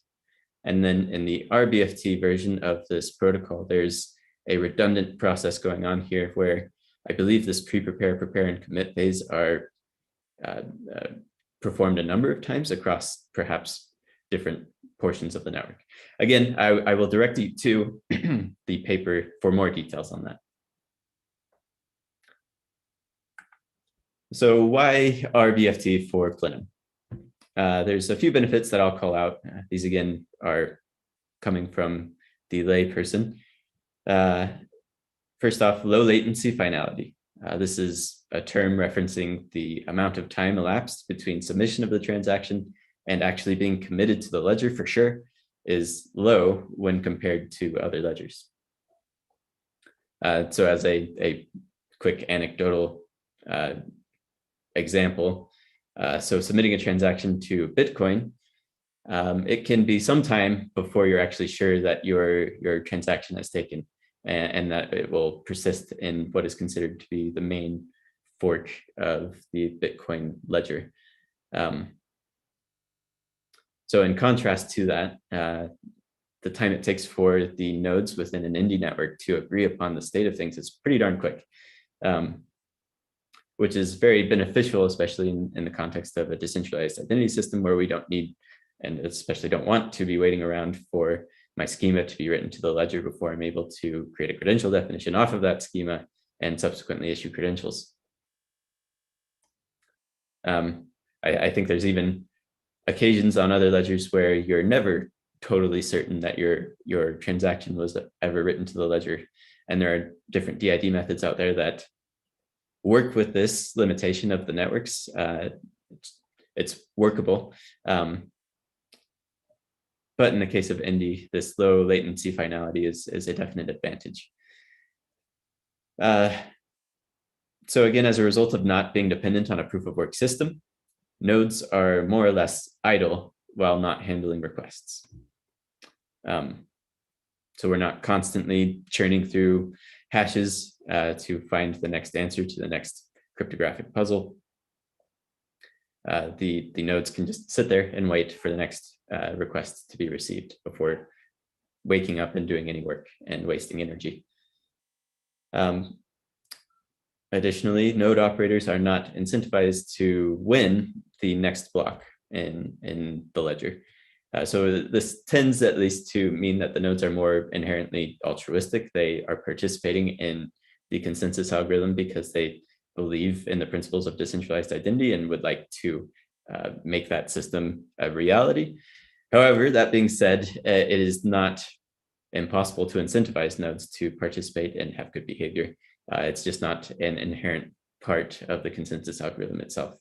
And then in the RBFT version of this protocol, there's a redundant process going on here where I believe this pre-prepare, prepare, and commit phase are performed a number of times across perhaps different portions of the network. Again, I will direct you to the paper for more details on that. So why RBFT for Plenum? There's a few benefits that I'll call out. These again are coming from the lay person. First off, low latency finality. This is a term referencing the amount of time elapsed between submission of the transaction and actually being committed to the ledger, for sure, is low when compared to other ledgers. So as a quick anecdotal example, so submitting a transaction to Bitcoin, it can be some time before you're actually sure that your transaction has taken. and that it will persist in what is considered to be the main fork of the Bitcoin ledger. So in contrast to that, the time it takes for the nodes within an Indy network to agree upon the state of things is pretty darn quick, which is very beneficial, especially in the context of a decentralized identity system where we don't need, and especially don't want to be waiting around for my schema to be written to the ledger before I'm able to create a credential definition off of that schema and subsequently issue credentials. I think there's even occasions on other ledgers where you're never totally certain that your transaction was ever written to the ledger. And there are different DID methods out there that work with this limitation of the networks. It's workable. But in the case of Indy, this low latency finality is a definite advantage. So again, as a result of not being dependent on a proof of work system, nodes are more or less idle while not handling requests. So we're not constantly churning through hashes to find the next answer to the next cryptographic puzzle. The nodes can just sit there and wait for the next request to be received before waking up and doing any work and wasting energy. Additionally, node operators are not incentivized to win the next block in the ledger. So this tends at least to mean that the nodes are more inherently altruistic. They are participating in the consensus algorithm because they believe in the principles of decentralized identity and would like to make that system a reality. However, that being said, it is not impossible to incentivize nodes to participate and have good behavior. It's just not an inherent part of the consensus algorithm itself.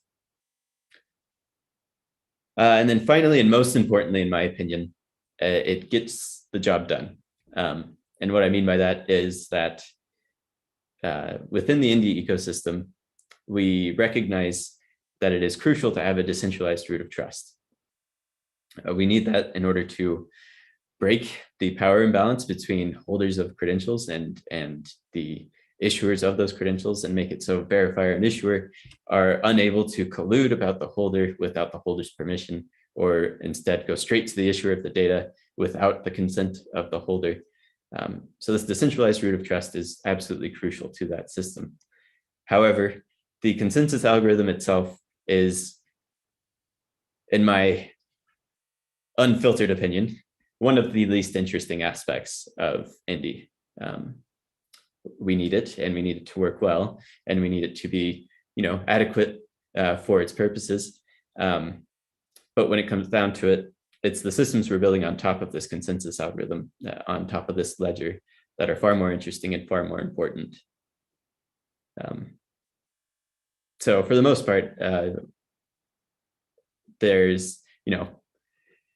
And then finally, and most importantly, in my opinion, it gets the job done. And what I mean by that is that within the Indy ecosystem, we recognize that it is crucial to have a decentralized root of trust. We need that in order to break the power imbalance between holders of credentials and the issuers of those credentials, and make it so verifier and issuer are unable to collude about the holder without the holder's permission, or instead go straight to the issuer of the data without the consent of the holder. So this decentralized root of trust is absolutely crucial to that system. However, the consensus algorithm itself is, in my unfiltered opinion, one of the least interesting aspects of Indy. We need it, and we need it to work well, and we need it to be, adequate for its purposes. But when it comes down to it, it's the systems we're building on top of this consensus algorithm, on top of this ledger, that are far more interesting and far more important. So for the most part, there's,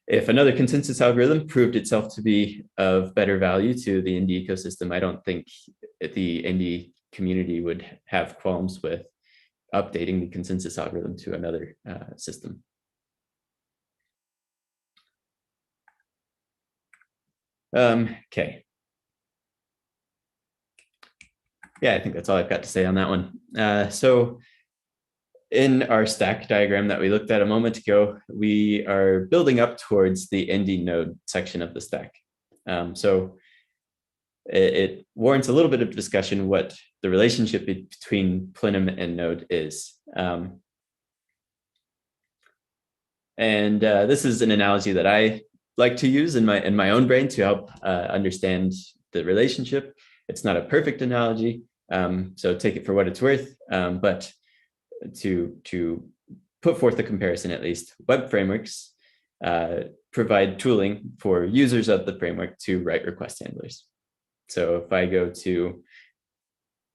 if another consensus algorithm proved itself to be of better value to the Indy ecosystem, I don't think the Indy community would have qualms with updating the consensus algorithm to another system. Okay. Yeah, I think that's all I've got to say on that one. So in our stack diagram that we looked at a moment ago, we are building up towards the Indy node section of the stack. So it warrants a little bit of discussion what the relationship between Plenum and node is. And this is an analogy that I like to use in my own brain to help understand the relationship. It's not a perfect analogy, so take it for what it's worth, but to put forth a comparison, at least, web frameworks provide tooling for users of the framework to write request handlers. So if I go to,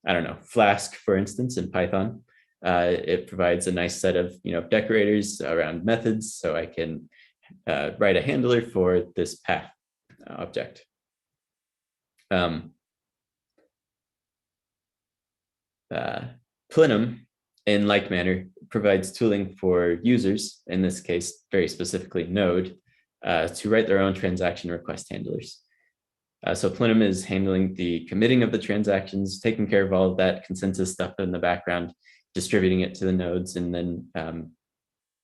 I don't know, Flask, for instance, in Python, it provides a nice set of decorators around methods, so I can write a handler for this path object. Plenum, in like manner, provides tooling for users, in this case, very specifically Node, to write their own transaction request handlers. So Plenum is handling the committing of the transactions, taking care of all of that consensus stuff in the background, distributing it to the nodes, and then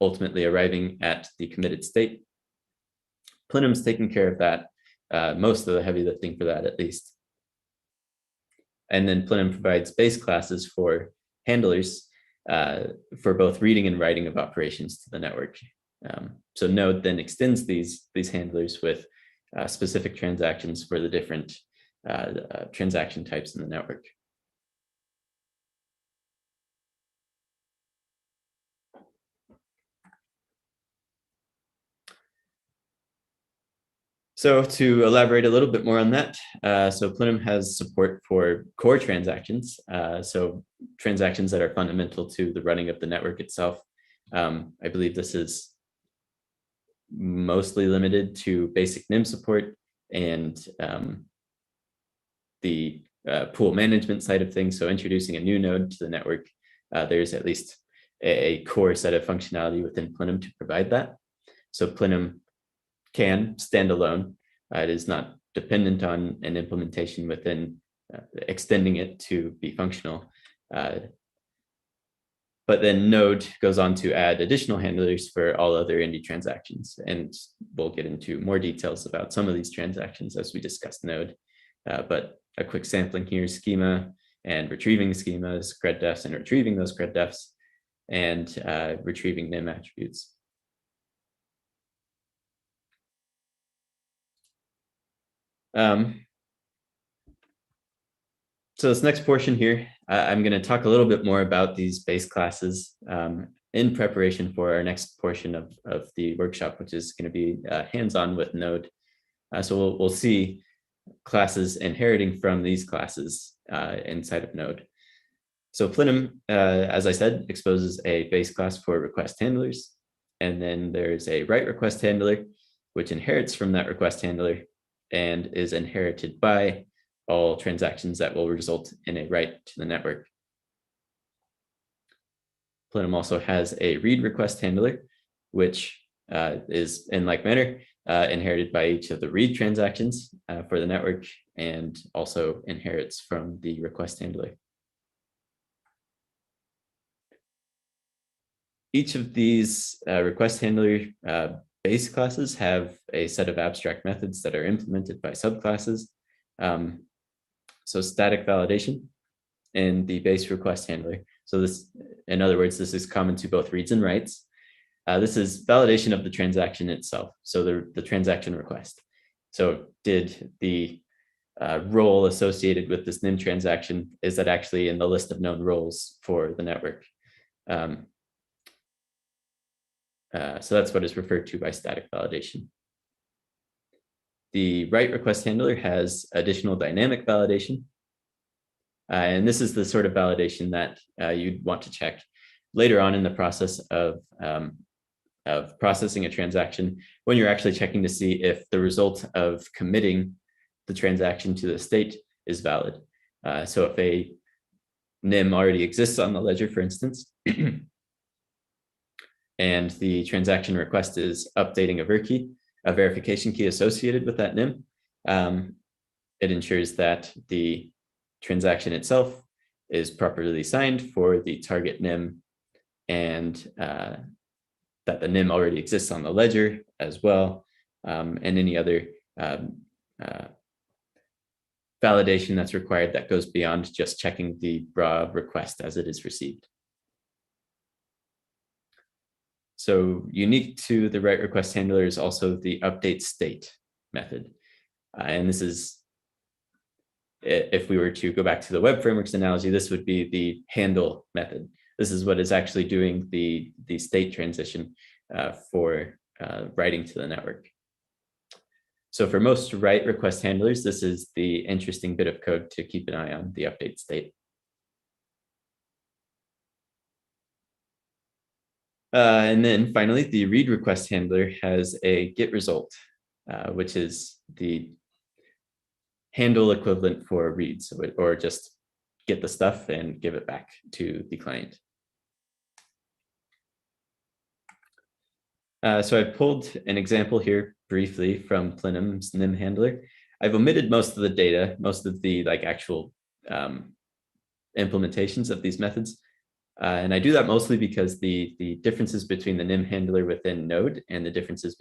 ultimately arriving at the committed state. Plenum's taking care of that, most of the heavy lifting for that at least. And then Plenum provides base classes for handlers for both reading and writing of operations to the network. So Node then extends these handlers with specific transactions for the different transaction types in the network. So to elaborate a little bit more on that, so Plenum has support for core transactions, so transactions that are fundamental to the running of the network itself. I believe this is mostly limited to basic NIM support and the pool management side of things. So introducing a new node to the network, there's at least a core set of functionality within Plenum to provide that. So Plenum can stand alone. It is not dependent on an implementation within extending it to be functional. But then Node goes on to add additional handlers for all other Indy transactions. And we'll get into more details about some of these transactions as we discuss Node. But a quick sampling here: schema and retrieving schemas, cred defs and retrieving those cred defs, and retrieving NIM attributes. So this next portion here, I'm going to talk a little bit more about these base classes in preparation for our next portion of the workshop, which is going to be hands-on with Node. So we'll see classes inheriting from these classes inside of Node. So Plenum, as I said, exposes a base class for request handlers. And then there's a write request handler, which inherits from that request handler and is inherited by all transactions that will result in a write to the network. Plenum also has a read request handler, which is in like manner inherited by each of the read transactions for the network, and also inherits from the request handler. Each of these request handler base classes have a set of abstract methods that are implemented by subclasses. So static validation in the base request handler. So this, in other words, this is common to both reads and writes. This is validation of the transaction itself. So the transaction request. So did the role associated with this NIM transaction, is that actually in the list of known roles for the network? So that's what is referred to by static validation. The write request handler has additional dynamic validation. And this is the sort of validation that you'd want to check later on in the process of processing a transaction, when you're actually checking to see if the result of committing the transaction to the state is valid. So if a NIM already exists on the ledger, for instance, and the transaction request is updating a verification key associated with that NIM, it ensures that the transaction itself is properly signed for the target NIM, and that the NIM already exists on the ledger as well, and any other validation that's required that goes beyond just checking the raw request as it is received. So unique to the write request handler is also the update state method. And this is, if we were to go back to the web frameworks analogy, this would be the handle method. This is what is actually doing the state transition for writing to the network. So for most write request handlers, this is the interesting bit of code to keep an eye on, the update state. And then finally, the read request handler has a get result, which is the handle equivalent for reads, or just get the stuff and give it back to the client. So I pulled an example here briefly from Plenum's NIM handler. I've omitted most of the data, most of the like actual implementations of these methods. And I do that mostly because the differences between the NIM handler within Node and the differences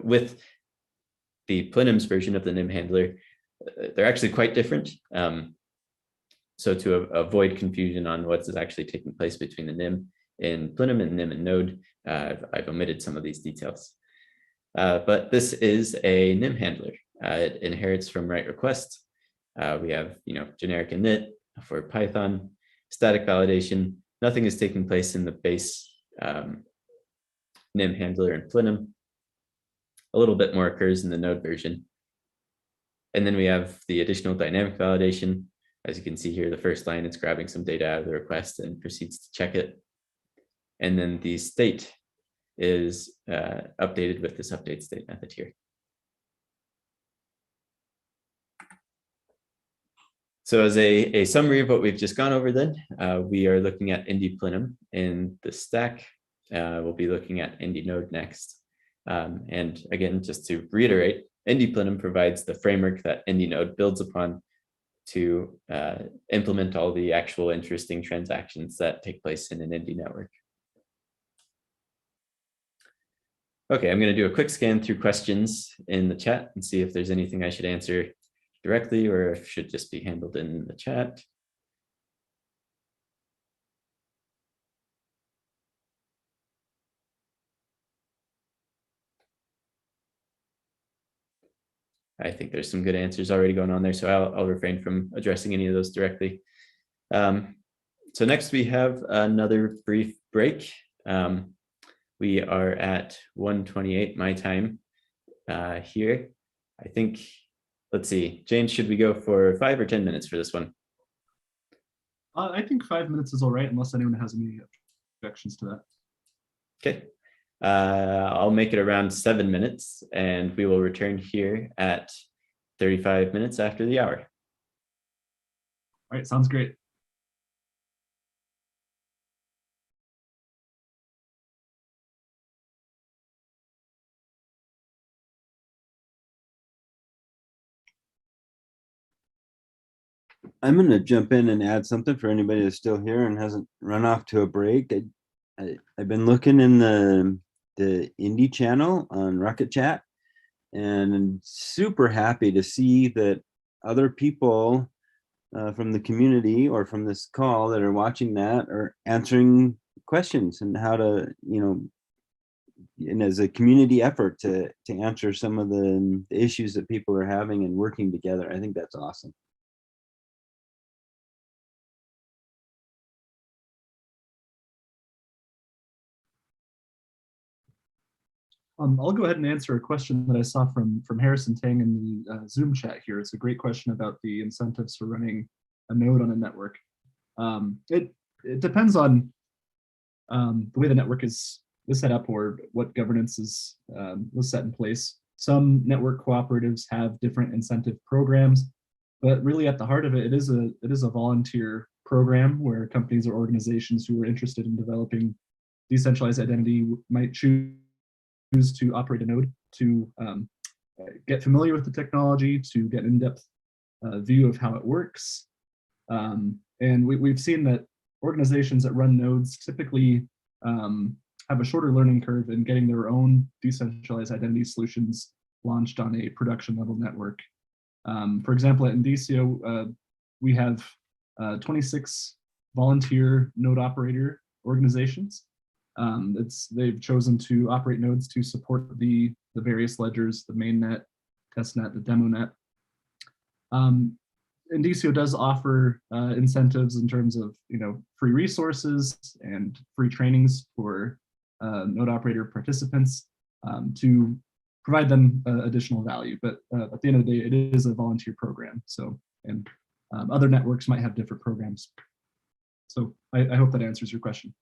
with the Plenum's version of the NIM handler, they're actually quite different. So to avoid confusion on what is actually taking place between the NIM in Plenum and NIM in Node, I've omitted some of these details. But this is a NIM handler. It inherits from write request. We have generic init for Python, static validation. Nothing is taking place in the base NIM handler in Plenum. A little bit more occurs in the Node version. And then we have the additional dynamic validation. As you can see here, the first line, it's grabbing some data out of the request and proceeds to check it. And then the state is updated with this update state method here. So as a summary of what we've just gone over then, we are looking at Indy Plenum in the stack. We'll be looking at Indy Node next. And again, just to reiterate, Indy Plenum provides the framework that Indy Node builds upon to implement all the actual interesting transactions that take place in an Indy network. Okay, I'm going to do a quick scan through questions in the chat and see if there's anything I should answer directly or if it should just be handled in the chat. I think there's some good answers already going on there, so I'll refrain from addressing any of those directly. So next we have another brief break. We are at 1:28 my time here. I think, let's see, James, should we go for 5 or 10 minutes for this one? I think 5 minutes is all right, unless anyone has any objections to that. Okay. I'll make it around 7 minutes and we will return here at 35 minutes after the hour. All right, sounds great. I'm going to jump in and add something for anybody that's still here and hasn't run off to a break. I've been looking in the Indy channel on Rocket Chat, and I'm super happy to see that other people from the community or from this call that are watching that are answering questions and how to, and as a community effort to answer some of the issues that people are having and working together. I think that's awesome. I'll go ahead and answer a question that I saw from Harrison Tang in the Zoom chat here. It's a great question about the incentives for running a node on a network. It depends on the way the network is set up or what governance was set in place. Some network cooperatives have different incentive programs, but really at the heart of it, it is a volunteer program where companies or organizations who are interested in developing decentralized identity might choose to operate a node to get familiar with the technology, to get an in-depth view of how it works. And we've seen that organizations that run nodes typically have a shorter learning curve in getting their own decentralized identity solutions launched on a production level network. For example, at Indicio, we have 26 volunteer node operator organizations. They've chosen to operate nodes to support the various ledgers, the mainnet, testnet, the demo net. Indicio does offer incentives in terms of free resources and free trainings for node operator participants to provide them additional value. But at the end of the day, it is a volunteer program. So, and other networks might have different programs. So I hope that answers your question.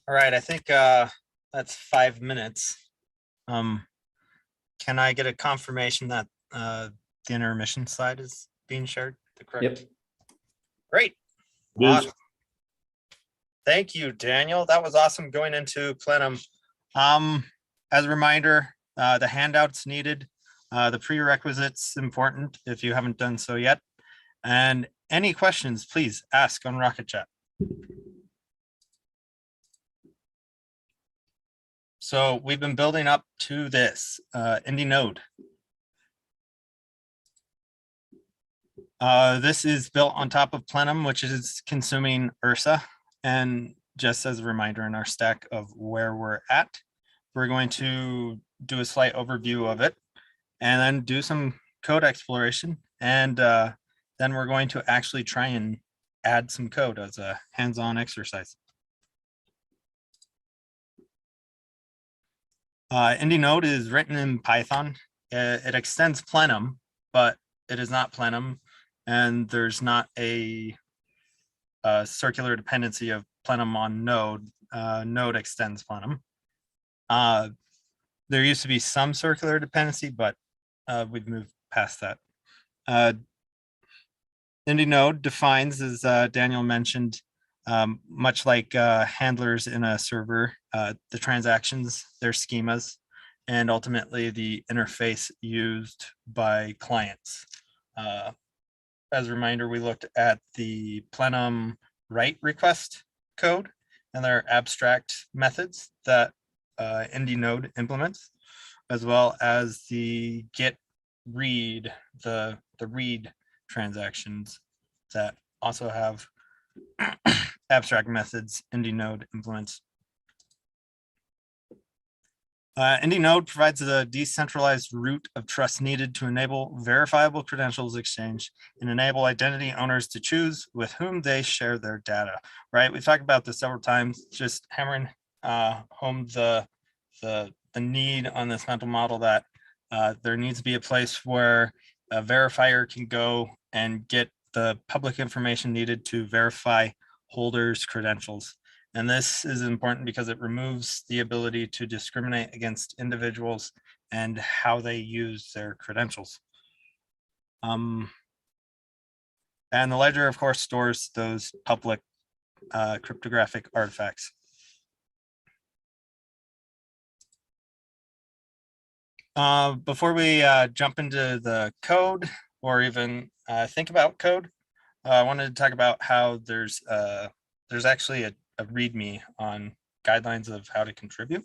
All right, I think that's 5 minutes. Can I get a confirmation that the intermission slide is being shared? The correct. Yep. Great. It is. Awesome. Thank you, Daniel. That was awesome going into Plenum. As a reminder, the handouts needed, the prerequisites important if you haven't done so yet. And any questions, please ask on Rocket Chat. So we've been building up to this Indy Node. This is built on top of Plenum, which is consuming Ursa. And just as a reminder in our stack of where we're at, we're going to do a slight overview of it and then do some code exploration. And then we're going to actually try and add some code as a hands-on exercise. Indy Node is written in Python. It extends Plenum, but it is not Plenum. And there's not a circular dependency of Plenum on Node. Node extends Plenum. There used to be some circular dependency, but we've moved past that. Indy Node defines, as Daniel mentioned, much like handlers in a server, the transactions, their schemas, and ultimately the interface used by clients. As a reminder, we looked at the Plenum write request code and their abstract methods that Indy Node implements, as well as the get read, the read transactions that also have abstract methods Indy Node implements. Indy Node provides a decentralized root of trust needed to enable verifiable credentials exchange and enable identity owners to choose with whom they share their data. Right? We've talked about this several times, just hammering home the need on this mental model that there needs to be a place where a verifier can go and get the public information needed to verify holders' credentials. And this is important because it removes the ability to discriminate against individuals and how they use their credentials. And the ledger, of course, stores those public cryptographic artifacts. Before we jump into the code or even think about code, I wanted to talk about how there's actually a README on guidelines of how to contribute.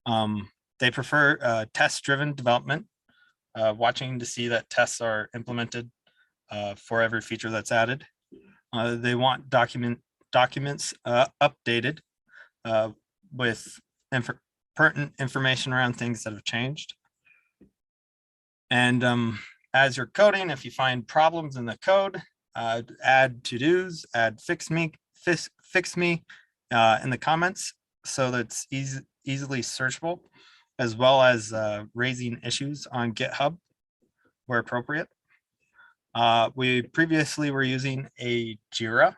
They prefer test-driven development, watching to see that tests are implemented for every feature that's added. They want documents updated with pertinent information around things that have changed. And as you're coding, if you find problems in the code, add to-dos, add fix me in the comments so that it's easily searchable, as well as raising issues on GitHub where appropriate. We previously were using a Jira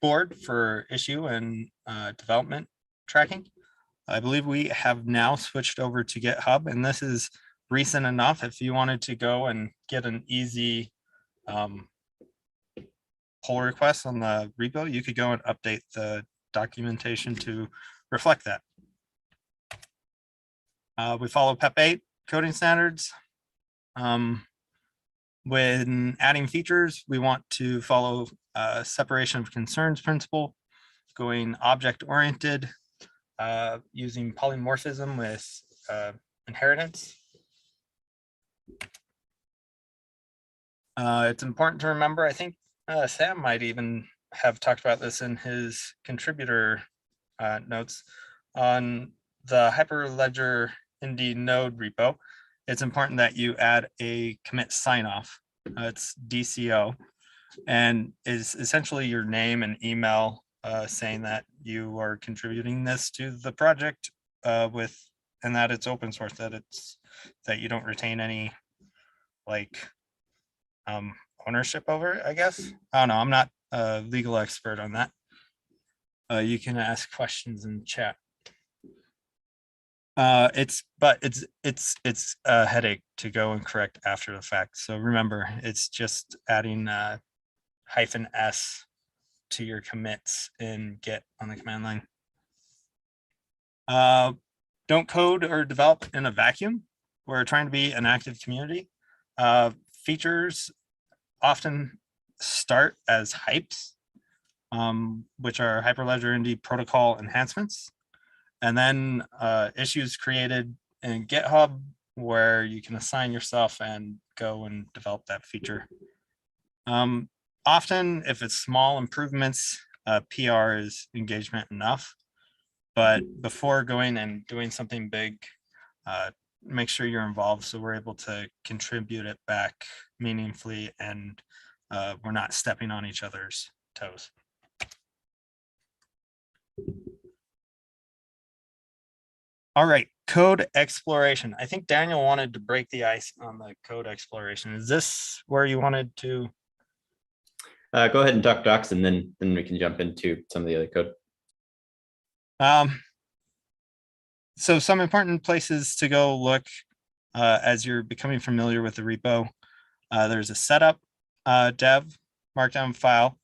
board for issue and development tracking. I believe we have now switched over to GitHub, and this is recent enough. If you wanted to go and get an easy pull request on the repo, you could go and update the documentation to reflect that. We follow PEP 8 coding standards. When adding features, we want to follow separation of concerns principle, going object-oriented, using polymorphism with inheritance. It's important to remember, I think Sam might even have talked about this in his contributor notes on the Hyperledger Indy Node repo. It's important that you add a commit sign-off. It's DCO, and is essentially your name and email saying that you are contributing this to the project and that it's open source, that you don't retain any ownership over it, I guess. I don't know, I'm not a legal expert on that. you can ask questions in chat. It's a headache to go and correct after the fact. So remember, it's just adding -s to your commits in Git on the command line. Don't code or develop in a vacuum. We're trying to be an active community. Features often start as hypes, which are Hyperledger Indy protocol enhancements, and then issues created in GitHub where you can assign yourself and go and develop that feature. Often, if it's small improvements, PR is engagement enough. But before going and doing something big, make sure you're involved so we're able to contribute it back meaningfully and we're not stepping on each other's toes. All right, code exploration. I think Daniel wanted to break the ice on the code exploration. Is this where you wanted to? Go ahead and talk docs, and then we can jump into some of the other code. So some important places to go look as you're becoming familiar with the repo. There's a setup dev markdown file.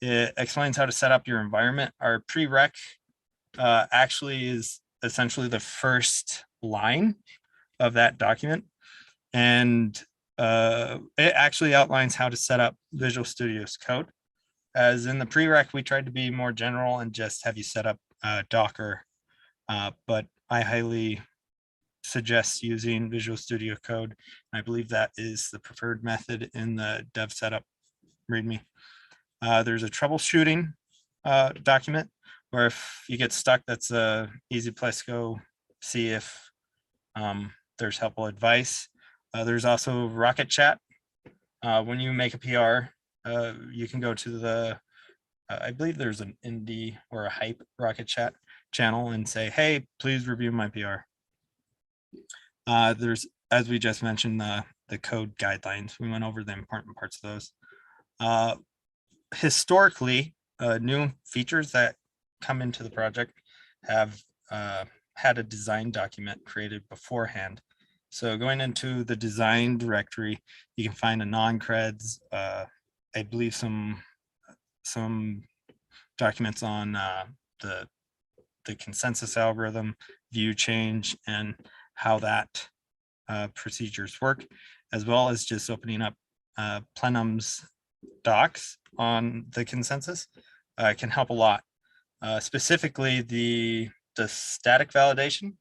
It explains how to set up your environment. Our prereq actually is essentially the first line of that document. And it actually outlines how to set up Visual Studio's code. As in the prereq, we tried to be more general and just have you set up Docker, but I highly suggest using Visual Studio Code. I believe that is the preferred method in the dev setup README. There's a troubleshooting document where if you get stuck, that's a easy place to go see if there's helpful advice. There's also Rocket Chat. When you make a PR, you can go to the, I believe there's an Indy or a Hype Rocket Chat channel and say, hey, please review my PR. There's, as we just mentioned, the code guidelines. We went over the important parts of those. Historically, new features that come into the project have had a design document created beforehand. So going into the design directory, you can find a non-creds, I believe some documents on the consensus algorithm, view change, and how that procedures work, as well as just opening up Plenum's docs on the consensus can help a lot. Specifically the static validation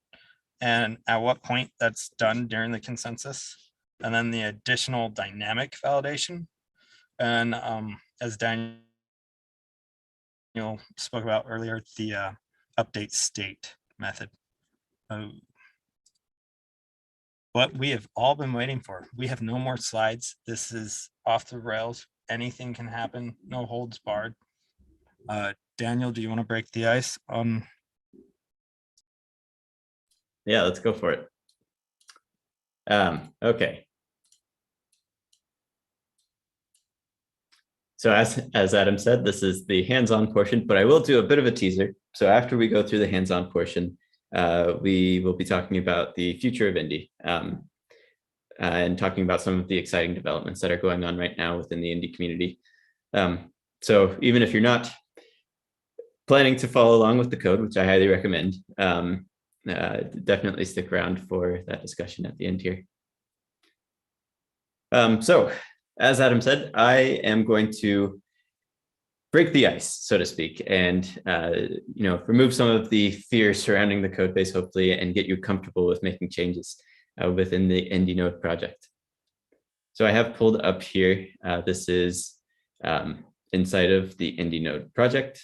and at what point that's done during the consensus, and then the additional dynamic validation. And as Daniel spoke about earlier, the update state method. What we have all been waiting for. We have no more slides. This is off the rails. Anything can happen. No holds barred. Daniel, do you want to break the ice on? Yeah, let's go for it. Okay. So as Adam said, this is the hands-on portion, but I will do a bit of a teaser. So after we go through the hands-on portion, we will be talking about the future of Indy and talking about some of the exciting developments that are going on right now within the Indy community. So even if you're not planning to follow along with the code, which I highly recommend, definitely stick around for that discussion at the end here. So as Adam said, I am going to break the ice, so to speak, and remove some of the fear surrounding the code base, hopefully, and get you comfortable with making changes within the Indy Node project. So I have pulled up here, this is inside of the Indy Node project.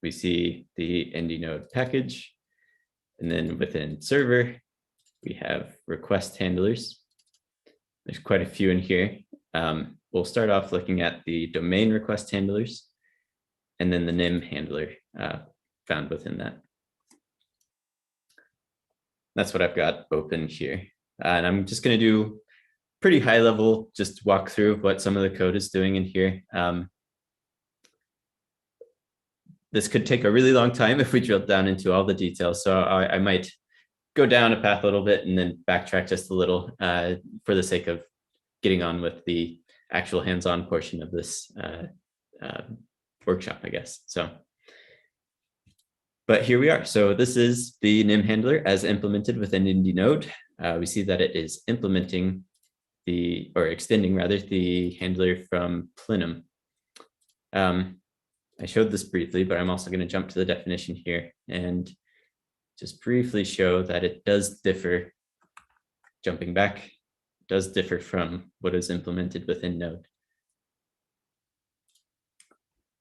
We see the Indy Node package, and then within server, we have request handlers. There's quite a few in here. We'll start off looking at the domain request handlers, and then the NIM handler found within that. That's what I've got open here. And I'm just going to do pretty high level, just walk through what some of the code is doing in here. this could take a really long time if we drilled down into all the details. So I might go down a path a little bit and then backtrack just a little for the sake of getting on with the actual hands-on portion of this workshop, I guess. So, but here we are. So this is the NIM handler as implemented within Indy Node. We see that it is implementing extending rather the handler from Plenum. I showed this briefly, but I'm also going to jump to the definition here and just briefly show that it does differ, jumping back, does differ from what is implemented within Node.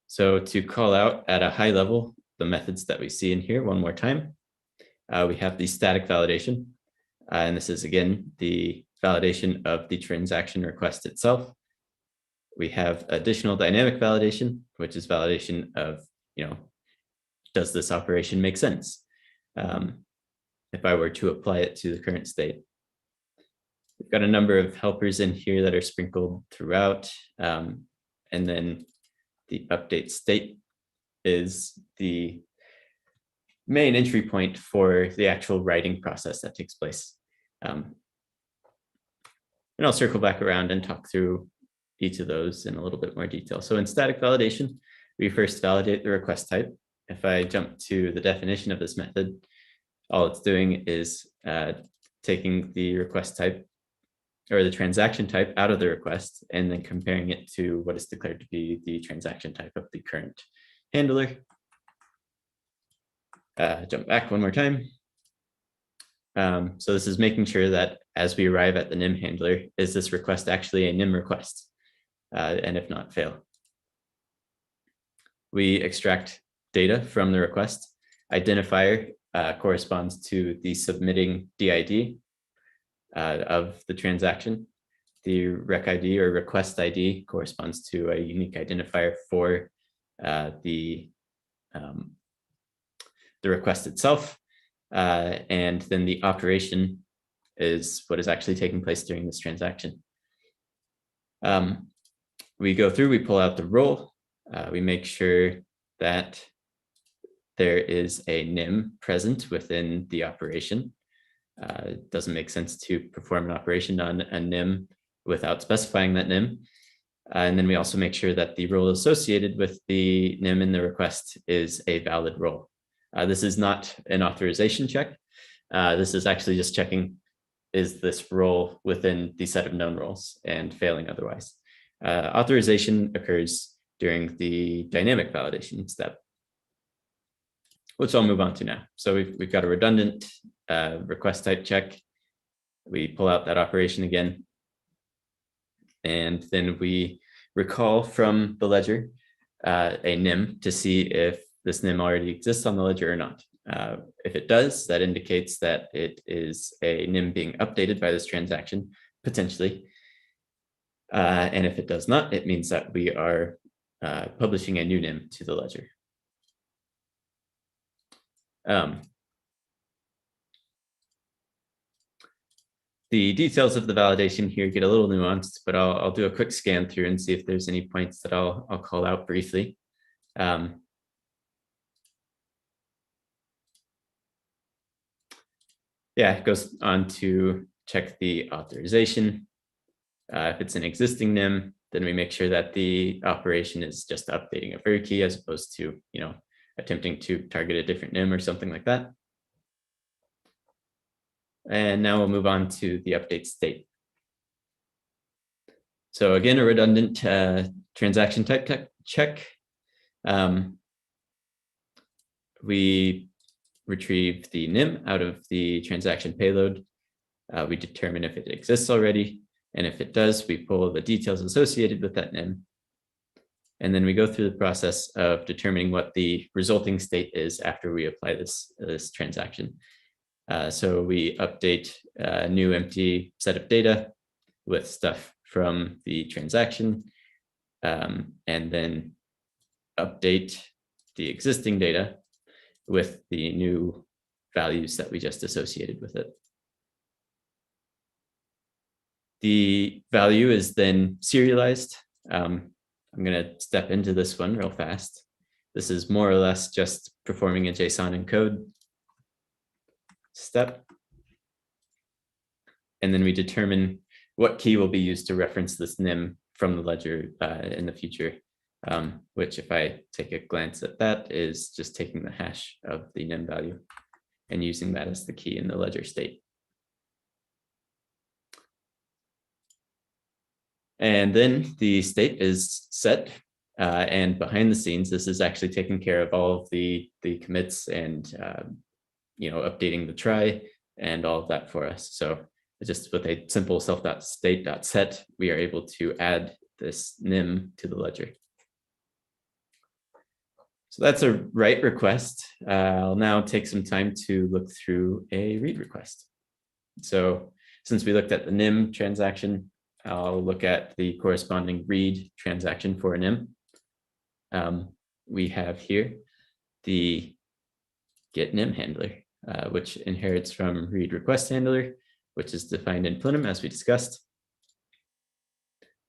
So to call out at a high level, the methods that we see in here one more time, we have the static validation. And this is, again, the validation of the transaction request itself. We have additional dynamic validation, which is validation of, does this operation make sense? If I were to apply it to the current state. We've got a number of helpers in here that are sprinkled throughout. And then the update state is the main entry point for the actual writing process that takes place. And I'll circle back around and talk through each of those in a little bit more detail. So in static validation, we first validate the request type. If I jump to the definition of this method, all it's doing is taking the request type or the transaction type out of the request and then comparing it to what is declared to be the transaction type of the current handler. Jump back one more time. So this is making sure that as we arrive at the NIM handler, is this request actually a NIM request? And if not, fail. We extract data from the request. Identifier corresponds to the submitting DID of the transaction. The rec ID or request ID corresponds to a unique identifier for the request itself. And then the operation is what is actually taking place during this transaction. We go through, we pull out the role, we make sure that there is a NIM present within the operation. It doesn't make sense to perform an operation on a NIM without specifying that NIM. And then we also make sure that the role associated with the NIM in the request is a valid role. This is not an authorization check. This is actually just checking, is this role within the set of known roles and failing otherwise. Authorization occurs during the dynamic validation step, which I'll move on to now. So we've got a redundant request type check. We pull out that operation again, and then we recall from the ledger a NIM to see if this NIM already exists on the ledger or not. If it does, that indicates that it is a NIM being updated by this transaction, potentially. And if it does not, it means that we are publishing a new NIM to the ledger. The details of the validation here get a little nuanced, but I'll do a quick scan through and see if there's any points that I'll call out briefly. Yeah, it goes on to check the authorization. If it's an existing NIM, then we make sure that the operation is just updating a vir key as opposed to, attempting to target a different NIM or something like that. And now we'll move on to the update state. So again, a redundant transaction type check. We retrieve the NIM out of the transaction payload. We determine if it exists already. And if it does, we pull the details associated with that NIM. And then we go through the process of determining what the resulting state is after we apply this transaction. So we update a new empty set of data with stuff from the transaction, and then update the existing data with the new values that we just associated with it. The value is then serialized. I'm going to step into this one real fast. This is more or less just performing a JSON encode step. And then we determine what key will be used to reference this NIM from the ledger in the future, which if I take a glance at that is just taking the hash of the NIM value and using that as the key in the ledger state. And then the state is set, and behind the scenes, this is actually taking care of all of the commits and updating the try and all of that for us. So just with a simple self.state.set, we are able to add this NIM to the ledger. So that's a write request. I'll now take some time to look through a read request. So since we looked at the NIM transaction, I'll look at the corresponding read transaction for a NIM. We have here the get NIM handler, which inherits from read request handler, which is defined in Plenum as we discussed.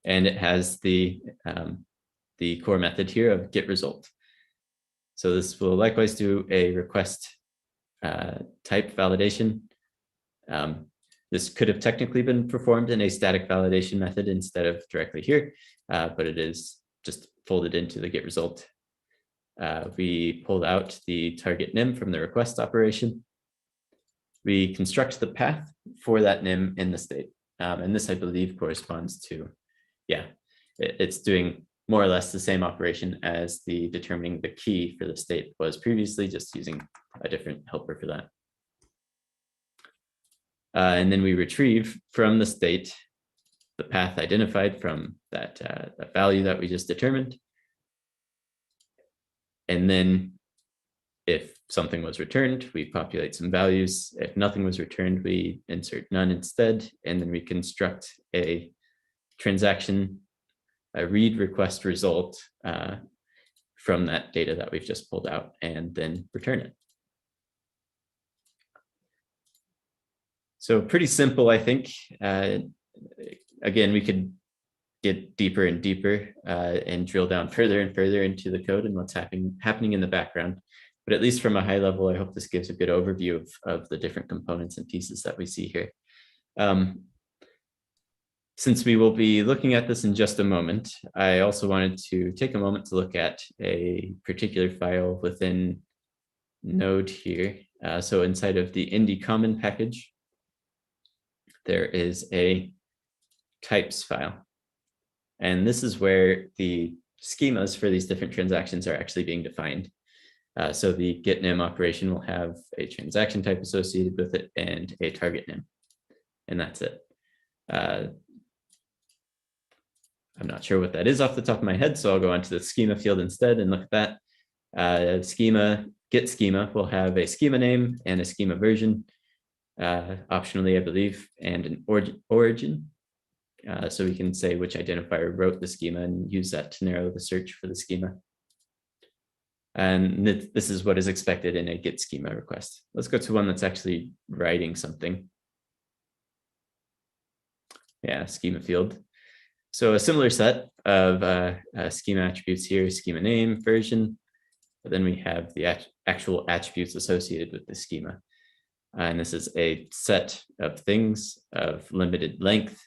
And it has the core method here of get result. So this will likewise do a request type validation. This could have technically been performed in a static validation method instead of directly here, but it is just folded into the get result. We pulled out the target NIM from the request operation. We construct the path for that NIM in the state. And this, I believe, corresponds to, it's doing more or less the same operation as the determining the key for the state was previously, just using a different helper for that. And then we retrieve from the state the path identified from that, that value that we just determined. And then if something was returned, we populate some values. If nothing was returned, we insert none instead. And then we construct a transaction, a read request result from that data that we've just pulled out, and then return it. So pretty simple, I think. Again, we could get deeper and deeper and drill down further and further into the code and what's happening in the background. But at least from a high level, I hope this gives a good overview of the different components and pieces that we see here. Since we will be looking at this in just a moment, I also wanted to take a moment to look at a particular file within Node here. So inside of the Indy common package, there is a types file. And this is where the schemas for these different transactions are actually being defined. So the get NIM operation will have a transaction type associated with it and a target NIM, and that's it. I'm not sure what that is off the top of my head, so I'll go on to the schema field instead and look at that. Schema, get schema will have a schema name and a schema version, optionally, I believe, and an origin. So we can say which identifier wrote the schema and use that to narrow the search for the schema. And this is what is expected in a get schema request. Let's go to one that's actually writing something. Yeah, schema field. So a similar set of schema attributes here, schema name, version, but then we have the actual attributes associated with the schema. And this is a set of things of limited length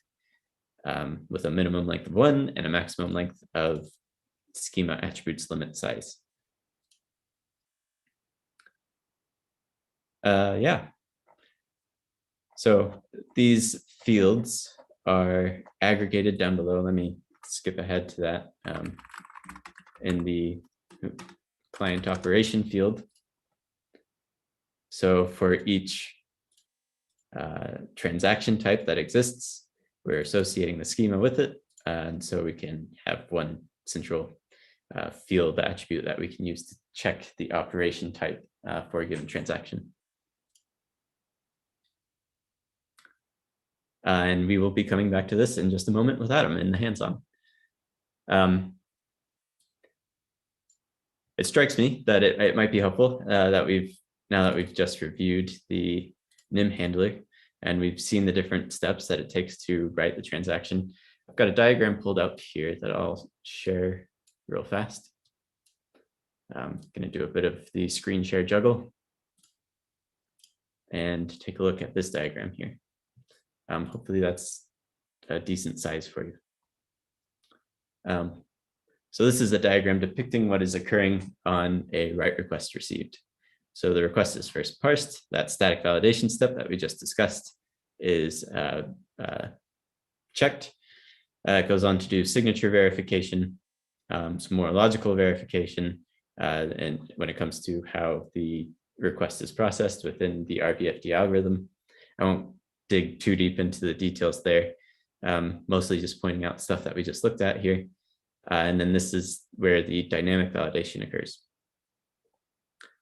with a minimum length of 1 and a maximum length of schema attributes limit size. Yeah. So these fields are aggregated down below. Let me skip ahead to that in the client operation field. So for each transaction type that exists, we're associating the schema with it. And so we can have one central field attribute that we can use to check the operation type for a given transaction. And we will be coming back to this in just a moment with Adam in the hands-on. It strikes me that it might be helpful that now that we've just reviewed the NIM handler and we've seen the different steps that it takes to write the transaction. I've got a diagram pulled up here that I'll share real fast. I'm going to do a bit of the screen share juggle and take a look at this diagram here. Hopefully that's a decent size for you. So this is a diagram depicting what is occurring on a write request received. So the request is first parsed. That static validation step that we just discussed is checked. It goes on to do signature verification, some more logical verification, and when it comes to how the request is processed within the RBFD algorithm. I won't dig too deep into the details there, mostly just pointing out stuff that we just looked at here. And then this is where the dynamic validation occurs.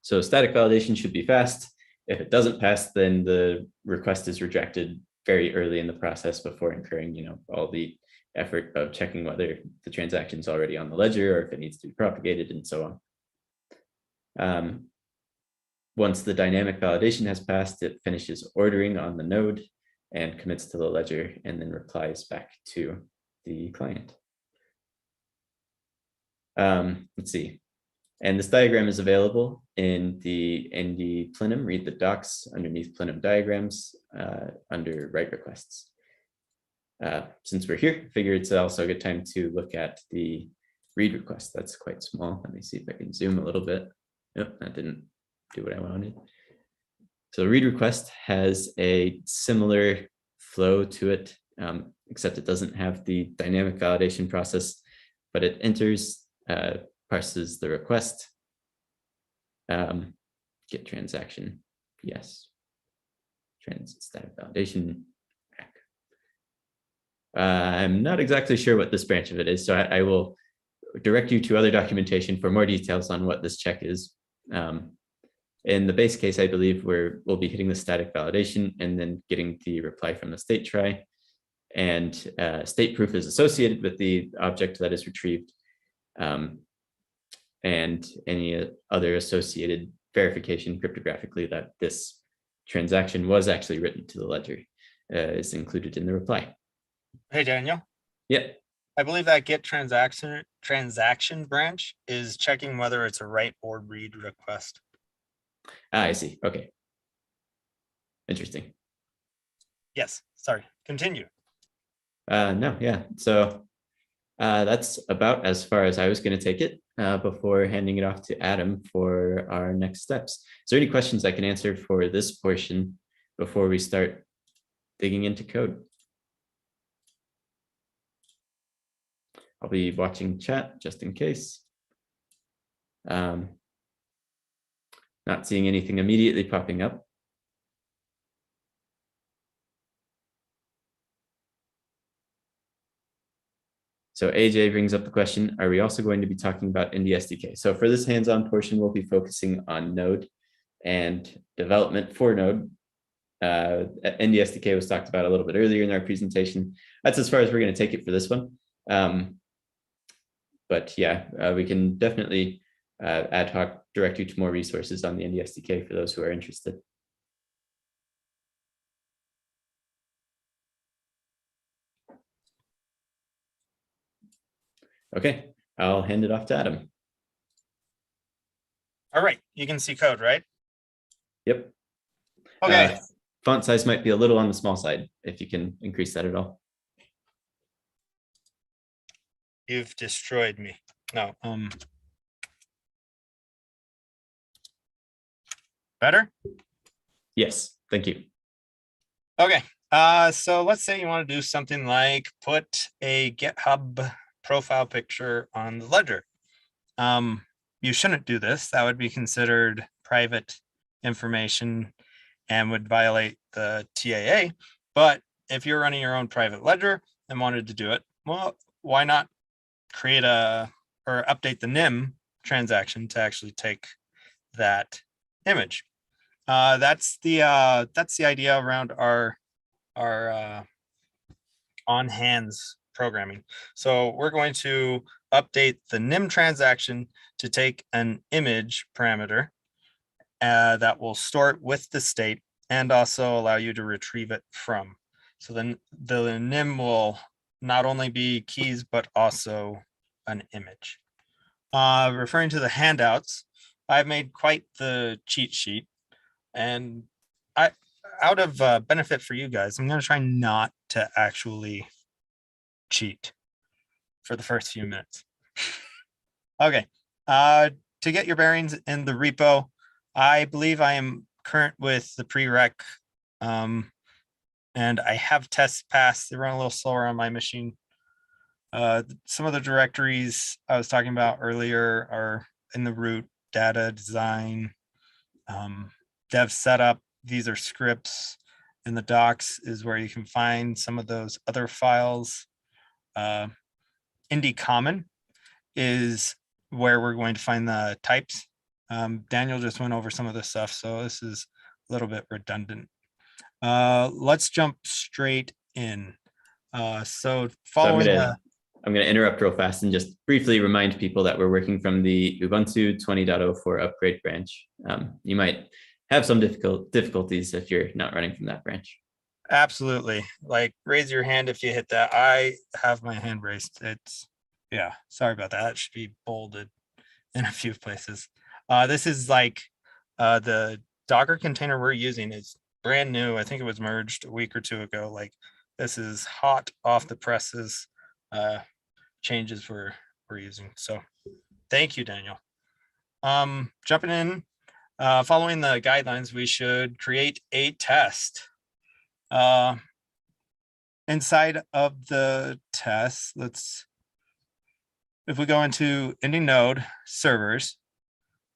So static validation should be fast. If it doesn't pass, then the request is rejected very early in the process before incurring, all the effort of checking whether the transaction is already on the ledger or if it needs to be propagated and so on. Once the dynamic validation has passed, it finishes ordering on the node and commits to the ledger and then replies back to the client. Let's see. And this diagram is available in the Indy Plenum. Read the docs underneath Plenum diagrams under write requests. Since we're here, I figure it's also a good time to look at the read request. That's quite small. Let me see if I can zoom a little bit. Nope, that didn't do what I wanted. So read request has a similar flow to it, except it doesn't have the dynamic validation process, but it enters, parses the request, get transaction, yes, static validation, back. I'm not exactly sure what this branch of it is, so I will direct you to other documentation for more details on what this check is. In the base case, I believe we'll be hitting the static validation and then getting the reply from the state try. And state proof is associated with the object that is retrieved. And any other associated verification cryptographically that this transaction was actually written to the ledger is included in the reply. Hey, Daniel. Yeah. I believe that get transaction branch is checking whether it's a write or read request. I see. Okay. Interesting. Yes. Sorry. Continue. No, yeah. So that's about as far as I was going to take it before handing it off to Adam for our next steps. Is there any questions I can answer for this portion before we start digging into code? I'll be watching chat just in case. Not seeing anything immediately popping up. So AJ brings up the question, are we also going to be talking about Indy SDK? So for this hands-on portion, we'll be focusing on Node and development for Node. Indy SDK was talked about a little bit earlier in our presentation. That's as far as we're going to take it for this one. But yeah, we can definitely ad hoc direct you to more resources on the Indy SDK for those who are interested. Okay, I'll hand it off to Adam. All right. You can see code, right? Yep. Okay. Font size might be a little on the small side, if you can increase that at all. You've destroyed me. No. Better? Yes, thank you. Okay. So let's say you want to do something like put a GitHub profile picture on the ledger. You shouldn't do this. That would be considered private information and would violate the TAA. But if you're running your own private ledger and wanted to do it, well, why not create or update the NIM transaction to actually take that image? That's the idea around our on hands programming. So we're going to update the NIM transaction to take an image parameter that will store it with the state and also allow you to retrieve it from. So then the NIM will not only be keys, but also an image. referring to the handouts, I've made quite the cheat sheet, and out of benefit for you guys, I'm going to try not to actually cheat for the first few minutes. Okay, to get your bearings in the repo, I believe I am current with the prereq, and I have tests passed. They run a little slower on my machine. Some of the directories I was talking about earlier are in the root: data, design, dev setup. These are scripts. In the docs is where you can find some of those other files. Indy common is where we're going to find the types. Daniel just went over some of this stuff, so this is a little bit redundant. Let's jump straight in. So following I'm going to interrupt real fast and just briefly remind people that we're working from the Ubuntu 20.04 upgrade branch. You might have some difficulties if you're not running from that branch. Absolutely. Like, raise your hand if you hit that. I have my hand raised. Yeah, sorry about that. It should be bolded in a few places. This is like the Docker container we're using is brand new. I think it was merged a week or two ago. Like, this is hot off the presses changes we're using. So thank you, Daniel. Jumping in, following the guidelines, we should create a test. Inside of the test, if we go into Indy Node servers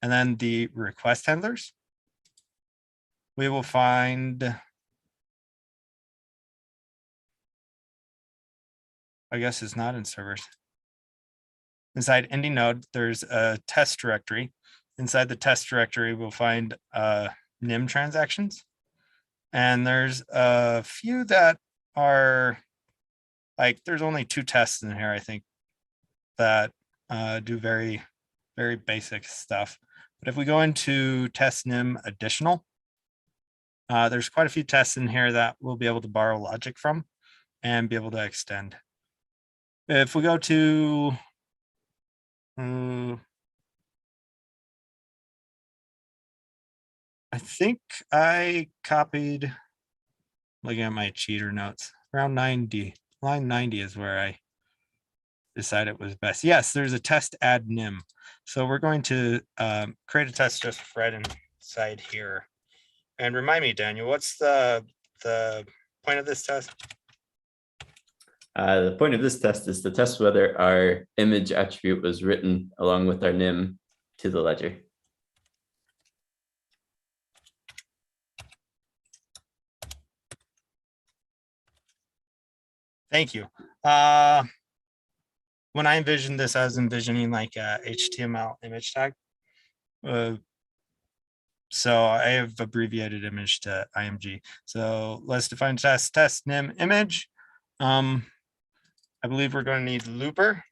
and then the request handlers, we will find, I guess it's not in servers. Inside Indy Node, there's a test directory. Inside the test directory, we'll find NIM transactions. And there's a few that are like, there's only 2 tests in here, I think, that do very, very basic stuff. But if we go into test NIM additional, there's quite a few tests in here that we'll be able to borrow logic from and be able to extend. If we go to I think I copied, looking at my cheater notes, around 90. Line 90 is where I decided it was best. Yes, there's a test add NIM. So we're going to create a test just right inside here. And remind me, Daniel, what's the point of this test? The point of this test is to test whether our image attribute was written along with our NIM to the ledger. Thank you. When I envisioned this, I was envisioning like a HTML image tag. So I have abbreviated image to IMG. So let's define test NIM image. I believe we're going to need looper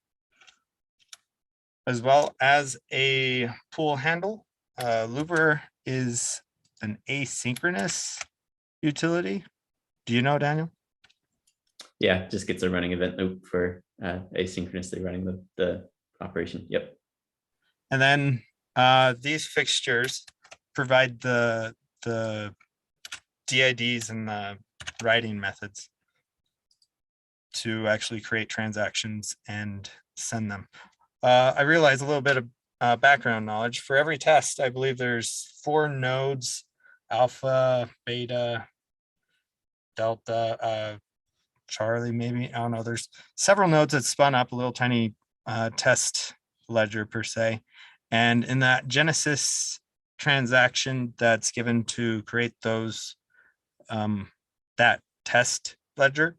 as well as a pool handle. Looper is an asynchronous utility. Do you know, Daniel? Yeah, just gets a running event loop for asynchronously running the operation. Yep. And then these fixtures provide the DIDs and the writing methods to actually create transactions and send them. I realize a little bit of background knowledge. For every test, I believe there's 4 nodes: alpha, beta, delta, Charlie, maybe. I don't know. There's several nodes that spun up a little tiny test ledger per se. And in that Genesis transaction that's given to create those, that test ledger,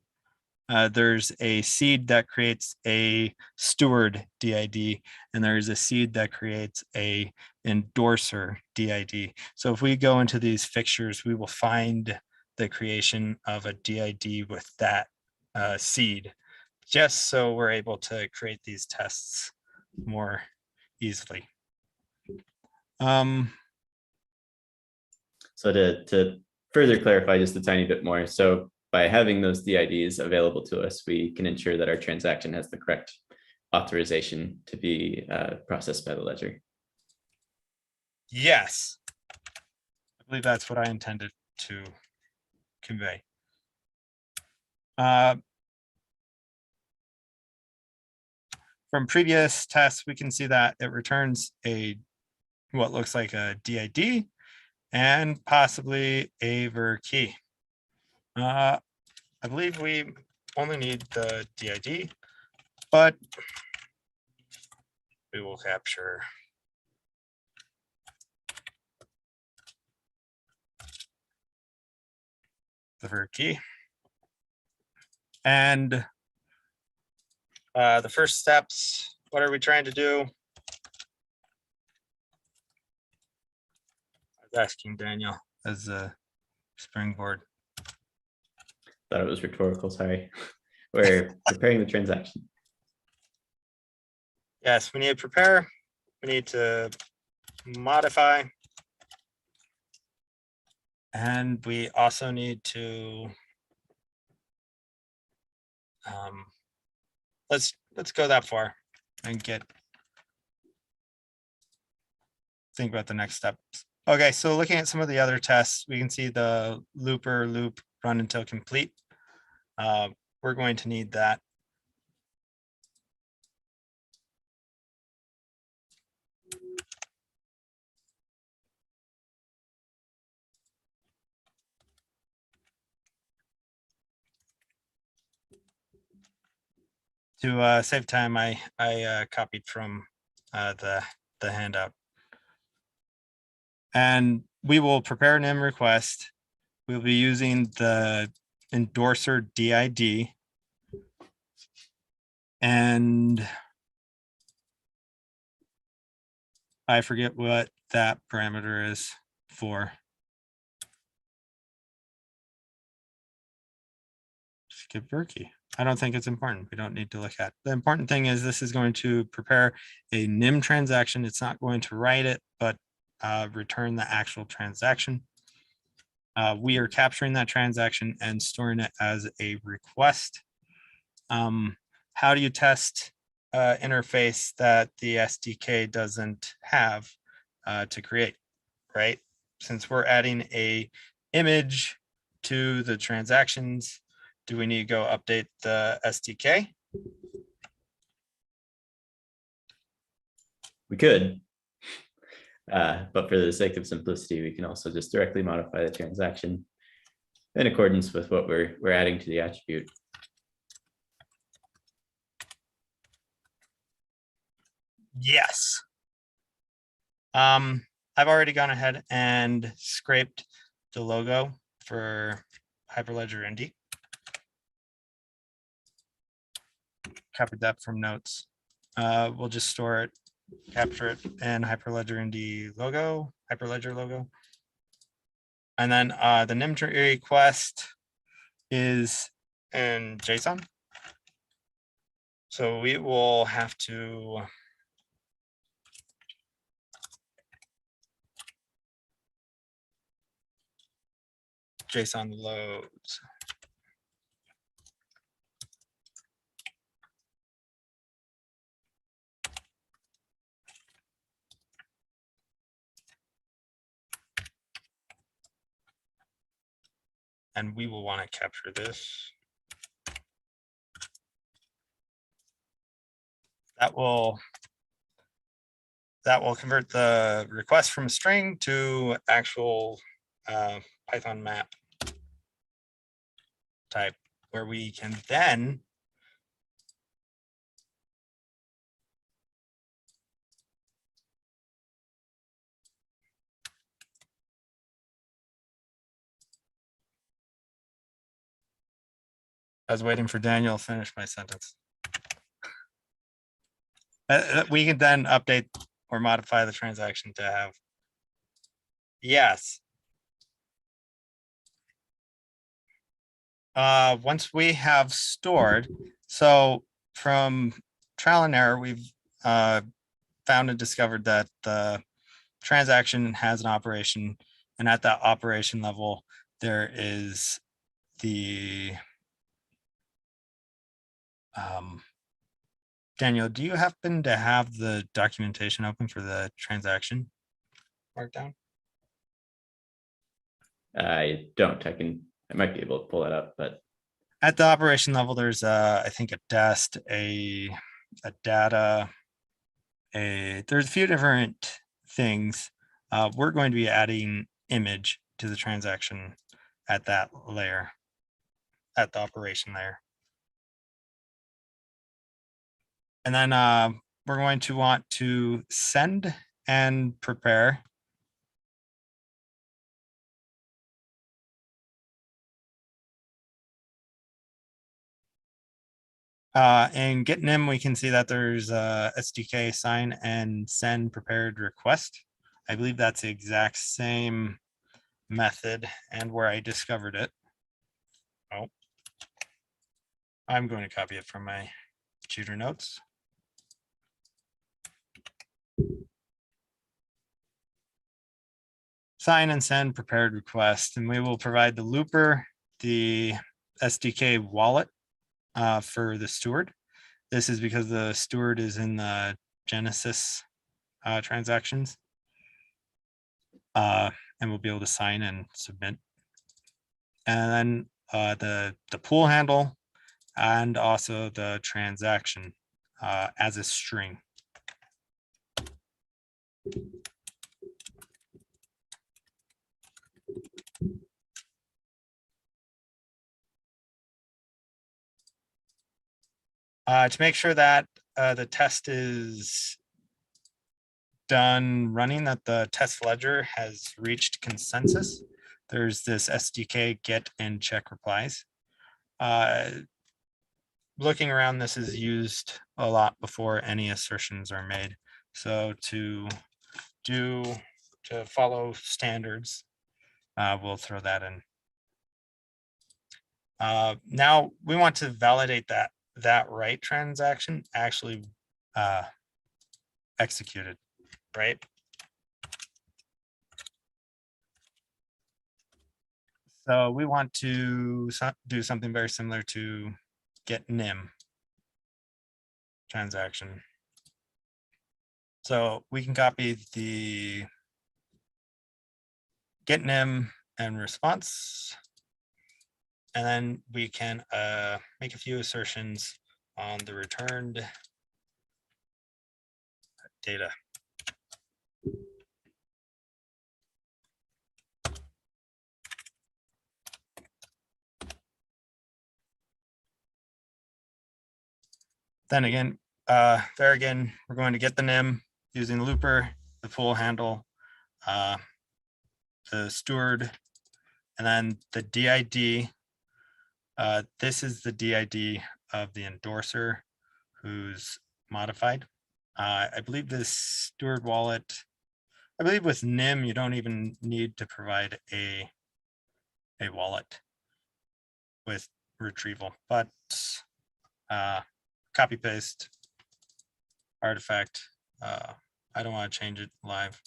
there's a seed that creates a Steward DID, and there's a seed that creates a endorser DID. So if we go into these fixtures, we will find the creation of a DID with that seed, just so we're able to create these tests more easily. So to further clarify just a tiny bit more, so by having those DIDs available to us, we can ensure that our transaction has the correct authorization to be processed by the ledger. Yes. I believe that's what I intended to convey. From previous tests, we can see that it returns what looks like a DID and possibly a ver key. I believe we only need the DID, but we will capture the ver key. And the first steps, what are we trying to do? I was asking Daniel as a springboard. Thought it was rhetorical, sorry. We're preparing the transaction. Yes, we need to prepare. We need to modify. And we also need to let's go that far and think about the next steps. Okay, so looking at some of the other tests, we can see the loop run until complete. We're going to need that. To save time, I copied from the handout. And we will prepare an M request. We'll be using the endorser DID. And I forget what that parameter is for. Skip ver key. I don't think it's important. We don't need to look at. The important thing is this is going to prepare a NIM transaction. It's not going to write it, but return the actual transaction. We are capturing that transaction and storing it as a request. How do you test interface that the SDK doesn't have to create, right? Since we're adding a image to the transactions, do we need to go update the SDK? We could, but for the sake of simplicity, we can also just directly modify the transaction in accordance with what we're adding to the attribute. Yes. I've already gone ahead and scraped the logo for Hyperledger Indy. Copied that from notes. We'll just store it, capture it in Hyperledger Indy logo, Hyperledger logo. And then the NIM request is in JSON. So we will have to JSON loads. And we will want to capture this. That will convert the request from a string to actual Python map type, where we can then I was waiting for Daniel to finish my sentence. We can then update or modify the transaction to have. Yes. Once we have stored, so from trial and error, we've found and discovered that the transaction has an operation, and at that operation level, there is the Daniel, do you happen to have the documentation open for the transaction markdown? I don't. I might be able to pull that up, but At the operation level, there's I think a dest, a data, there's a few different things. We're going to be adding image to the transaction at that layer, at the operation layer. And then we're going to want to send and prepare. In getNim, we can see that there's a SDK sign and send prepared request. I believe that's the exact same method and where I discovered it. Oh, I'm going to copy it from my tutor notes. Sign and send prepared request, and we will provide the looper, the Sdk wallet for the steward. This is because the steward is in the Genesis transactions. And we'll be able to sign and submit. And then the pool handle and also the transaction as a string. To make sure that the test is done running, that the test ledger has reached consensus, there's this SDK get and check replies. Looking around, this is used a lot before any assertions are made. So to follow standards, we'll throw that in. Now we want to validate that write transaction actually executed, right? So we want to do something very similar to getNim transaction. So we can copy the getNim and response, and then we can make a few assertions on the returned data. Then again, there again, we're going to get the nim using the looper, the pool handle, the steward, and then the DID. This is the DID of the endorser who's modified. I believe this steward wallet, I believe with NIM, you don't even need to provide a wallet with retrieval, but copy paste artifact. I don't want to change it live.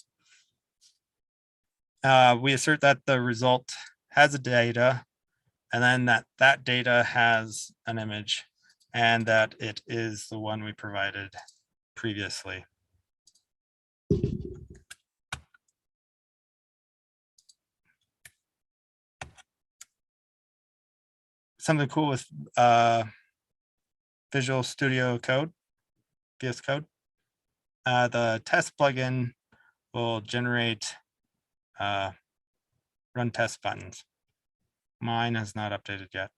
We assert that the result has a data, and then that data has an image, and that it is the one we provided previously. Something cool with Visual Studio Code, VS Code. The test plugin will generate run test buttons. Mine has not updated yet.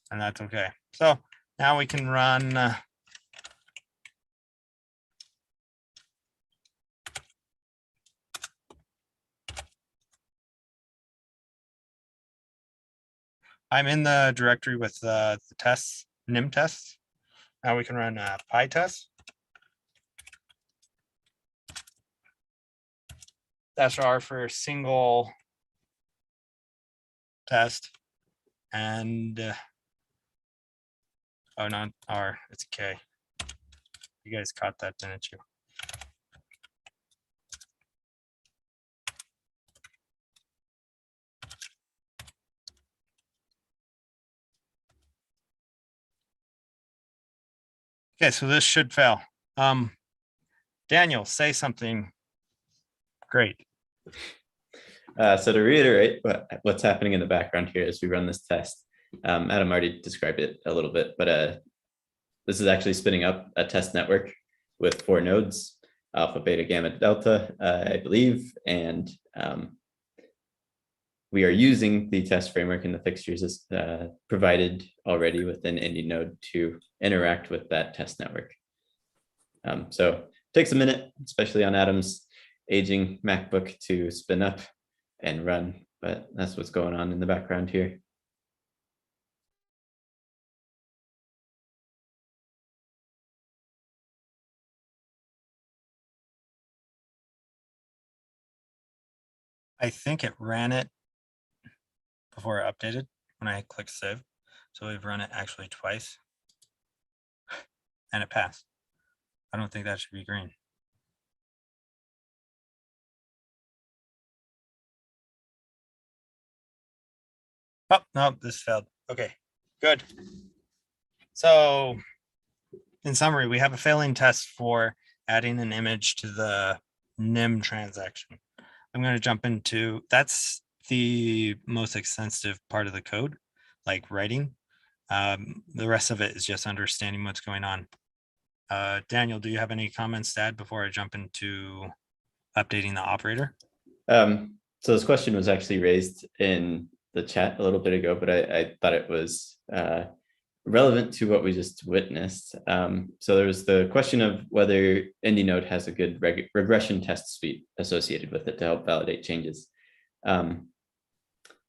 And that's okay. So now we can run I'm in the directory with the tests, NIM tests. Now we can run PyTest. That's R for single test. And oh, not R, it's K. You guys caught that, didn't you? Okay, so this should fail. Daniel, say something great. So to reiterate what's happening in the background here as we run this test, Adam already described it a little bit, but this is actually spinning up a test network with 4 nodes, alpha, beta, gamma, delta, I believe, and we are using the test framework and the fixtures as provided already within Indy Node to interact with that test network. So it takes a minute, especially on Adam's aging MacBook, to spin up and run, but that's what's going on in the background here. I think it ran it before it updated when I clicked save. So we've run it actually twice and it passed. I don't think that should be green. Oh, no, this failed. Okay, good. So in summary, we have a failing test for adding an image to the NIM transaction. I'm going to jump into, that's the most extensive part of the code, like writing. The rest of it is just understanding what's going on. Daniel, do you have any comments to add before I jump into updating the operator? So this question was actually raised in the chat a little bit ago, but I thought it was relevant to what we just witnessed. So there was the question of whether Indy Node has a good regression test suite associated with it to help validate changes.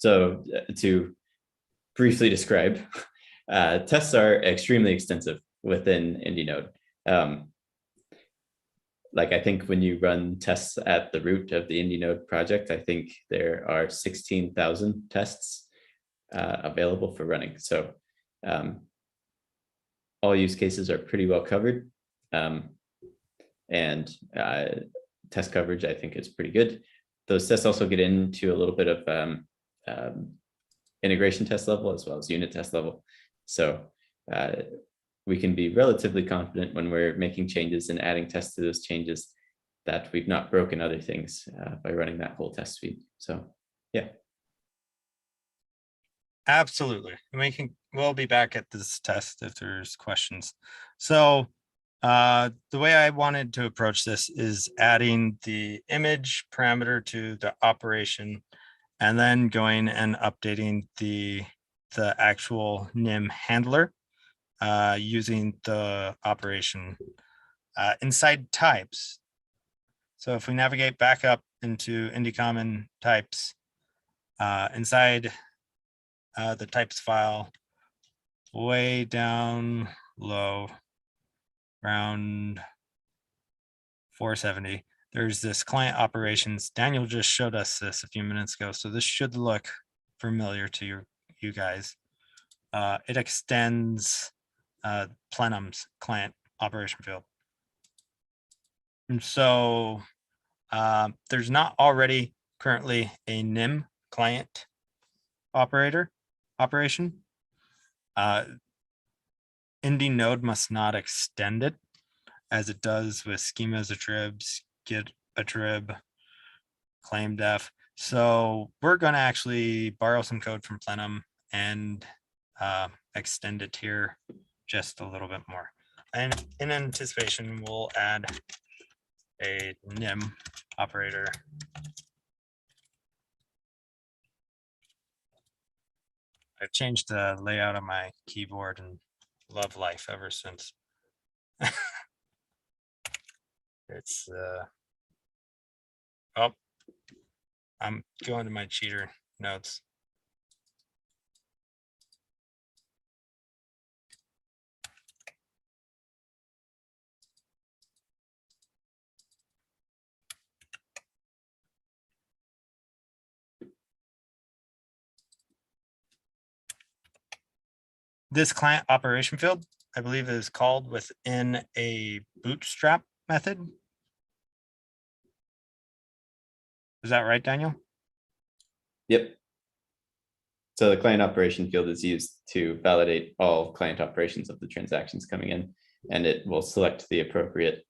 So to briefly describe, tests are extremely extensive within Indy Node. Like I think when you run tests at the root of the Indy Node project, I think there are 16,000 tests available for running. So all use cases are pretty well covered, and test coverage I think is pretty good. Those tests also get into a little bit of integration test level as well as unit test level. So we can be relatively confident when we're making changes and adding tests to those changes that we've not broken other things by running that whole test suite. So yeah. Absolutely. We'll be back at this test if there's questions. So the way I wanted to approach this is adding the image parameter to the operation and then going and updating the actual NIM handler using the operation inside types. So if we navigate back up into IndyCommon types, inside the types file, way down low, around 470, there's this client operations. Daniel just showed us this a few minutes ago, so this should look familiar to you guys. It extends Plenum's client operation field. And so there's not already currently a NIM client operation. Indy Node must not extend it as it does with schemas attribs, get attrib, claim def. So we're going to actually borrow some code from Plenum and extend it here just a little bit more. And in anticipation, we'll add a NIM operator. I've changed the layout of my keyboard and love life ever since. It's oh, I'm going to my cheater notes. This client operation field, I believe, is called within a bootstrap method. Is that right, Daniel? Yep. So the client operation field is used to validate all client operations of the transactions coming in. and it will select the appropriate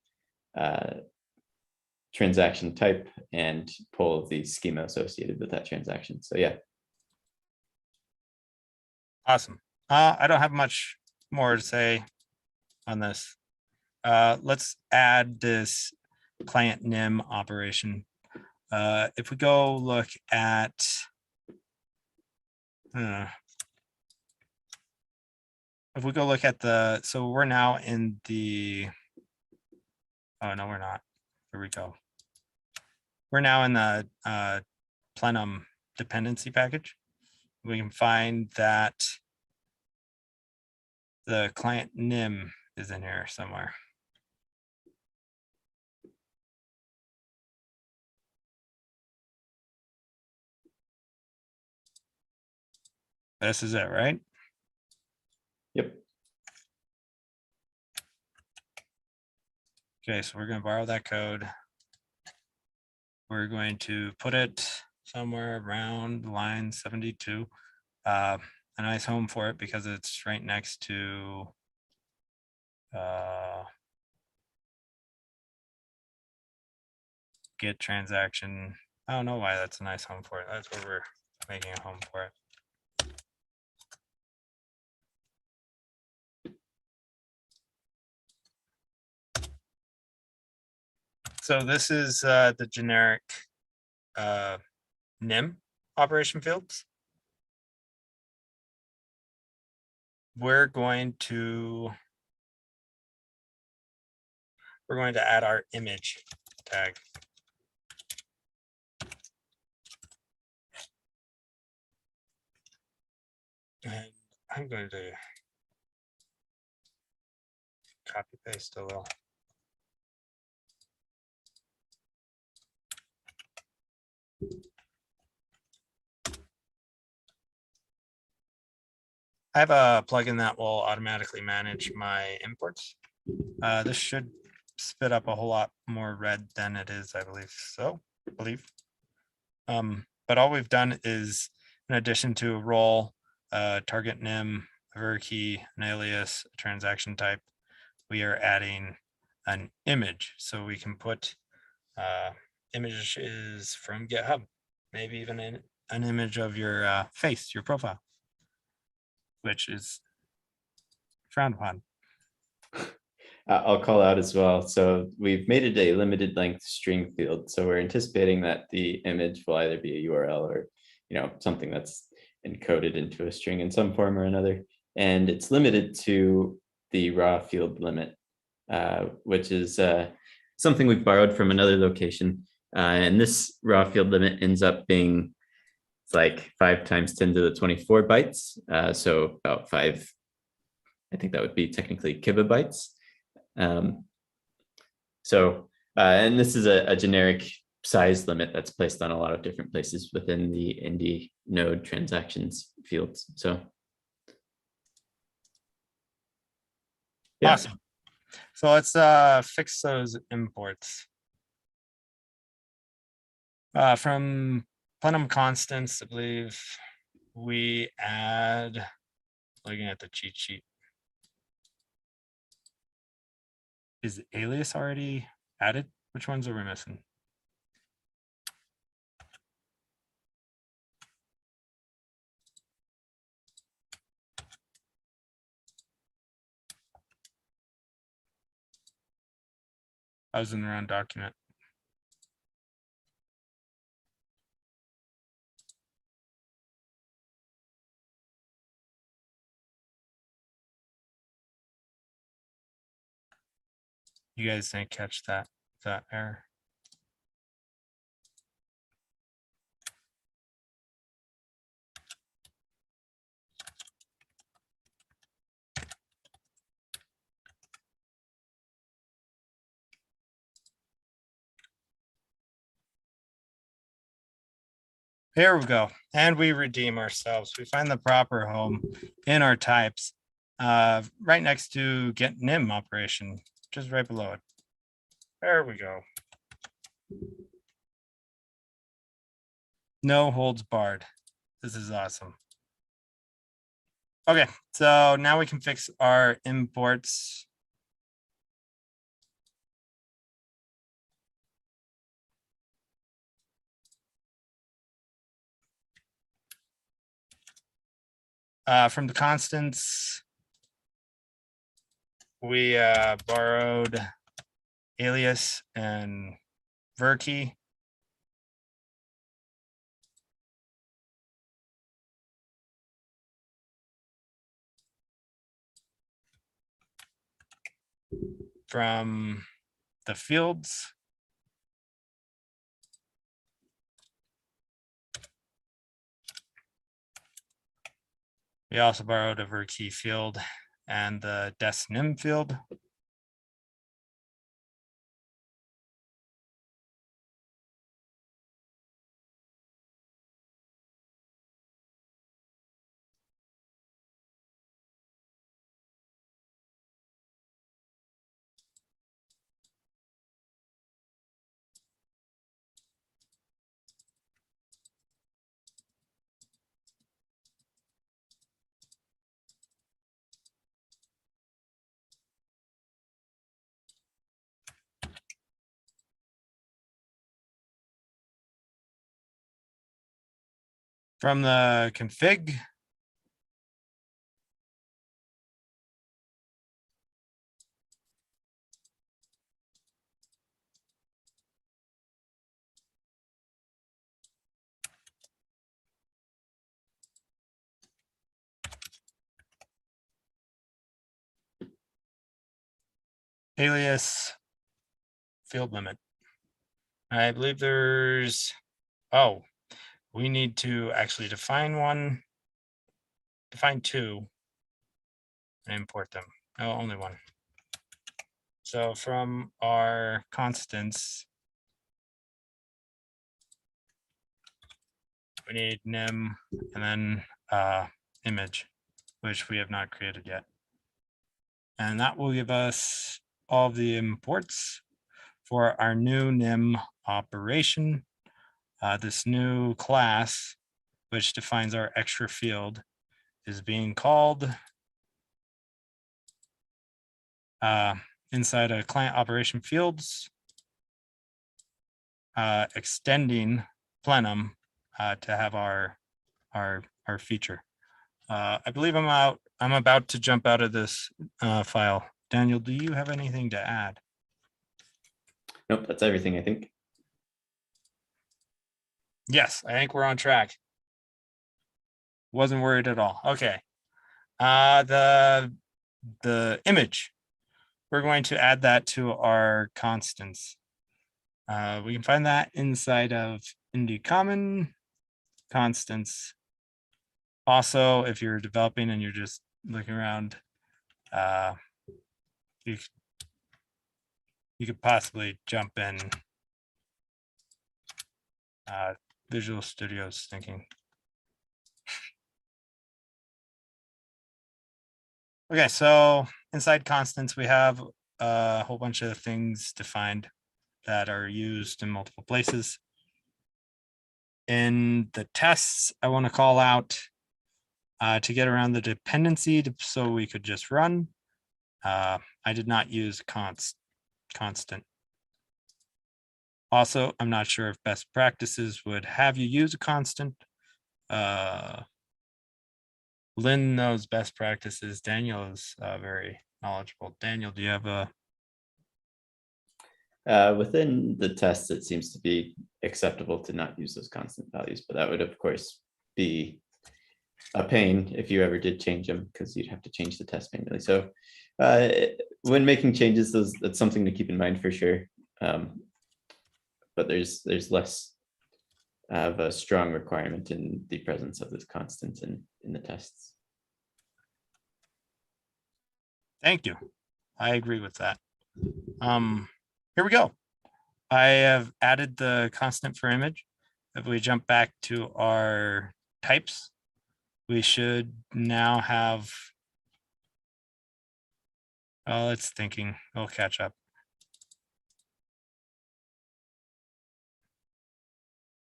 transaction type and pull the schema associated with that transaction. So yeah. Awesome. I don't have much more to say on this. Let's add this client nym operation. If we go look at the, so we're now in the, oh no, we're not. Here we go. We're now in the Plenum dependency package. We can find that the client nym is in here somewhere. This is it, right? Yep. Okay, so we're going to borrow that code. We're going to put it somewhere around line 72. A nice home for it because it's right next to get transaction. I don't know why that's a nice home for it. That's where we're making a home for it. So this is the generic nym operation fields. We're going to add our image tag. And I'm going to copy paste a little. I have a plugin that will automatically manage my imports. This should spit up a whole lot more red than it is, I believe. But all we've done is, in addition to a role, target nym, a ver key, an alias, a transaction type, we are adding an image. So we can put images from GitHub, maybe even an image of your face, your profile, which is frowned upon. I'll call out as well. So we've made it a limited length string field. So we're anticipating that the image will either be a URL or, something that's encoded into a string in some form or another. And it's limited to the raw field limit, which is something we've borrowed from another location. And this raw field limit ends up being, it's like 5 times 10 to the 24 bytes. So about 5, I think that would be technically kilobytes. And this is a generic size limit that's placed on a lot of different places within the Indy node transactions fields. So yeah. Awesome. So let's fix those imports. From Plenum constants, I believe we add, looking at the cheat sheet. Is alias already added? Which ones are we missing? I was in the wrong document. You guys didn't catch that error. Here we go. And we redeem ourselves. We find the proper home in our types, right next to get nym operation, just right below it. There we go. No holds barred. This is awesome. Okay, so now we can fix our imports. from the constants, we borrowed alias and var key. From the fields, we also borrowed a var key field and the des_nym field. From the config, alias field limit. I believe there's, oh, we need to actually define two, and import them. No, only one. So from our constants, we need nym and then image, which we have not created yet. And that will give us all the imports for our new nym operation. This new class, which defines our extra field, is being called inside a client operation fields, extending plenum to have our feature. I believe I'm about to jump out of this file. Daniel, do you have anything to add? Nope, that's everything, I think. Yes, I think we're on track. Wasn't worried at all. Okay. The image, we're going to add that to our constants. We can find that inside of Indy common constants. Also, if you're developing and you're just looking around, you could possibly jump in. Visual Studio's thinking. Okay, so inside constants, we have a whole bunch of things defined that are used in multiple places. In the tests, I want to call out to get around the dependency so we could just run. I did not use constant. Also, I'm not sure if best practices would have you use a constant. Lynn knows best practices. Daniel is very knowledgeable. Daniel, do you have a? Within the test, it seems to be acceptable to not use those constant values, but that would, of course, be a pain if you ever did change them, because you'd have to change the test manually. So when making changes, that's something to keep in mind for sure. But there's less of a strong requirement in the presence of this constant in the tests. Thank you. I agree with that. Here we go. I have added the constant for image. If we jump back to our types, we should now have, oh, it's thinking, we'll catch up.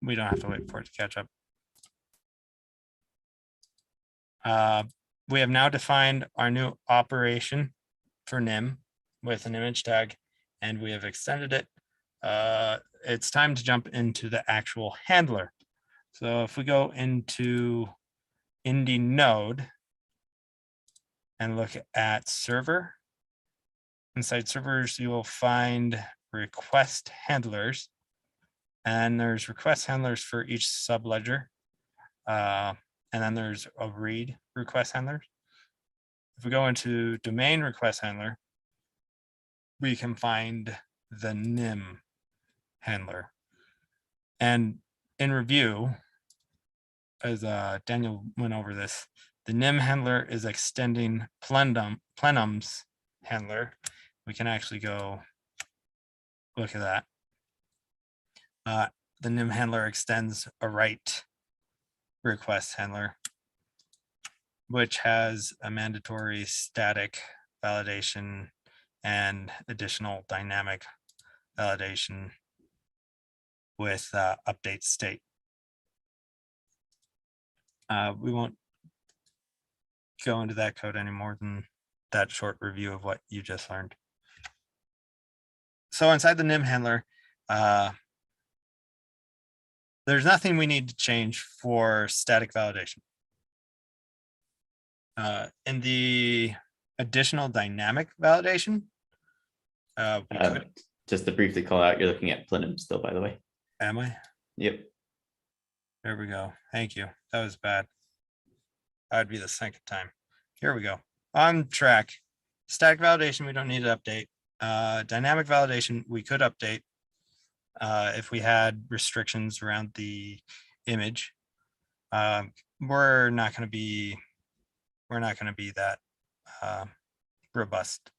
We don't have to wait for it to catch up. We have now defined our new operation for nym with an image tag, and we have extended it. It's time to jump into the actual handler. So if we go into Indy Node, and look at server. Inside servers, you will find request handlers, and there's request handlers for each subledger. And then there's a read request handler. If we go into domain request handler, we can find the NIM handler. And in review, as Daniel went over this, the NIM handler is extending Plenum's handler. We can actually go look at that. The NIM handler extends a write request handler, which has a mandatory static validation and additional dynamic validation with update state. We won't go into that code any more than that short review of what you just learned. So inside the NIM handler, there's nothing we need to change for static validation. In the additional dynamic validation, we could, just to briefly call out, you're looking at Plenum still, by the way. am I? Yep. There we go. Thank you. That was bad. That would be the second time. Here we go. On track. Static validation, we don't need to update. Dynamic validation, we could update if we had restrictions around the image. We're not going to be that robust.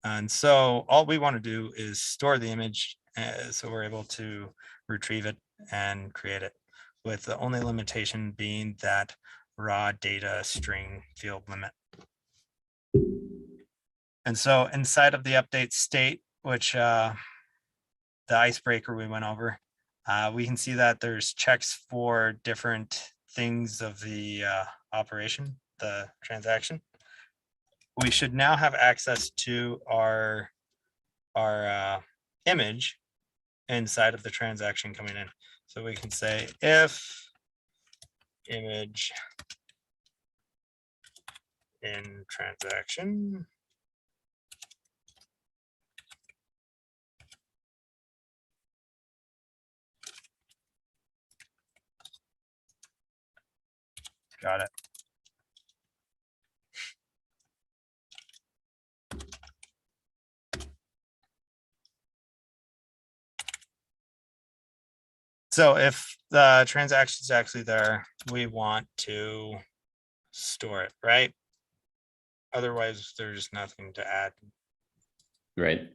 And so all we want to do is store the image so we're able to retrieve it and create it, with the only limitation being that raw data string field limit. And so inside of the update state, which the icebreaker we went over, we can see that there's checks for different things of the operation, the transaction. We should now have access to our image inside of the transaction coming in. So we can say if image in transaction got it. So if the transaction is actually there, we want to store it, right? Otherwise, there's nothing to add. Right.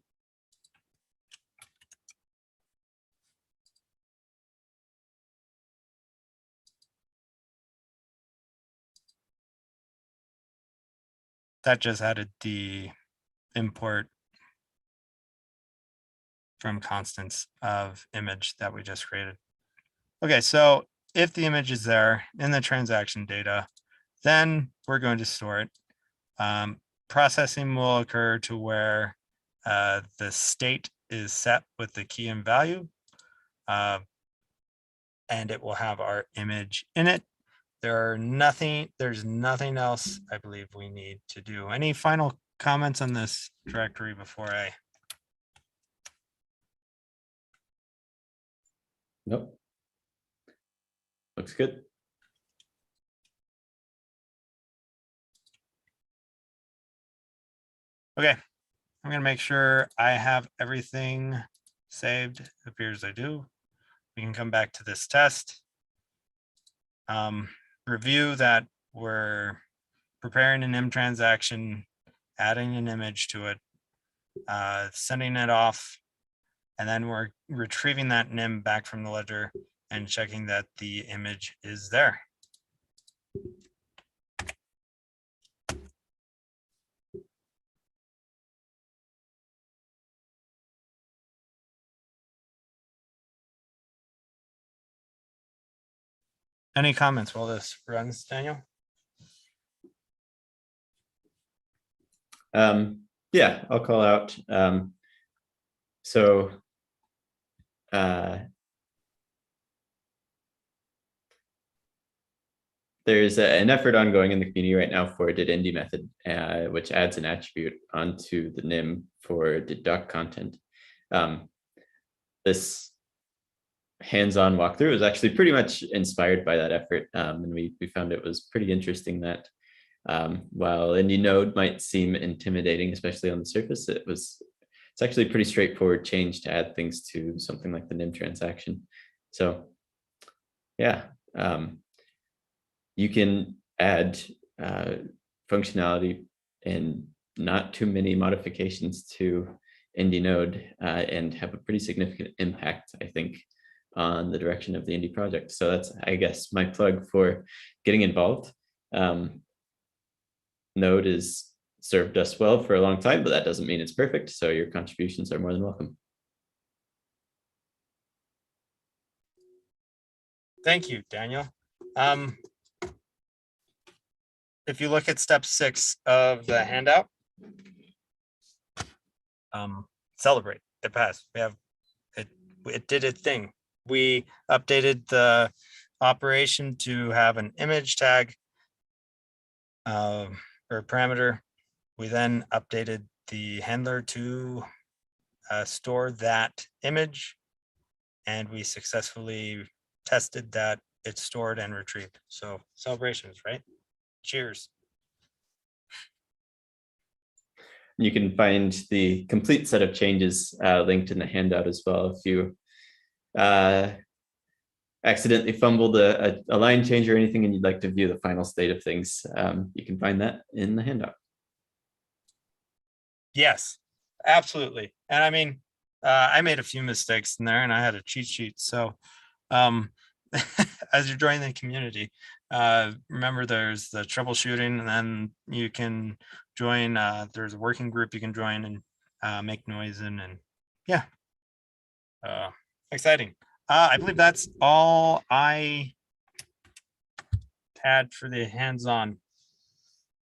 That just added the import from constants of image that we just created. Okay, so if the image is there in the transaction data, then we're going to store it. Processing will occur to where the state is set with the key and value, and it will have our image in it. There's nothing else I believe we need to do. Any final comments on this directory before I? Nope. Looks good. Okay, I'm gonna make sure I have everything saved. It appears I do. We can come back to this test. Review that we're preparing an M transaction, adding an image to it, sending it off, and then we're retrieving that NIM back from the ledger and checking that the image is there. Any comments while this runs, Daniel? Yeah, I'll call out. So there's an effort ongoing in the community right now for a did Indy method, which adds an attribute onto the NIM for did doc content. This hands-on walkthrough was actually pretty much inspired by that effort, and we found it was pretty interesting that while Indy Node might seem intimidating, especially on the surface, it's actually a pretty straightforward change to add things to something like the NIM transaction. So yeah, you can add functionality and not too many modifications to Indy Node and have a pretty significant impact, I think, on the direction of the Indy project. So that's, I guess, my plug for getting involved. Node has served us well for a long time, but that doesn't mean it's perfect. So your contributions are more than welcome. Thank you, Daniel. If you look at step 6 of the handout, celebrate, it passed. We have it did its thing. We updated the operation to have an image tag or parameter. We then updated the handler to store that image, and we successfully tested that it's stored and retrieved. So celebrations, right? Cheers. You can find the complete set of changes linked in the handout as well. If you accidentally fumbled a line change or anything and you'd like to view the final state of things, you can find that in the handout. Yes, absolutely. And I mean, I made a few mistakes in there and I had a cheat sheet. So as you're joining the community, remember there's the troubleshooting, and then you can join, there's a working group you can join and make noise in, and yeah, exciting. I believe that's all I had for the hands-on,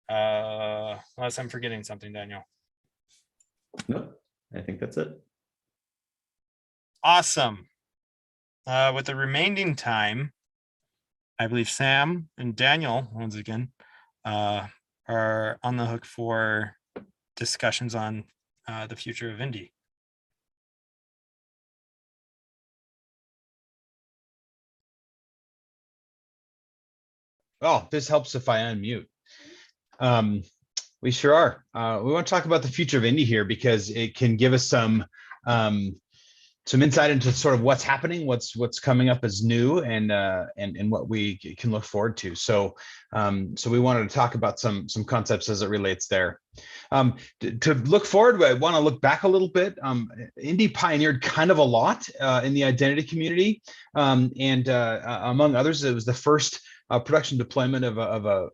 unless I'm forgetting something, Daniel. Nope, I think that's it. Awesome. With the remaining time, I believe Sam and Daniel, once again, are on the hook for discussions on the future of Indy. Oh, this helps if I unmute. We sure are. We want to talk about the future of Indy here because it can give us some insight into sort of what's happening, what's coming up as new, and what we can look forward to. So we wanted to talk about some concepts as it relates there. To look forward, I want to look back a little bit. Indy pioneered kind of a lot in the identity community, and among others, it was the first production deployment of a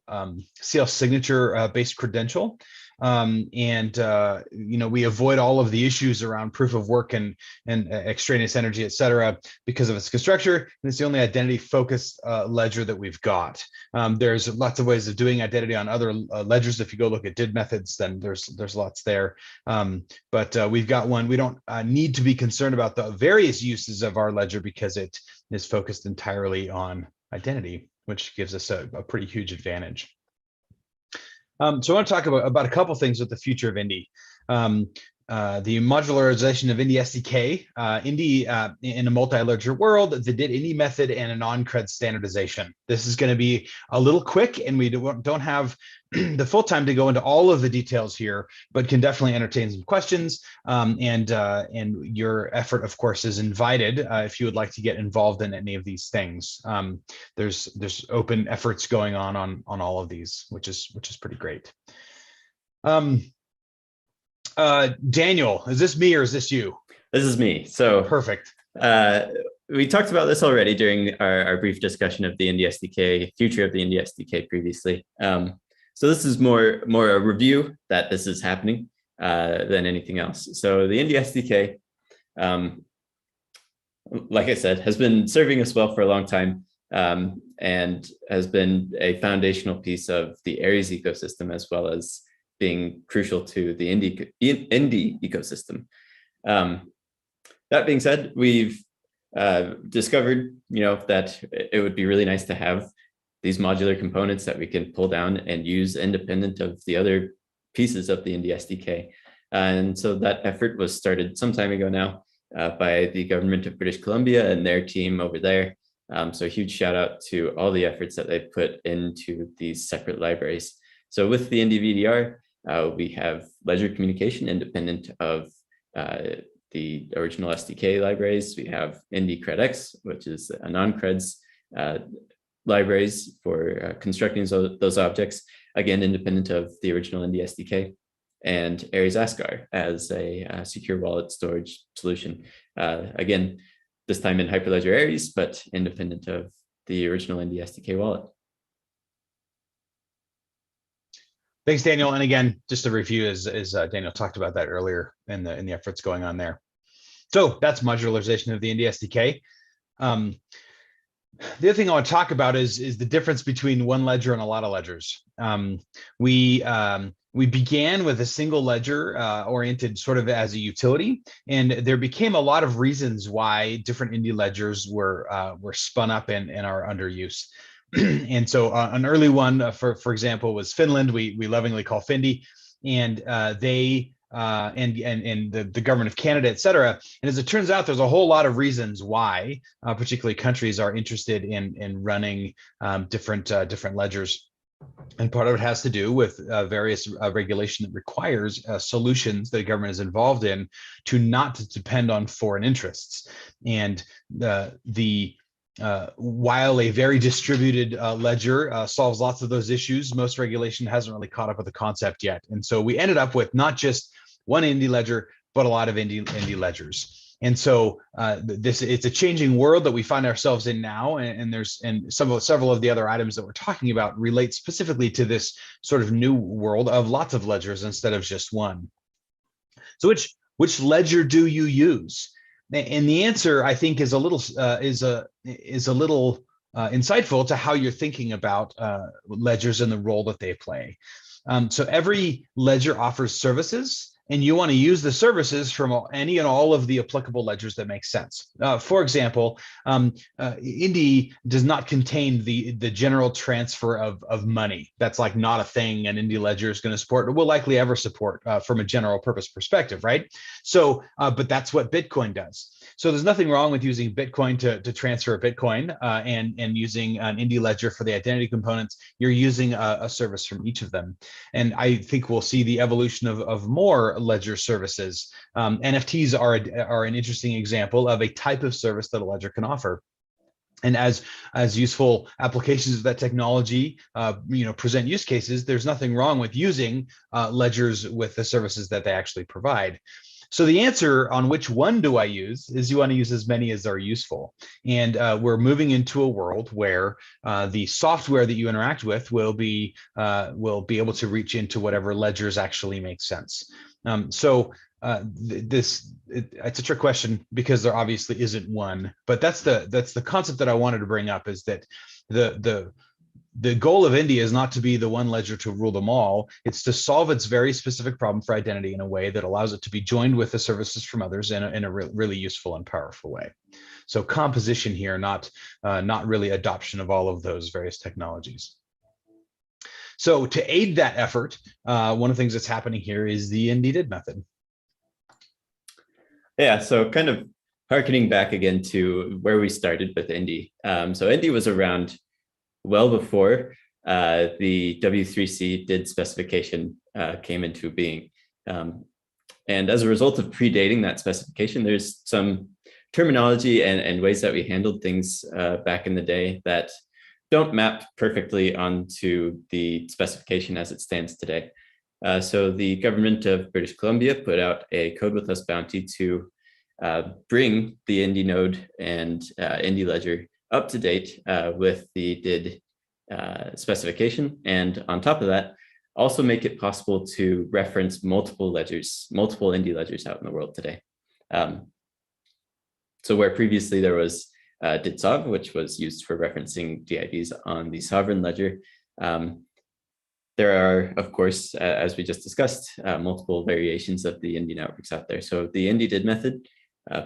CL signature based credential. We avoid all of the issues around proof of work and extraneous energy, et cetera, because of its constructure. And it's the only identity focused ledger that we've got. There's lots of ways of doing identity on other ledgers. If you go look at did methods, then there's lots there. But we've got one. We don't need to be concerned about the various uses of our ledger because it is focused entirely on identity, which gives us a pretty huge advantage. So I want to talk about a couple things with the future of Indy. The modularization of Indy SDK, Indy in a multi-ledger world, the did Indy method, and a non-cred standardization. This is going to be a little quick, and we don't have the full time to go into all of the details here, but can definitely entertain some questions. And your effort, of course, is invited if you would like to get involved in any of these things. There's open efforts going on all of these, which is pretty great. Daniel, is this me or is this you? This is me. So perfect. We talked about this already during our brief discussion of the Indy SDK, future of the Indy SDK previously. So this is more a review that this is happening than anything else. So the Indy SDK, like I said, has been serving us well for a long time and has been a foundational piece of the Aries ecosystem, as well as being crucial to the Indy ecosystem. That being said, we've discovered, that it would be really nice to have these modular components that we can pull down and use independent of the other pieces of the Indy SDK. And so that effort was started some time ago now by the government of British Columbia and their team over there. So a huge shout out to all the efforts that they put into these separate libraries. So with the Ndvdr, we have ledger communication independent of the original SDK libraries. We have IndyCredX, which is a non-creds libraries for constructing those objects, again, independent of the original Indy SDK, and Aries Ascar as a secure wallet storage solution. Again, this time in Hyperledger Aries, but independent of the original Indy SDK wallet. Thanks, Daniel. And again, just a review, as Daniel talked about that earlier in the efforts going on there. So that's modularization of the Indy SDK. The other thing I want to talk about is the difference between one ledger and a lot of ledgers. We began with a single ledger oriented sort of as a utility, and there became a lot of reasons why different Indy ledgers were spun up and are under use. And so an early one, for example, was Finland. We lovingly call Findy, and they and the government of Canada, et cetera. And as it turns out, there's a whole lot of reasons why, particularly countries, are interested in running different ledgers. And part of it has to do with various regulation that requires solutions that a government is involved in to not to depend on foreign interests. And while a very distributed ledger solves lots of those issues, most regulation hasn't really caught up with the concept yet. And so we ended up with not just one Indy ledger, but a lot of Indy ledgers. And so it's a changing world that we find ourselves in now, and several of the other items that we're talking about relate specifically to this sort of new world of lots of ledgers instead of just one. So which ledger do you use? And the answer, I think, is a little insightful to how you're thinking about ledgers and the role that they play. So every ledger offers services, and you want to use the services from any and all of the applicable ledgers that make sense. For example, Indy does not contain the general transfer of money. That's like not a thing an Indy ledger is going to support, or will likely ever support from a general purpose perspective, right? So, but that's what Bitcoin does. So there's nothing wrong with using Bitcoin to transfer a Bitcoin and using an Indy ledger for the identity components. You're using a service from each of them. And I think we'll see the evolution of more ledger services. NFTs are an interesting example of a type of service that a ledger can offer. And as useful applications of that technology, present use cases, there's nothing wrong with using ledgers with the services that they actually provide. So the answer on which one do I use is you want to use as many as are useful. And we're moving into a world where the software that you interact with will be able to reach into whatever ledgers actually make sense. It's a trick question because there obviously isn't one, but that's the concept that I wanted to bring up, is that the goal of Indy is not to be the one ledger to rule them all. It's to solve its very specific problem for identity in a way that allows it to be joined with the services from others in a really useful and powerful way. So composition here, not really adoption of all of those various technologies. So to aid that effort, one of the things that's happening here is the Ndvdr method. Yeah, so kind of harkening back again to where we started with Indy. So Indy was around well before the W3C DID specification came into being. And as a result of predating that specification, there's some terminology and ways that we handled things back in the day that don't map perfectly onto the specification as it stands today. So the government of British Columbia put out a Code With Us bounty to bring the Indy node and Indy ledger up to date with the DID specification. And on top of that, also make it possible to reference multiple Indy ledgers out in the world today. So where previously there was DIDSOV, which was used for referencing DIDs on the sovereign ledger, there are, of course, as we just discussed, multiple variations of the Indy networks out there. So the Ndvdr method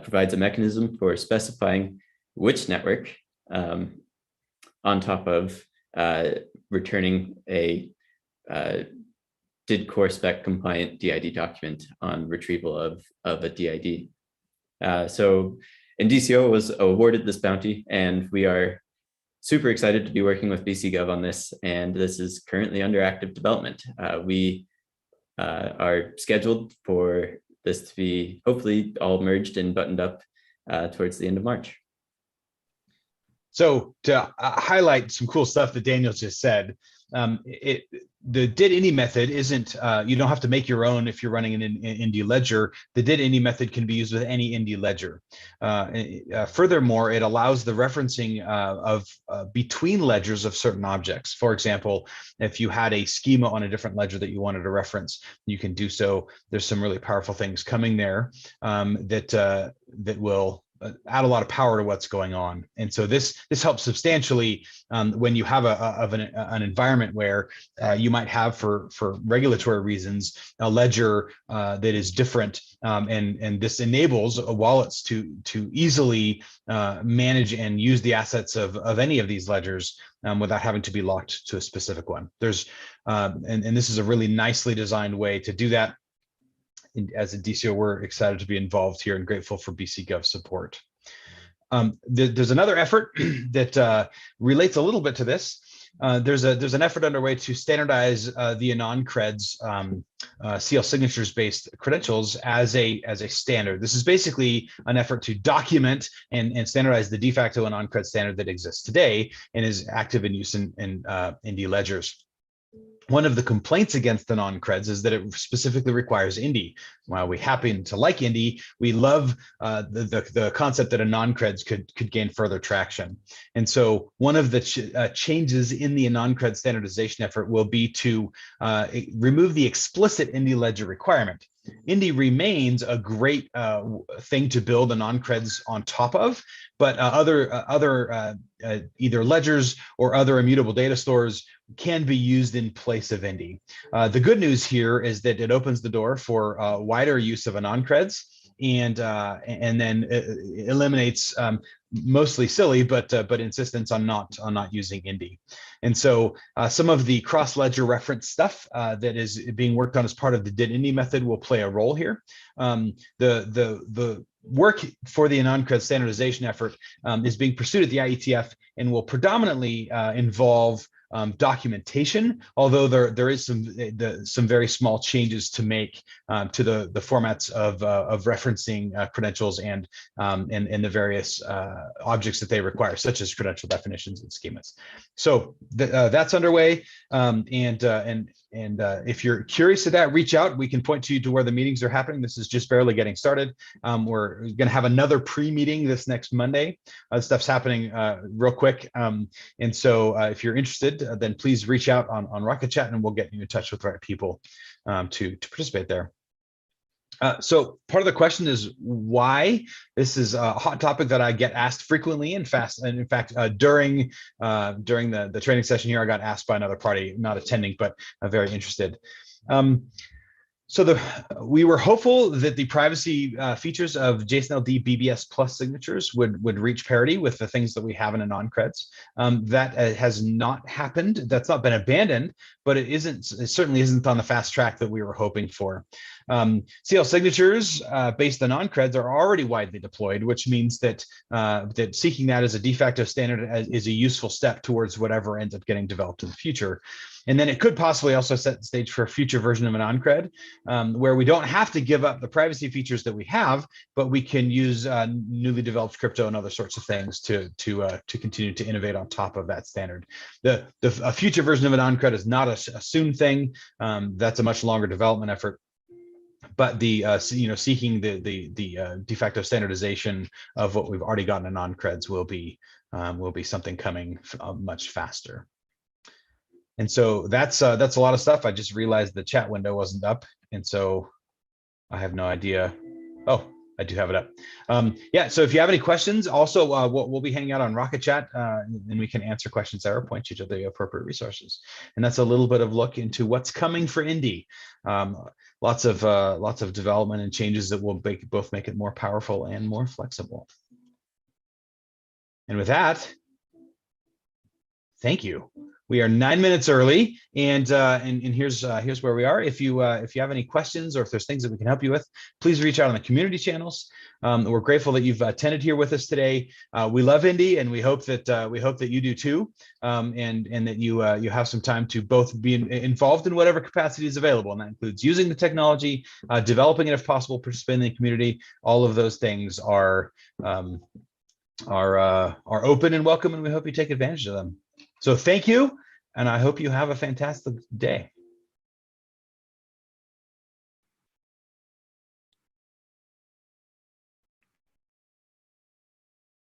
provides a mechanism for specifying which network on top of returning a DID core spec compliant DID document on retrieval of a DID. So Indicio was awarded this bounty, and we are super excited to be working with BC Gov on this, and this is currently under active development. We are scheduled for this to be hopefully all merged and buttoned up towards the end of March. So to highlight some cool stuff that Daniel just said, the did Indy method isn't, you don't have to make your own if you're running an Indy ledger. The did Indy method can be used with any Indy ledger. Furthermore, it allows the referencing of between ledgers of certain objects. For example, if you had a schema on a different ledger that you wanted to reference, you can do so. There's some really powerful things coming there that will add a lot of power to what's going on. And so this helps substantially when you have an environment where you might have for regulatory reasons a ledger that is different, and this enables wallets to easily manage and use the assets of any of these ledgers without having to be locked to a specific one. There's and this is a really nicely designed way to do that. As Indicio, we're excited to be involved here and grateful for BC Gov support. There's another effort that relates a little bit to this. There's an effort underway to standardize the non-creds CL signatures based credentials as a standard. This is basically an effort to document and standardize the de facto and non-cred standard that exists today and is active in use in Indy ledgers. One of the complaints against the non-creds is that it specifically requires Indy. While we happen to like Indy, we love the concept that a non-creds could gain further traction. And so one of the changes in the non-cred standardization effort will be to remove the explicit Indy ledger requirement. Indy remains a great thing to build the non-creds on top of, but other either ledgers or other immutable data stores can be used in place of Indy. The good news here is that it opens the door for wider use of a non-creds and then eliminates mostly silly, but insistence on not using Indy. And so some of the cross-ledger reference stuff that is being worked on as part of the did Indy method will play a role here. The work for the non-cred standardization effort is being pursued at the IETF and will predominantly involve documentation, although there is some very small changes to make to the formats of referencing credentials and the various objects that they require, such as credential definitions and schemas. So that's underway, and if you're curious to that, reach out. We can point you to where the meetings are happening. This is just barely getting started. We're going to have another pre-meeting this next Monday. Stuff's happening real quick, and so if you're interested, then please reach out on Rocket Chat, and we'll get you in touch with the right people to participate there. So part of the question is why. This is a hot topic that I get asked frequently and fast. And in fact, during the training session here, I got asked by another party, not attending, but very interested. So we were hopeful that the privacy features of JSON-LD BBS plus signatures would reach parity with the things that we have in a non-creds. That has not happened. That's not been abandoned, but it certainly isn't on the fast track that we were hoping for. CL signatures based on non-creds are already widely deployed, which means that seeking that as a de facto standard is a useful step towards whatever ends up getting developed in the future. And then it could possibly also set the stage for a future version of a non-cred where we don't have to give up the privacy features that we have, but we can use newly developed crypto and other sorts of things to continue to innovate on top of that standard. A future version of a non-cred is not a soon thing. That's a much longer development effort. But seeking the de facto standardization of what we've already gotten in non-creds will be something coming much faster. And so that's a lot of stuff. I just realized the chat window wasn't up, and so I have no idea. Oh, I do have it up. Yeah, so if you have any questions, also we'll be hanging out on Rocket Chat, and we can answer questions there or point you to the appropriate resources. And that's a little bit of look into what's coming for Indy. Lots of development and changes that will both make it more powerful and more flexible. And with that, thank you. We are 9 minutes early, and here's where we are. If you have any questions or if there's things that we can help you with, please reach out on the community channels. We're grateful that you've attended here with us today. We love Indy, and we hope that you do too, and that you have some time to both be involved in whatever capacity is available, and that includes using the technology, developing it if possible, participating in the community. All of those things are open and welcome, and we hope you take advantage of them. So thank you, and I hope you have a fantastic day.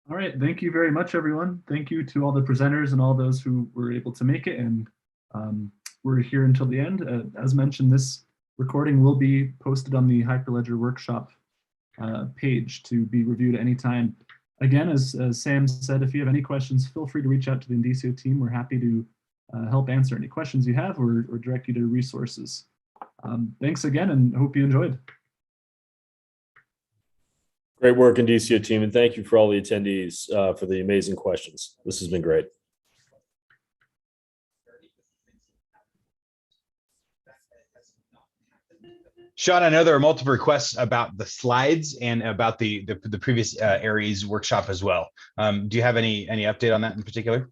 All right, thank you very much, everyone. Thank you to all the presenters and all those who were able to make it, and we're here until the end. As mentioned, this recording will be posted on the Hyperledger Workshop page to be reviewed at any time. Again, as Sam said, if you have any questions, feel free to reach out to the Indicio team. We're happy to help answer any questions you have or direct you to resources. Thanks again, and hope you enjoyed. Great work, Indicio team, and thank you for all the attendees for the amazing questions. This has been great. Sean, I know there are multiple requests about the slides and about the previous Aries workshop as well. Do you have any update on that in particular?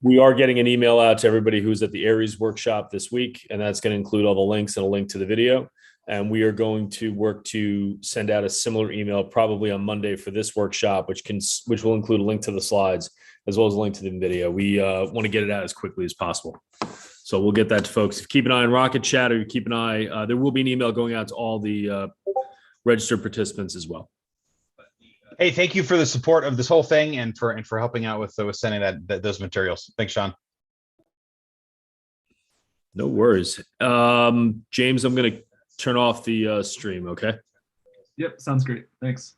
We are getting an email out to everybody who's at the Aries workshop this week, and that's going to include all the links and a link to the video. And we are going to work to send out a similar email probably on Monday for this workshop, which will include a link to the slides as well as a link to the video. We want to get it out as quickly as possible. So we'll get that to folks. Keep an eye on Rocket Chat, or keep an eye. There will be an email going out to all the registered participants as well. Hey, thank you for the support of this whole thing and for helping out with sending those materials. Thanks, Sean. No worries. James, I'm going to turn off the stream, okay? Yep, sounds great. Thanks.